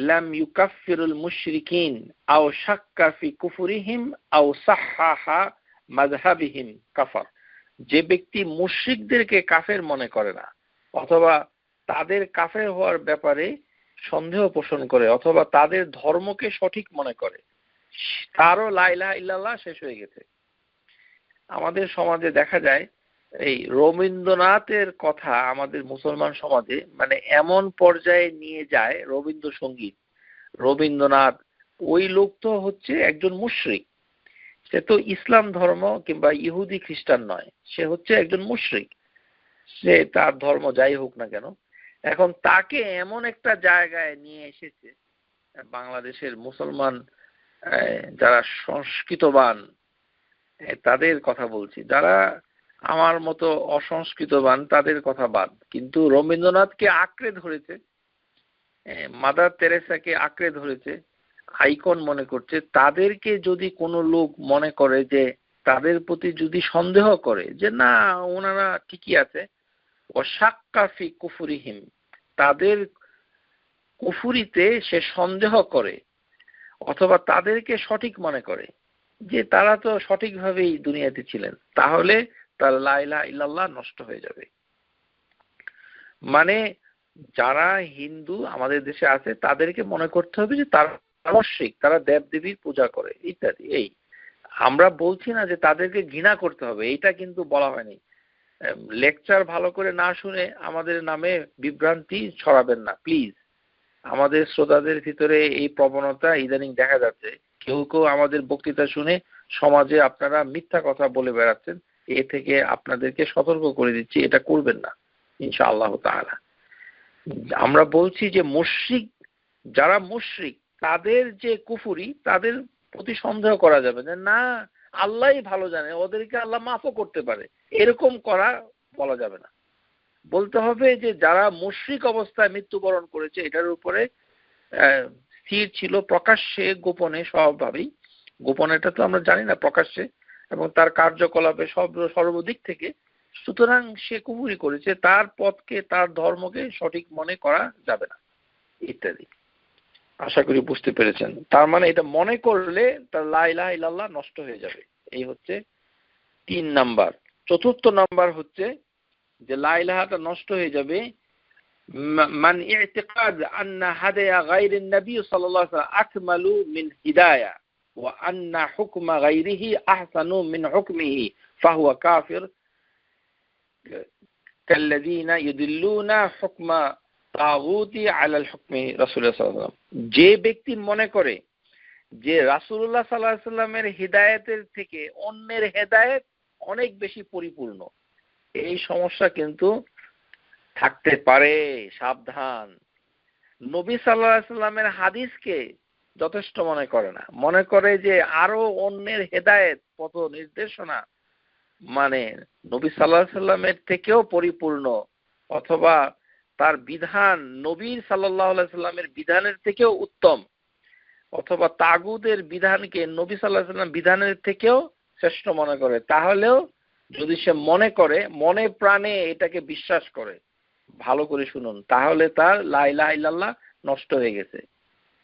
লাম ইউকাফফিরুল মুশরিকিন আও শাক্কা ফি কুফরিহিম আও সাহহাহা মাযহাবিহিম কাফার। যে ব্যক্তি মুশরিকদেরকে কাফের মনে করে না, অথবা তাদের কাফের হওয়ার ব্যাপারে সন্দেহ পোষণ করে, অথবা তাদের ধর্মকে সঠিক মনে করে, তারও লা ইলাহা ইল্লাল্লাহ শেষ হয়ে গেছে। আমাদের সমাজে দেখা যায় এই রবীন্দ্রনাথের কথা আমাদের মুসলমান সমাজে মানে এমন পর্যায়ে নিয়ে যায়, রবীন্দ্রসঙ্গীত, রবীন্দ্রনাথ, ওই লোক তো হচ্ছে একজন মুশরিক। সে তো ইসলাম ধর্ম কিংবা ইহুদি খ্রিস্টান নয়, সে হচ্ছে একজন মুশরিক। সে তার ধর্ম যাই হোক না কেন, এখন তাকে এমন একটা জায়গায় নিয়ে এসেছে বাংলাদেশের মুসলমান যারা সংস্কৃতবান, তাদের কথা বলছি, যারা আমার মতো অসংস্কৃতবান তাদের কথা বাদ, কিন্তু রবীন্দ্রনাথকে আঁকড়ে ধরেছে, মাদার তেরেসাকে আঁকড়ে ধরেছে, আইকন মনে করছে, তাদেরকে যদি কোনো লোক মনে করে যে তাদের প্রতি যদি সন্দেহ করে যে না ওনারা ঠিকই আছে, ওয়াশাক্কা ফি কুফরিহিম, তাদের কুফরিতে সে সন্দেহ করে অথবা তাদেরকে সঠিক মনে করে যে তারা তো সঠিকভাবেই দুনিয়াতে ছিলেন, তাহলে তার লা ইলাহা ইল্লাল্লাহ নষ্ট হয়ে যাবে। মানে যারা হিন্দু আমাদের দেশে আছে তাদেরকে মনে করতে হবে যে তারা মুশরিক, তারা দেবদেবীর পূজা করে ইত্যাদি। এই আমরা বলছি না যে তাদেরকে ঘৃণা করতে হবে, এইটা কিন্তু বলা হয়নি। লেকচার ভালো করে না শুনে আমাদের নামে বিভ্রান্তি ছড়াবেন না প্লিজ। আমাদের শ্রোতাদের ভিতরে এই প্রবণতা ইদানিং দেখা যাচ্ছে, কেউ কেউ আমাদের বক্তৃতা শুনে সমাজে আপনারা মিথ্যা কথা বলে বেড়াচ্ছেন, এ থেকে আপনাদেরকে সতর্ক করে দিচ্ছি, এটা করবেন না ইনশাআল্লাহ তাআলা। আমরা বলছি যে মুশরিক, যারা মুশরিক তাদের যে কুফরি, তাদের প্রতি সন্দেহ করা যাবে না, আল্লাহই ভালো জানে, ওদেরকে আল্লাহ মাফও করতে পারে, এরকম করা বলা যাবে না। বলতে হবে যে যারা মুশরিক অবস্থায় মৃত্যুবরণ করেছে এটার উপরে স্থির ছিল, প্রকাশ্যে গোপনে, স্বভাবেই গোপনেটা তো আমরা জানি না, প্রকাশ্যে এবং তার কার্যকলাপে সর্বদিক থেকে, সুতরাং সে কুফরি করেছে, তার পথকে তার ধর্মকে সঠিক মনে করা যাবে না ইত্যাদি। আশা করি বুঝতে পেরেছেন। তার মানে এটা মনে করলে তার লা ইলাহা ইল্লাল্লাহ নষ্ট হয়ে যাবে। এই হচ্ছে 3 নাম্বার। 4th নাম্বার হচ্ছে যে লা ইলাহাটা নষ্ট হয়ে যাবে মান ইতিকাদ আন্না হাদায়া গায়রিন নবী সাল্লাল্লাহু আলাইহি ওয়াসাল্লাম আকমালু মিন হিদায়া ওয়া আন্না হুকমা গায়রিহি আহসানু মিন হুকমিহি ফাহুয়া কাফির কাল্লাযিনা ইউদিল্লুনা হুকমা তাগুতি আলাল হুকমি রাসূলুল্লাহ সাল্লাল্লাহু আলাইহি ওয়াসাল্লাম। যে ব্যক্তি মনে করে যে রাসূলুল্লাহ সাল্লাল্লাহু আলাইহি ওয়াসাল্লামের হিদায়াতের থেকে অন্যের হিদায়াত অনেক বেশি পরিপূর্ণ, এই সমস্যা কিন্তু থাকতে পারে, সাবধান। নবী সাল্লাল্লাহু আলাইহি ওয়াসাল্লামের হাদিসকে যথেষ্ট মনে করে না, মনে করে যে আরো অন্যের হেদায়েত পথ নির্দেশনা মানে নবী সাল্লাল্লাহু আলাইহি ওয়াসাল্লামের থেকেও পরিপূর্ণ, অথবা তার বিধান নবীর সাল্লাল্লাহু আলাইহি ওয়াসাল্লামের বিধানের থেকেও উত্তম, অথবা তাগুদের বিধানকে নবী সাল্লাল্লাহু আলাইহি ওয়াসাল্লাম বিধানের থেকেও শ্রেষ্ঠ মনে করে, তাহলেও যদি সে মনে করে, মনে প্রাণে এটাকে বিশ্বাস করে, ভালো করে শুনুন, তাহলে তার লা ইলাহা ইল্লাল্লাহ নষ্ট হয়ে গেছে,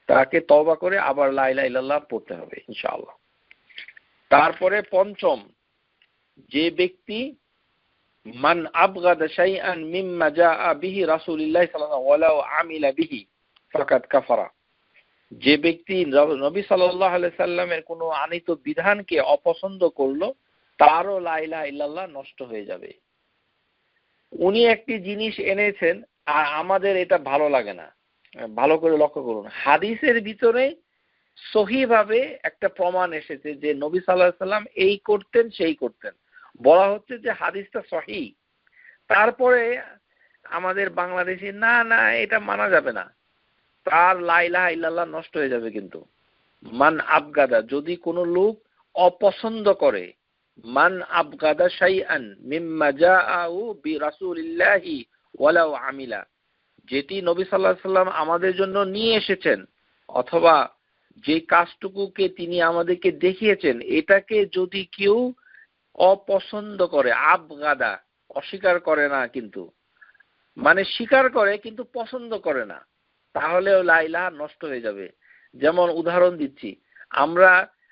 তাকে তওবা করে আবার লা ইলাহা ইল্লাল্লাহ পড়তে হবে ইনশাআল্লাহ। তারপরে 5ম, যে ব্যক্তি মান আবগাদা শাইআন মিম্মা জাআ বিহি রাসূলুল্লাহ সাল্লাল্লাহু আলাইহি ওয়াসাল্লাম ওয়ালাউ আমিলা বিহি ফাকাদ কাফারা। যে ব্যক্তি নবী সাল্লাল্লাহু আলাইহি সাল্লামের কোনো আনিত বিধানকে অপছন্দ করলো, তারও লা ইলাহা ইল্লাল্লাহ নষ্ট হয়ে যাবে। উনি একটি জিনিস এনেছেন আর আমাদের এটা ভালো লাগে না, ভালো করে লক্ষ্য করুন, হাদিসের ভিতরে সহিভাবে একটা প্রমাণ এসেছে যে নবী সাল্লাল্লাহু আলাইহি সাল্লাম এই করতেন সেই করতেন, বলা হচ্ছে যে হাদিসটা সহিহ, তারপরে আমাদের বাংলাদেশি না না এটা মানা যাবে না, তার লা ইলাহা ইল্লাল্লাহ নষ্ট হয়ে যাবে। কিন্তু মান আবগাদা, যদি কোনো লোক অপছন্দ করে, মান আবগাদা শাইআন মিম্মা জাআউ বিরাসূলিল্লাহি ওয়ালাউ আমিলা, যেটি নবী সাল্লাল্লাহু আলাইহি সাল্লাম আমাদের জন্য নিয়ে এসেছেন অথবা যে কাজটুকুকে তিনি আমাদেরকে দেখিয়েছেন, এটাকে যদি কেউ অপছন্দ করে, আবগাদা অস্বীকার করে না, কিন্তু মানে স্বীকার করে কিন্তু পছন্দ করে না, তাহলেও লা ইলাহা নষ্ট হয়ে যাবে। যেমন উদাহরণ দিচ্ছি, আমরা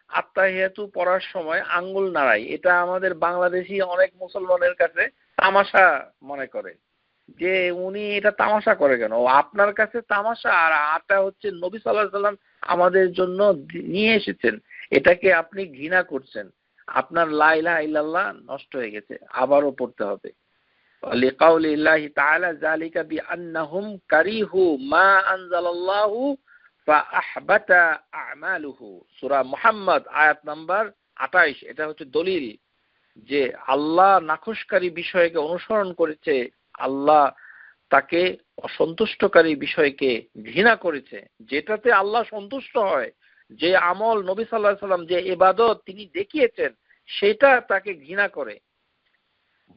আত্তাহিয়াতু পড়ার সময় আঙ্গুল নাড়াই, এটা আমাদের বাংলাদেশি অনেক মুসলমানের কাছে তামাশা মনে করে, যে উনি এটা তামাশা করে কেন, আপনার কাছে তামাশা, আর আটা হচ্ছে নবী সাল্লাল্লাহু আলাইহি সাল্লাম আমাদের জন্য নিয়ে এসেছেন, এটাকে আপনি ঘৃণা করছেন, আপনার লা ইলাহা ইল্লাল্লাহ নষ্ট হয়ে গেছে, আবারও পড়তে হবে। লিকাউলিল্লাহি তাআলা যালিকা বিআন্নাহুম কারিহু মা আনজালাল্লাহু ফাআহবাতা আমালুহু, সূরা মুহাম্মদ আয়াত নাম্বার 28। এটা হচ্ছে দলিল যে আল্লাহ নাখোশকারী বিষয়কে অনুসরণ করেছে, আল্লাহ তাকে অসন্তুষ্টকারী বিষয়কে ঘৃণা করেছে, যেটাতে আল্লাহ সন্তুষ্ট হয়, যে আমল নবী সাল্লাল্লাহু আলাইহি সাল্লাম যে ইবাদত তিনি দেখিয়েছেন সেটা তাকে ঘৃণা করে।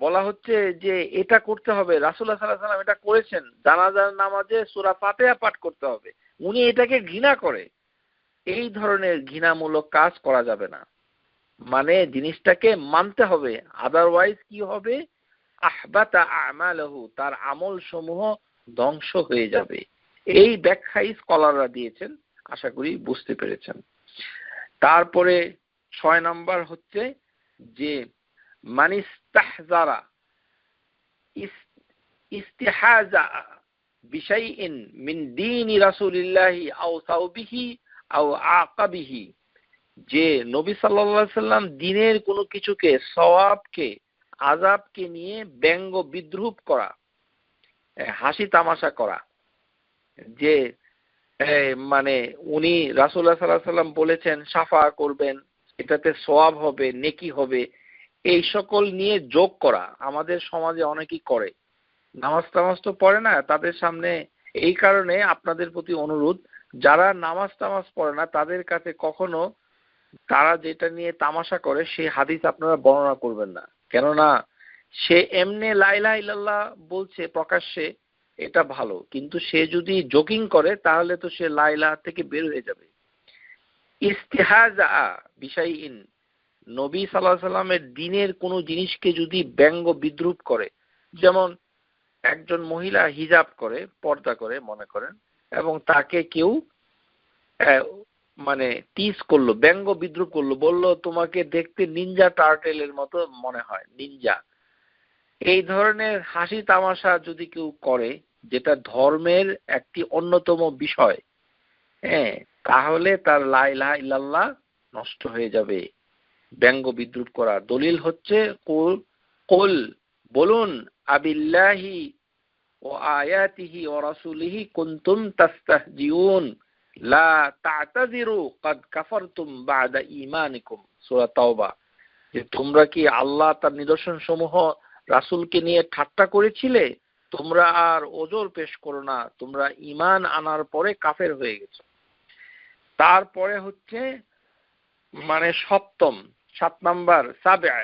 বলা হচ্ছে যে এটা করতে হবে, রাসূলুল্লাহ সাল্লাল্লাহু আলাইহি ওয়াসাল্লাম এটা করেছেন, জানাজার নামাজে সূরা ফাতিহা পাঠ করতে হবে, উনি এটাকে ঘৃণা করে। এই ধরনের ঘৃণামূলক কাজ করা যাবে না, মানে জিনিসটাকে মানতে হবে, আদারওয়াইজ কি হবে, আহবাতা আমালহু, তার আমল সমূহ ধ্বংস হয়ে যাবে। এই ব্যাখ্যাই স্কলাররা দিয়েছেন, আশা করি বুঝতে পেরেছেন। তারপরে 6 নাম্বার হচ্ছে যে মানিস্তাহজারা ইস্তিহাজা বিশাইইন মিন দীনি রাসূলিল্লাহি আও সাওবিহি আও আকাবিহি, যে নবী সাল্লাল্লাহু আলাইহি সাল্লাম দ্বীনের কোনো কিছুকে, সওয়াবকে, আযাবকে নিয়ে ব্যঙ্গ বিদ্রূপ করা, হাসি তামাশা করা, যে মানে উনি রাসূলুল্লাহ সাল্লাল্লাহু আলাইহি সাল্লাম বলেছেন শাফা করবেন, এটাতে সওয়াব হবে, নেকি হবে, এই সকল নিয়ে যোগ করা আমাদের সমাজে অনেকেই করে। নামাজ টামাজ তো পড়ে না, তাদের সামনে এই কারণে আপনাদের প্রতি অনুরোধ, যারা নামাজ টামাজ পড়ে না তাদের কাছে কখনো তারা যেটা নিয়ে তামাশা করে সেই হাদিস আপনারা বর্ণনা করবেন না। কেননা সে এমনি লা ইলাহা ইল্লাল্লাহ বলছে প্রকাশ্যে, এটা ভালো, কিন্তু সে যদি জোকিং করে তাহলে তো সে লা ইলাহা থেকে বের হয়ে যাবে। ইস্তিহাজা বিশাইইন, নবী সাল্লাল্লাহু আলাইহি সাল্লামের দ্বীনের কোনো জিনিসকে যদি ব্যঙ্গ বিদ্রূপ করে, যেমন একজন মহিলা হিজাব করে, পর্দা করে মনে করেন, এবং তাকে কেউ মানে টিজ করলো, ব্যঙ্গ বিদ্রূপ করলো, বলল তোমাকে দেখতে নিনজা টার্টেলের মতো মনে হয়, নিনজা। এই ধরনের হাসি তামাশা যদি কেউ করে, যেটা ধর্মের একটি অন্যতম বিষয়, তাহলে তার লা ইলাহা ইল্লাল্লাহ নষ্ট হয়ে যাবে। ব্যঙ্গ বিদ্রূপ করা দলিল হচ্ছে কুল, বলুন, আবিল্লাহি ও আয়াতিহি ও রাসূলিহি কুনতুম তাস্তাহজিউন লা তা'তাযিরু ক্বাদ কাফারতুম বা'দা ঈমানিকুম, সূরা তাওবা। যে তোমরা কি আল্লাহ তার নিদর্শন সমূহ রাসূলকে নিয়ে ঠাট্টা করেছিলে, তোমরা আর ওজর পেশ করো না, তোমরা ঈমান আনার পরে কাফের হয়ে গেছো। তারপরে হচ্ছে মানে সপ্তম, 7 নাম্বার, সাবআ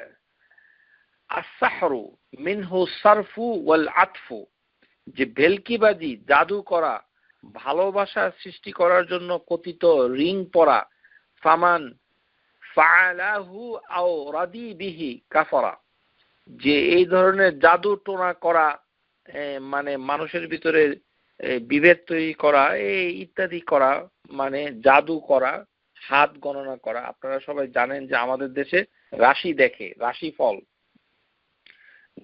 আস-সাহরু মিনহু সারফু ওয়াল আতফু, যে ভেলকিবাজি, জাদু করা, ভালোবাসা সৃষ্টি করার জন্য কথিত রিং পরা, ফামান ফাআলাহু আও রাদি বিহি কাফারা, যে এই ধরনের জাদু টোনা করা, মানে মানুষের ভিতরে বিভেদ তৈরি করা, এই ইত্যাদি করা, মানে জাদু করা, হাত গণনা করা। আপনারা সবাই জানেন যে আমাদের দেশে রাশি দেখে, রাশিফল,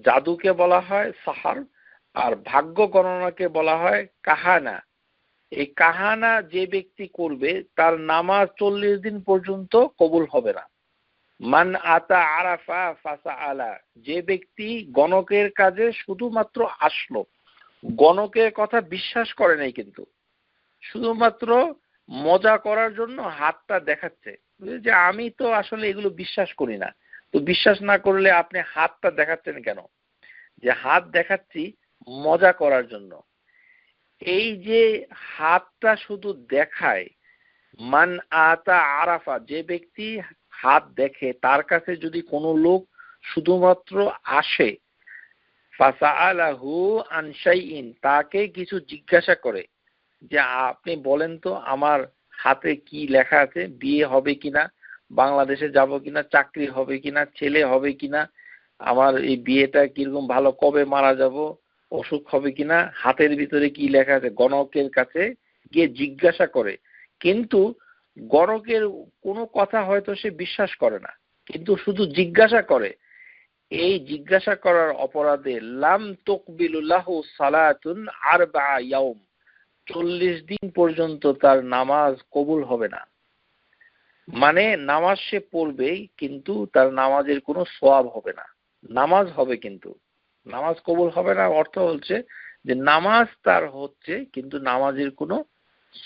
জাদুকে বলা হয় সাহার, আর ভাগ্য গণনাকে বলা হয় কাহানা। এই কাহানা যে ব্যক্তি করবে তার নামাজ 40 দিন পর্যন্ত কবুল হবে না। মান আতা আরাফা ফাসাআলা, যে ব্যক্তি গণকের কাজে শুধুমাত্র আসলো, গণকের কথা বিশ্বাস করে নাই, কিন্তু শুধুমাত্র মজা করার জন্য হাতটা দেখাচ্ছে, যে আমি তো আসলে এগুলো বিশ্বাস করি না। তো বিশ্বাস না করলে আপনি হাতটা দেখাচ্ছেন কেন? যে হাত দেখাচ্ছি মজা করার জন্য। এই যে হাতটা শুধু দেখায়, মান আতা আরাফা, যে ব্যক্তি হাত দেখে, তার কাছে যদি কোনো লোক শুধুমাত্র আসে, ফাসাআলাহু আন শাইইন, তাকে কিছু জিজ্ঞাসা করে, যে আপনি বলেন তো আমার হাতে কি লেখা আছে, বিয়ে হবে কিনা, বাংলাদেশে যাব কিনা, চাকরি হবে কিনা, ছেলে হবে কিনা, আমার এই বিয়েটা কিরকম ভালো, কবে মারা যাব, অসুখ হবে কিনা, হাতের ভিতরে কি লেখা আছে, গণকের কাছে গিয়ে জিজ্ঞাসা করে। কিন্তু গণকের কোনো কথা হয়তো সে বিশ্বাস করে না, কিন্তু শুধু জিজ্ঞাসা করে। এই জিজ্ঞাসা করার অপরাধে লাম তুকবিলু লাহু সালাতুন আরবা ইয়াউম, 40 দিন পর্যন্ত তার নামাজ কবুল হবে না। মানে নামাজ সে পড়বেই, কিন্তু তার নামাজের কোনো সওয়াব হবে না। নামাজ হবে কিন্তু নামাজ কবুল হবে না, অর্থ হচ্ছে যে নামাজ তার হচ্ছে, কিন্তু নামাজের কোনো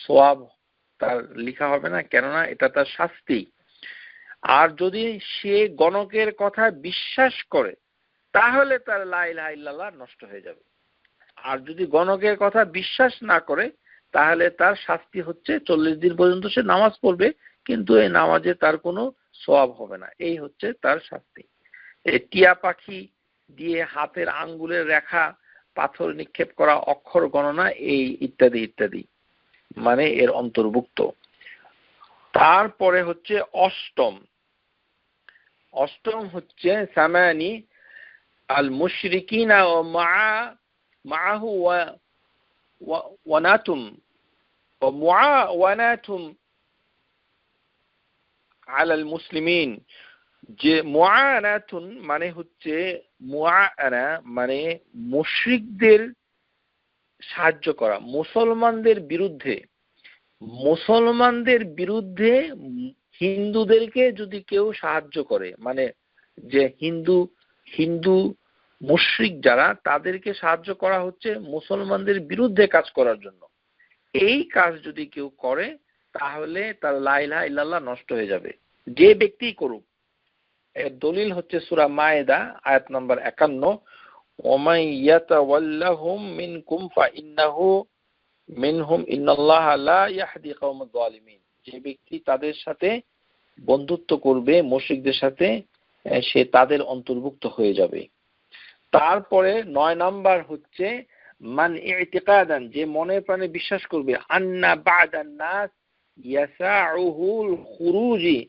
সওয়াব তার লেখা হবে না, কেননা এটা তার শাস্তি। আর যদি সে গণকের কথা বিশ্বাস করে, তাহলে তার লা ইলাহা ইল্লাল্লাহ নষ্ট হয়ে যাবে। আর যদি গণকের কথা বিশ্বাস না করে, তাহলে তার শাস্তি হচ্ছে 40 দিন পর্যন্ত সে নামাজ পড়বে, কিন্তু এই নামাজে তার কোনো সওয়াব হবে না। এই হচ্ছে তার শাস্তি। এই টিয়া পাখি দিয়ে হাতের আঙ্গুলের রেখা, পাথর নিক্ষেপ করা, অক্ষর গণনা, এই ইত্যাদি ইত্যাদি মানে এর অন্তর্ভুক্ত। তারপরে হচ্ছে অষ্টম হচ্ছে সামানি আল মুশরিকিনা মাআহু ওয়ানাতুম ওয়ানাতুম আলাল মুসলিমিন। যে মুআনাতুন মানে হচ্ছে মুআনা মানে মুশরিকদের সাহায্য করা, মুসলমানদের বিরুদ্ধে হিন্দুদেরকে যদি কেউ সাহায্য করে, মানে যে হিন্দু মুশরিক যারা, তাদেরকে সাহায্য করা হচ্ছে মুসলমানদের বিরুদ্ধে কাজ করার জন্য। এই কাজ যদি কেউ করে তাহলে তার লা ইলাহা ইল্লাল্লাহ নষ্ট হয়ে যাবে, যে ব্যক্তি করুক। এর দলিল হচ্ছে সূরা মায়েদা আয়াত নম্বর 51, ওয়ামান ইয়াতাওয়াল্লাহুম মিনকুম ফাইন্নাহু মিনহুম ইন্নাল্লাহা লা ইয়াহদি কওমাজ জালিমিন। যে ব্যক্তি তাদের সাথে বন্ধুত্ব করবে, মুশরিকদের সাথে, সে তাদের অন্তর্ভুক্ত হয়ে যাবে। তারপরে 9 নাম্বার হচ্ছে মান ইতিকাদান, যে মনে প্রাণে বিশ্বাস করবে, আন্না বা'দান নাস ইয়াসাউহুল খুরুজি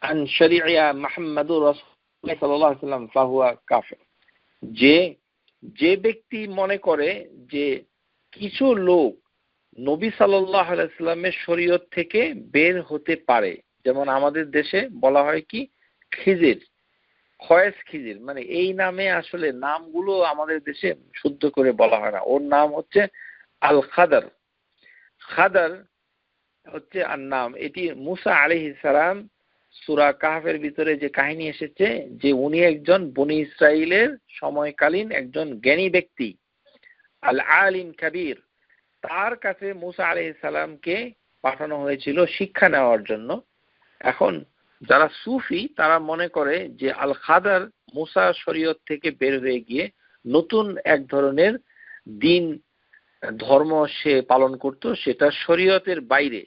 আন শরিয়া মুহাম্মাদুর রাসূলুল্লাহ সাল্লাল্লাহু আলাইহি ওয়াসাল্লাম ফাহুয়া কাফির। যে ব্যক্তি মনে করে যে কিছু লোক নবী সাল্লাল্লাহু আলাইহি ওয়াসাল্লামের শরীয়ত থেকে বের হতে পারে, যেমন আমাদের দেশে বলা হয় কি খয়েস খিজির, মানে এই নামে আসলে নামগুলো আমাদের দেশে শুদ্ধ করে বলা হয় না। ওর নাম হচ্ছে আল খাদার হচ্ছে আর নাম। এটি মুসা আলাইহিস সালাম সূরা কাহফের ভিতরে যে কাহিনী এসেছে, যে উনি একজন বনি ইসরাইলের সময়কালীন একজন জ্ঞানী ব্যক্তি, আল আলিম কাবীর। তার কাছে মুসা আলাইহিস সালামকে পাঠানো হয়েছিল শিক্ষা নেওয়ার জন্য। এখন যারা সুফি তারা মনে করে যে আল খাদার মুসা শরীয়ত থেকে বের হয়ে গিয়ে নতুন এক ধরনের ধর্ম সে পালন করত, সেটা শরীয়তের বাইরে।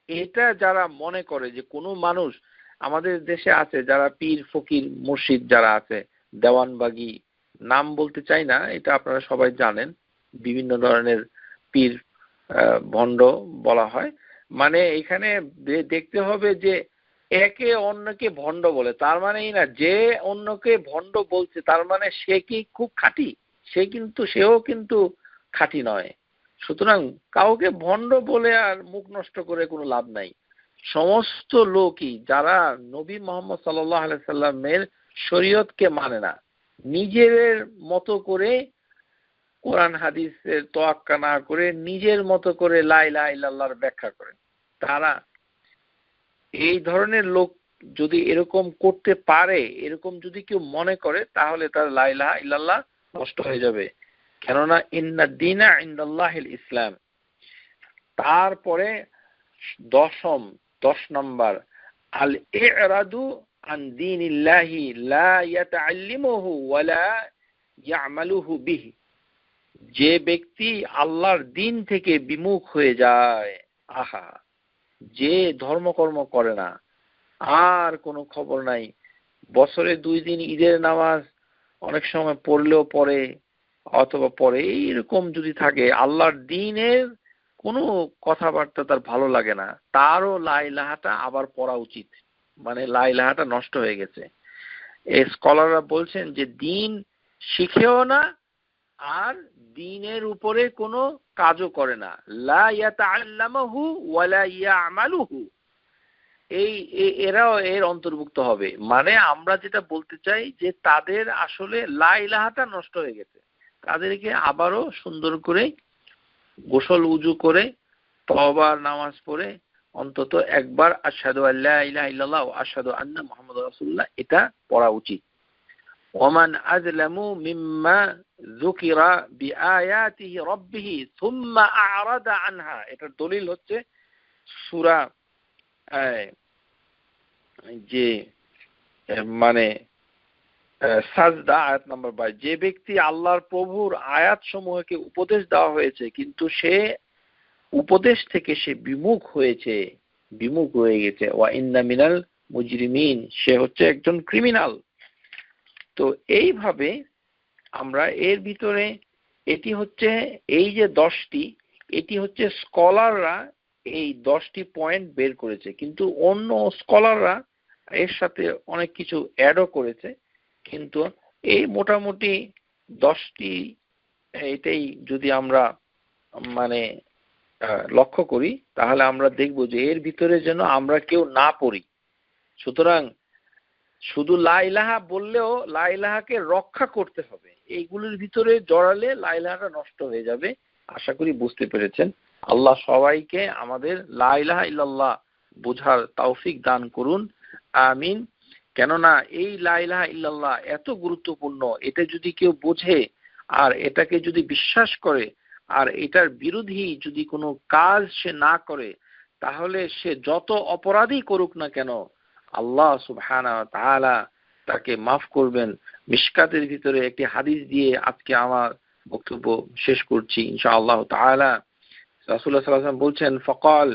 এটা যারা মনে করে যে কোনো মানুষ, আমাদের দেশে আছে যারা পীর ফকির মুর্শিদ যারা আছে, দেওয়ানবাগি, নাম বলতে চাই না, এটা আপনারা সবাই জানেন, বিভিন্ন ধরনের পীর ভণ্ড বলা হয়। মানে এখানে দেখতে হবে যে একে অন্যকে ভণ্ড বলে, তার মানে এই না যে অন্যকে ভণ্ড বলছে তার মানে সে কি খুব খাঁটি, সেও কিন্তু খাঁটি নয়। সুতরাং কাউকে ভণ্ড বলে আর মুখ নষ্ট করে কোনো লাভ নাই। সমস্ত লোকই যারা নবী মুহাম্মদ সাল্লাল্লাহু আলাইহি সাল্লামের শরীয়তকে মানে না, নিজের মতো করে কোরআন হাদিসের তোয়াক্কা না করে নিজের মতো করে লা ইলাহা ইল্লাল্লাহর ব্যাখ্যা করে, তারা এই ধরনের লোক যদি এরকম করতে পারে, এরকম যদি কেউ মনে করে, তাহলে তার লা ইলাহা ইল্লাল্লাহ নষ্ট হয়ে যাবে। কেননা ইন্না দীনা ইনদাল্লাহিল ইসলাম। তারপরে 10 নম্বর আল ইরাদু আন দীনিল্লাহি লা ইয়াতাআল্লামুহু ওয়ালা ইয়ামালুহু বিহি। যে ব্যক্তি আল্লাহর দ্বীন থেকে বিমুখ হয়ে যায়, যে ধর্মকর্ম করে না, আর কোনো খবর নাই, বছরে 2 দিন ঈদের নামাজ অনেক সময় পড়লেও পড়ে অথবা পড়ে, এইরকম যদি থাকে, আল্লাহর দ্বীনের কোনো কথাবার্তা তার ভালো লাগে না, তারও লা ইলাহাটা আবার পড়া উচিত, মানে লা ইলাহাটা নষ্ট হয়ে গেছে। এই স্কলাররা বলছেন যে দ্বীন শিখেও না আর দ্বীনের উপরে কোনো কাজও করে না, লা ইয়াতাআল্লামুহু ওয়ালা ইয়ামালুহু, এরাও এর অন্তর্ভুক্ত হবে। মানে আমরা যেটা বলতে চাই যে তাদের আসলে লা ইলাহাটা নষ্ট হয়ে গেছে, তাদেরকে আবারও সুন্দর করে গোসল উজু করে তওবার নামাজ পড়ে অন্তত একবার আশহাদু আল্লা ইলাহা ইল্লাল্লাহ ওয়া আশহাদু আন্না মুহাম্মাদুর রাসূলুল্লাহ এটা পড়া উচিত। ওমান আযলামু মিম্মা যুকিরা বিআয়াতিহি রাব্বিহি সুম্মা আ'রাদা আনহা। এটার দলিল হচ্ছে সূরা যে মানে সাজদা আয়াত নম্বর 22। যে ব্যক্তি আল্লাহর প্রভুর আয়াত সমূহকে উপদেশ দেওয়া হয়েছে কিন্তু সে উপদেশ থেকে সে বিমুখ হয়েছে, বিমুখ হয়ে গেছে। ওয়া ইন্না মিনাল মুজরিমিন, সে হচ্ছে একজন ক্রিমিনাল। তো এইভাবে আমরা এর ভিতরে এটি হচ্ছে এই যে 10টি, এটি হচ্ছে স্কলাররা এই 10টি পয়েন্ট বের করেছে, কিন্তু অন্য স্কলাররা এর সাথে অনেক কিছু অ্যাডও করেছে। কিন্তু এই মোটামুটি 10টি, এটাই যদি আমরা মানে লক্ষ্য করি, তাহলে আমরা দেখব যে এর ভিতরে যেন আমরা কেউ না পড়ি। সুতরাং শুধু লা ইলাহা বললেও লা ইলাহাকে রক্ষা করতে হবে, এইগুলোর ভিতরে জড়ালে লা ইলাহাটা নষ্ট হয়ে যাবে। আশা করি বুঝতে পেরেছেন। আল্লাহ সবাইকে আমাদের লা ইলাহা ইল্লাল্লাহ বোঝার তৌফিক দান করুন, আমিন। কেননা এই লা ইলাহা ইল্লাল্লাহ এত গুরুত্বপূর্ণ, এটা যদি কেউ বোঝে আর এটাকে যদি বিশ্বাস করে আর এটার বিরোধী যদি কোনো কাজ সে না করে, তাহলে সে যত অপরাধী করুক না কেন আল্লাহ সুবহানাহু ওয়া তাআলা তাকে মাফ করবেন। মিশকাতের ভিতরে একটি হাদিস দিয়ে আজকে আমার বক্তব্য শেষ করছি ইনশাআল্লাহ তাআলা। রাসূলুল্লাহ সাল্লাল্লাহু আলাইহি ওয়াসাল্লাম বলছেন, ফাকাল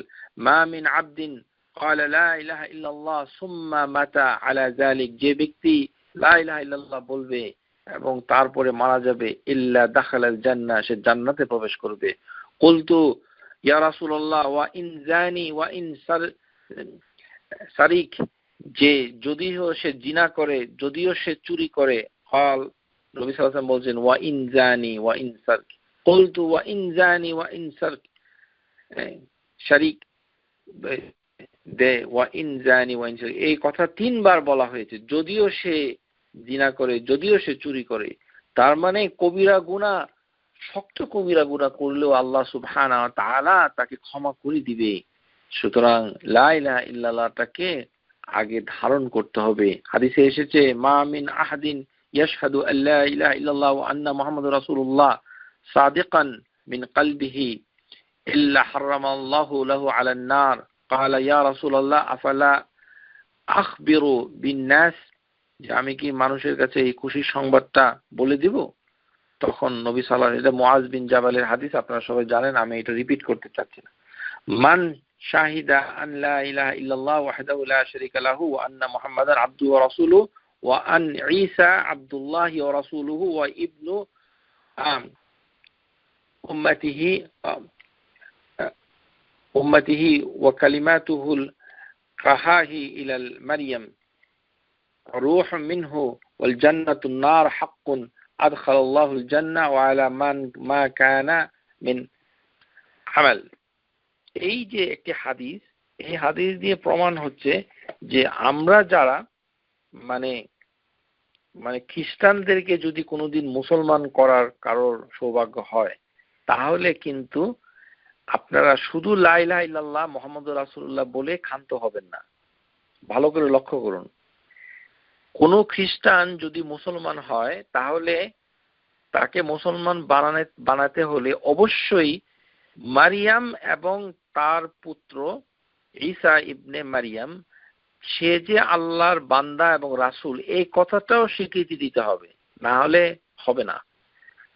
মা মিন আবদিন ক্বালা লা ইলাহা ইল্লাল্লাহ সুম্মা মাতা আলা যালিক, যে ব্যক্তি লা ইলাহা ইল্লাল্লাহ বলবে এবং তারপরে মারা যাবে, ইল্লা দাখালাল জান্নাহ, সে জান্নাতে প্রবেশ করবে। কুলতু ইয়া রাসূলুল্লাহ ওয়া ইন জানি ওয়া ইন সারিক, যে যদিও সে জিনা করে, যদিও সে চুরি করে। ক্বাল, নবী সাল্লাল্লাহু আলাইহি ওয়াসাল্লাম বলছেন, ওয়া ইন জানি ওয়া ইন সারক। কুলতু ওয়া ইন জানি ওয়া ইন সারক শারিক দে ওয়া ইন জানি ওয়া ইন সারক, এই কথা 3 বার বলা হয়েছে। যদিও সে জিনা করে, যদিও সে চুরি করে, তার মানে কবিরা গুনাহ, শক্ত কবিরা গুনাহ করলেও আল্লাহ সুবহানাহু ওয়া তাআলা তাকে ক্ষমা করে দিবে। সুতরাং লা ইলাহা ইল্লাল্লাহটাকে আগে ধারণ করতে হবে। হাদিসে এসেছে, মা মিন আহাদিন ইয়াশহাদু আল্লা ইলাহা ইল্লাল্লাহ ওয়া আন্না মুহাম্মাদুর রাসূলুল্লাহ সাদিকান মিন কলবিহি ইল্লা হারামাল্লাহু লাহু আলান নার। ক্বালা ইয়া রাসূলুল্লাহ আফালা আখবিরু বিন নাস, যে আমি কি মানুষের কাছে এই খুশির সংবাদটা বলে দিব? তখন নবী সাল্লাল্লাহু আলাইহি ওয়াসাল্লাম, এটা মুআজ বিন জাবালের হাদিস, আপনারা সবাই জানেন, আমি এটা রিপিট করতে চাচ্ছি না। মান শাহিদা আন লা ইলাহা ইল্লাল্লাহ ওয়াহদাহু লা শারীকা লাহু ওয়া আন্না মুহাম্মাদান আবদুহু ওয়া রাসূলুহু ওয়া আন ঈসা আবদুল্লাহি ওয়া রাসূলুহু ওয়া ইবনু উম্মতিহি ওয়া কালিমাতুহুল কাহাহি ইলাল মারইয়াম রূহুম মিনহু ওয়াল জান্নাতুন নার হাক্কুন আদখালাল্লাহুল জান্নাহ ওয়া আলা মান মা কানা মিন আমাল। এই যে একটি হাদিস, এই হাদিস দিয়ে প্রমাণ হচ্ছে যে আমরা যারা মানে খ্রিস্টানদেরকে যদি কোনোদিন মুসলমান করার কারোর সৌভাগ্য হয়, তাহলে কিন্তু আপনারা শুধু লা ইলাহা ইল্লাল্লাহ মুহাম্মাদুর রাসূলুল্লাহ বলে ক্ষান্ত হবেন না। ভালো করে লক্ষ্য করুন, কোন খ্রিস্টান যদি মুসলমান হয়, তাহলে তাকে মুসলমান বানাতে হলে অবশ্যই মারিয়াম এবং তার পুত্র ঈসা ইবনে মারিয়াম, সে যে আল্লাহর বান্দা এবং রাসূল, এই কথাটাও স্বীকৃতি দিতে হবে, না হলে হবে না।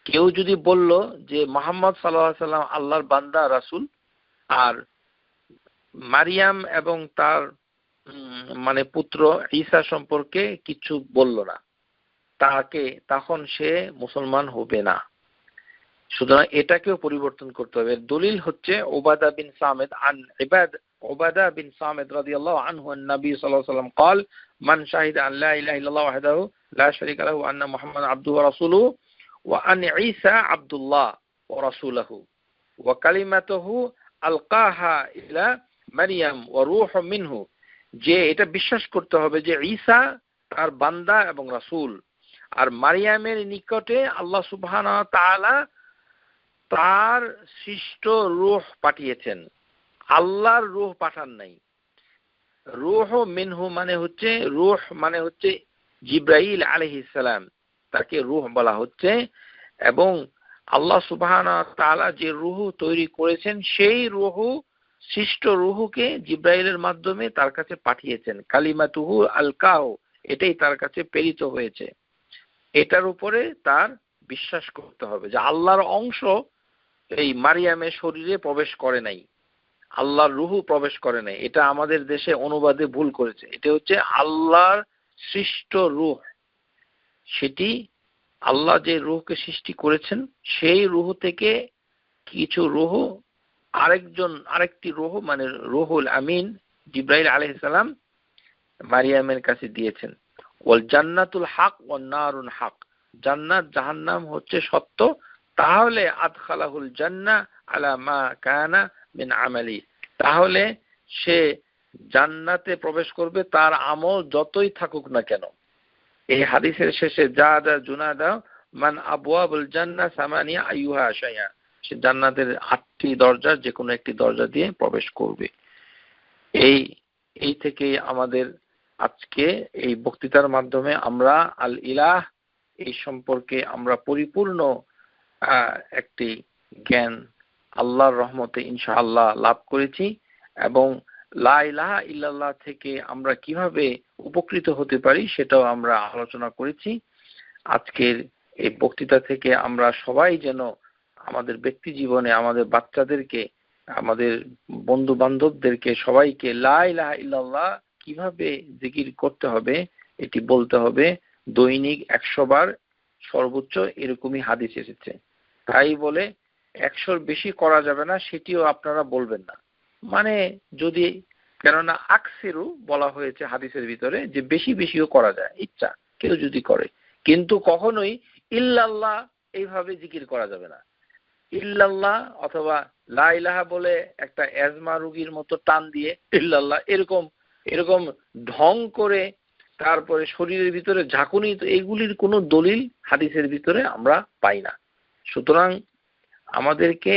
কেউ যদি বলল যে মুহাম্মদ সাল্লাল্লাহু আলাইহি ওয়াসাল্লাম আল্লাহর বান্দা রাসূল, আর মারিয়াম এবং তার পুত্র ঈসা সম্পর্কে কিছু বলল না, তখন সে মুসলমান হবে না। সুতরাং এটাকেও পরিবর্তন করতে হবে। দলিল হচ্ছে উবাদা বিন সামিদ রাদিয়াল্লাহু আনহু নবী সাল্লাল্লাহু আলাইহি ওয়াসাল্লাম قال من شهد ان لا اله الا الله وحده لا شريك له وان محمدا عبده ورسوله وان عيسى عبد الله ورسوله وكلمته القاها الى مريم وروح منه, যে এটা বিশ্বাস করতে হবে যে ঈসা তার বান্দা এবং রাসূল, আর মারিয়ামের নিকটে আল্লাহ সুবহানাহু ওয়া তাআলা তার সৃষ্ট রূহ পাঠিয়েছেন। আল্লাহর রূহ পাঠান নাই। রূহ মিনহু রূহ মানে হচ্ছে জিবরাইল আলাইহিস সালাম, তাকে রূহ বলা হচ্ছে। এবং আল্লাহ সুবহানাহু ওয়া তাআলা যে রূহ তৈরি করেছেন, সেই রূহ সৃষ্ট রূহকে জিবরাইলের মাধ্যমে তার কাছে পাঠিয়েছেন। কালিমাতুহু আলকাহু, এটাই তার কাছে প্রেরিত হয়েছে। এটার উপরে তার বিশ্বাস করতে হবে যে আল্লাহর অংশ এই মারিয়ামের শরীরে প্রবেশ করে নাই। আল্লাহর রূহ প্রবেশ করে নাই, এটা আমাদের দেশে অনুবাদে ভুল করেছে। এটা হচ্ছে আল্লাহর সৃষ্ট রূহ, সেটি আল্লাহ যে রূহকে সৃষ্টি করেছেন সেই রূহ থেকে কিছু রূহ আরেকটি রূহ মানে রূহুল আমিন জিবরাইল আলাইহিস সালাম মারিয়ামের কাছে দিয়েছেন। ওয়াল জান্নাতুল হক ওয়ান নারুল হক, জান্নাত জাহান্নাম হচ্ছে সত্য, তাহলে আদখালাহুল জান্নাহ আলা মা কানা মিন আমালি, তাহলে সে জান্নাতে প্রবেশ করবে তার আমল যতই থাকুক না কেন। এই হাদিসের শেষে জাদা জুনাদা মান আবওয়াবুল জান্নাহ সামানিয়া আইয়ুহা শাইয়া, সে জান্নাতের 8টি দরজা যে কোনো একটি দরজা দিয়ে প্রবেশ করবে। এই থেকে আমাদের আজকে এই বক্তৃতার মাধ্যমে আমরা আল ইলাহ এই সম্পর্কে আমরা পরিপূর্ণ একটি জ্ঞান আল্লাহর রহমতে ইনশাআল্লাহ লাভ করেছি, এবং লা ইলাহা ইল্লাল্লাহ থেকে আমরা কিভাবে উপকৃত হতে পারি সেটাও আমরা আলোচনা করেছি। আজকের এই বক্তৃতা থেকে আমরা সবাই যেন আমাদের ব্যক্তি জীবনে আমাদের বাচ্চাদেরকে, আমাদের বন্ধু বান্ধবদেরকে সবাইকে লা ইলাহা ইল্লাল্লাহ কিভাবে জিকির করতে হবে এটি বলতে হবে। দৈনিক 100 বার সর্বোচ্চ, এরকমই হাদিস এসেছে। তাই বলে 100-র বেশি করা যাবে না সেটিও আপনারা বলবেন না, মানে যদি, কেননা আকসিরু বলা হয়েছে হাদিসের ভিতরে যে বেশি বেশিও করা যায় ইচ্ছা কেউ যদি করে, কিন্তু কখনোই ইল্লাল্লাহ এইভাবে জিকির করা যাবে না। ইল্লাল্লাহ অথবা লা ইলাহা বলে একটা অ্যাজমা রোগীর মতো টান দিয়ে ইল্লাল্লাহ এরকম ঢং করে তারপরে শরীরের ভিতরে ঝাঁকুনি, তো এইগুলির কোনো দলিল হাদিসের ভিতরে আমরা পাই না। সুতরাং আমাদেরকে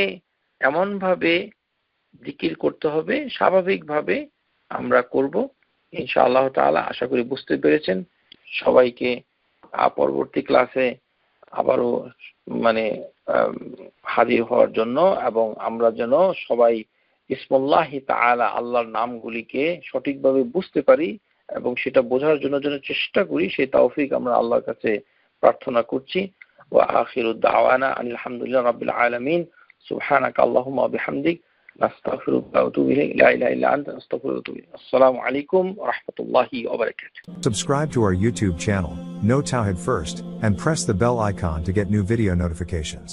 এমনভাবে জিকির করতে হবে, স্বাভাবিকভাবে আমরা করব ইনশাআল্লাহ তাআলা। আশা করি বুঝতে পেরেছেন। সবাইকে পরবর্তী ক্লাসে আবারও হাজির হওয়ার জন্য, এবং আমরা যেন সবাই ইসমুল্লাহি তাআলা আল্লাহর নামগুলিকে সঠিকভাবে বুঝতে পারি এবং সেটা বোঝার জন্য যেন চেষ্টা করি, সেই তৌফিক আমরা আল্লাহর কাছে প্রার্থনা করছি। ওয়া আখিরু দাওয়ানা আলহামদুলিল্লাহি রাব্বিল আলামিন। সুবহানাকা আল্লাহুম্মা ওয়া বিহামদিক নাস্তাগফিরুকা ওয়া আতুবু ইলাইক। লা ইলাহা ইল্লা আনতা আস্তাগফিরুকা ওয়া আতুবু ইলাইক। আসসালামু আলাইকুম ওয়া রাহমাতুল্লাহি ওয়া বারাকাতুহু। Subscribe to our YouTube channel, Know Tawhid First, and press the bell icon to get new video notifications.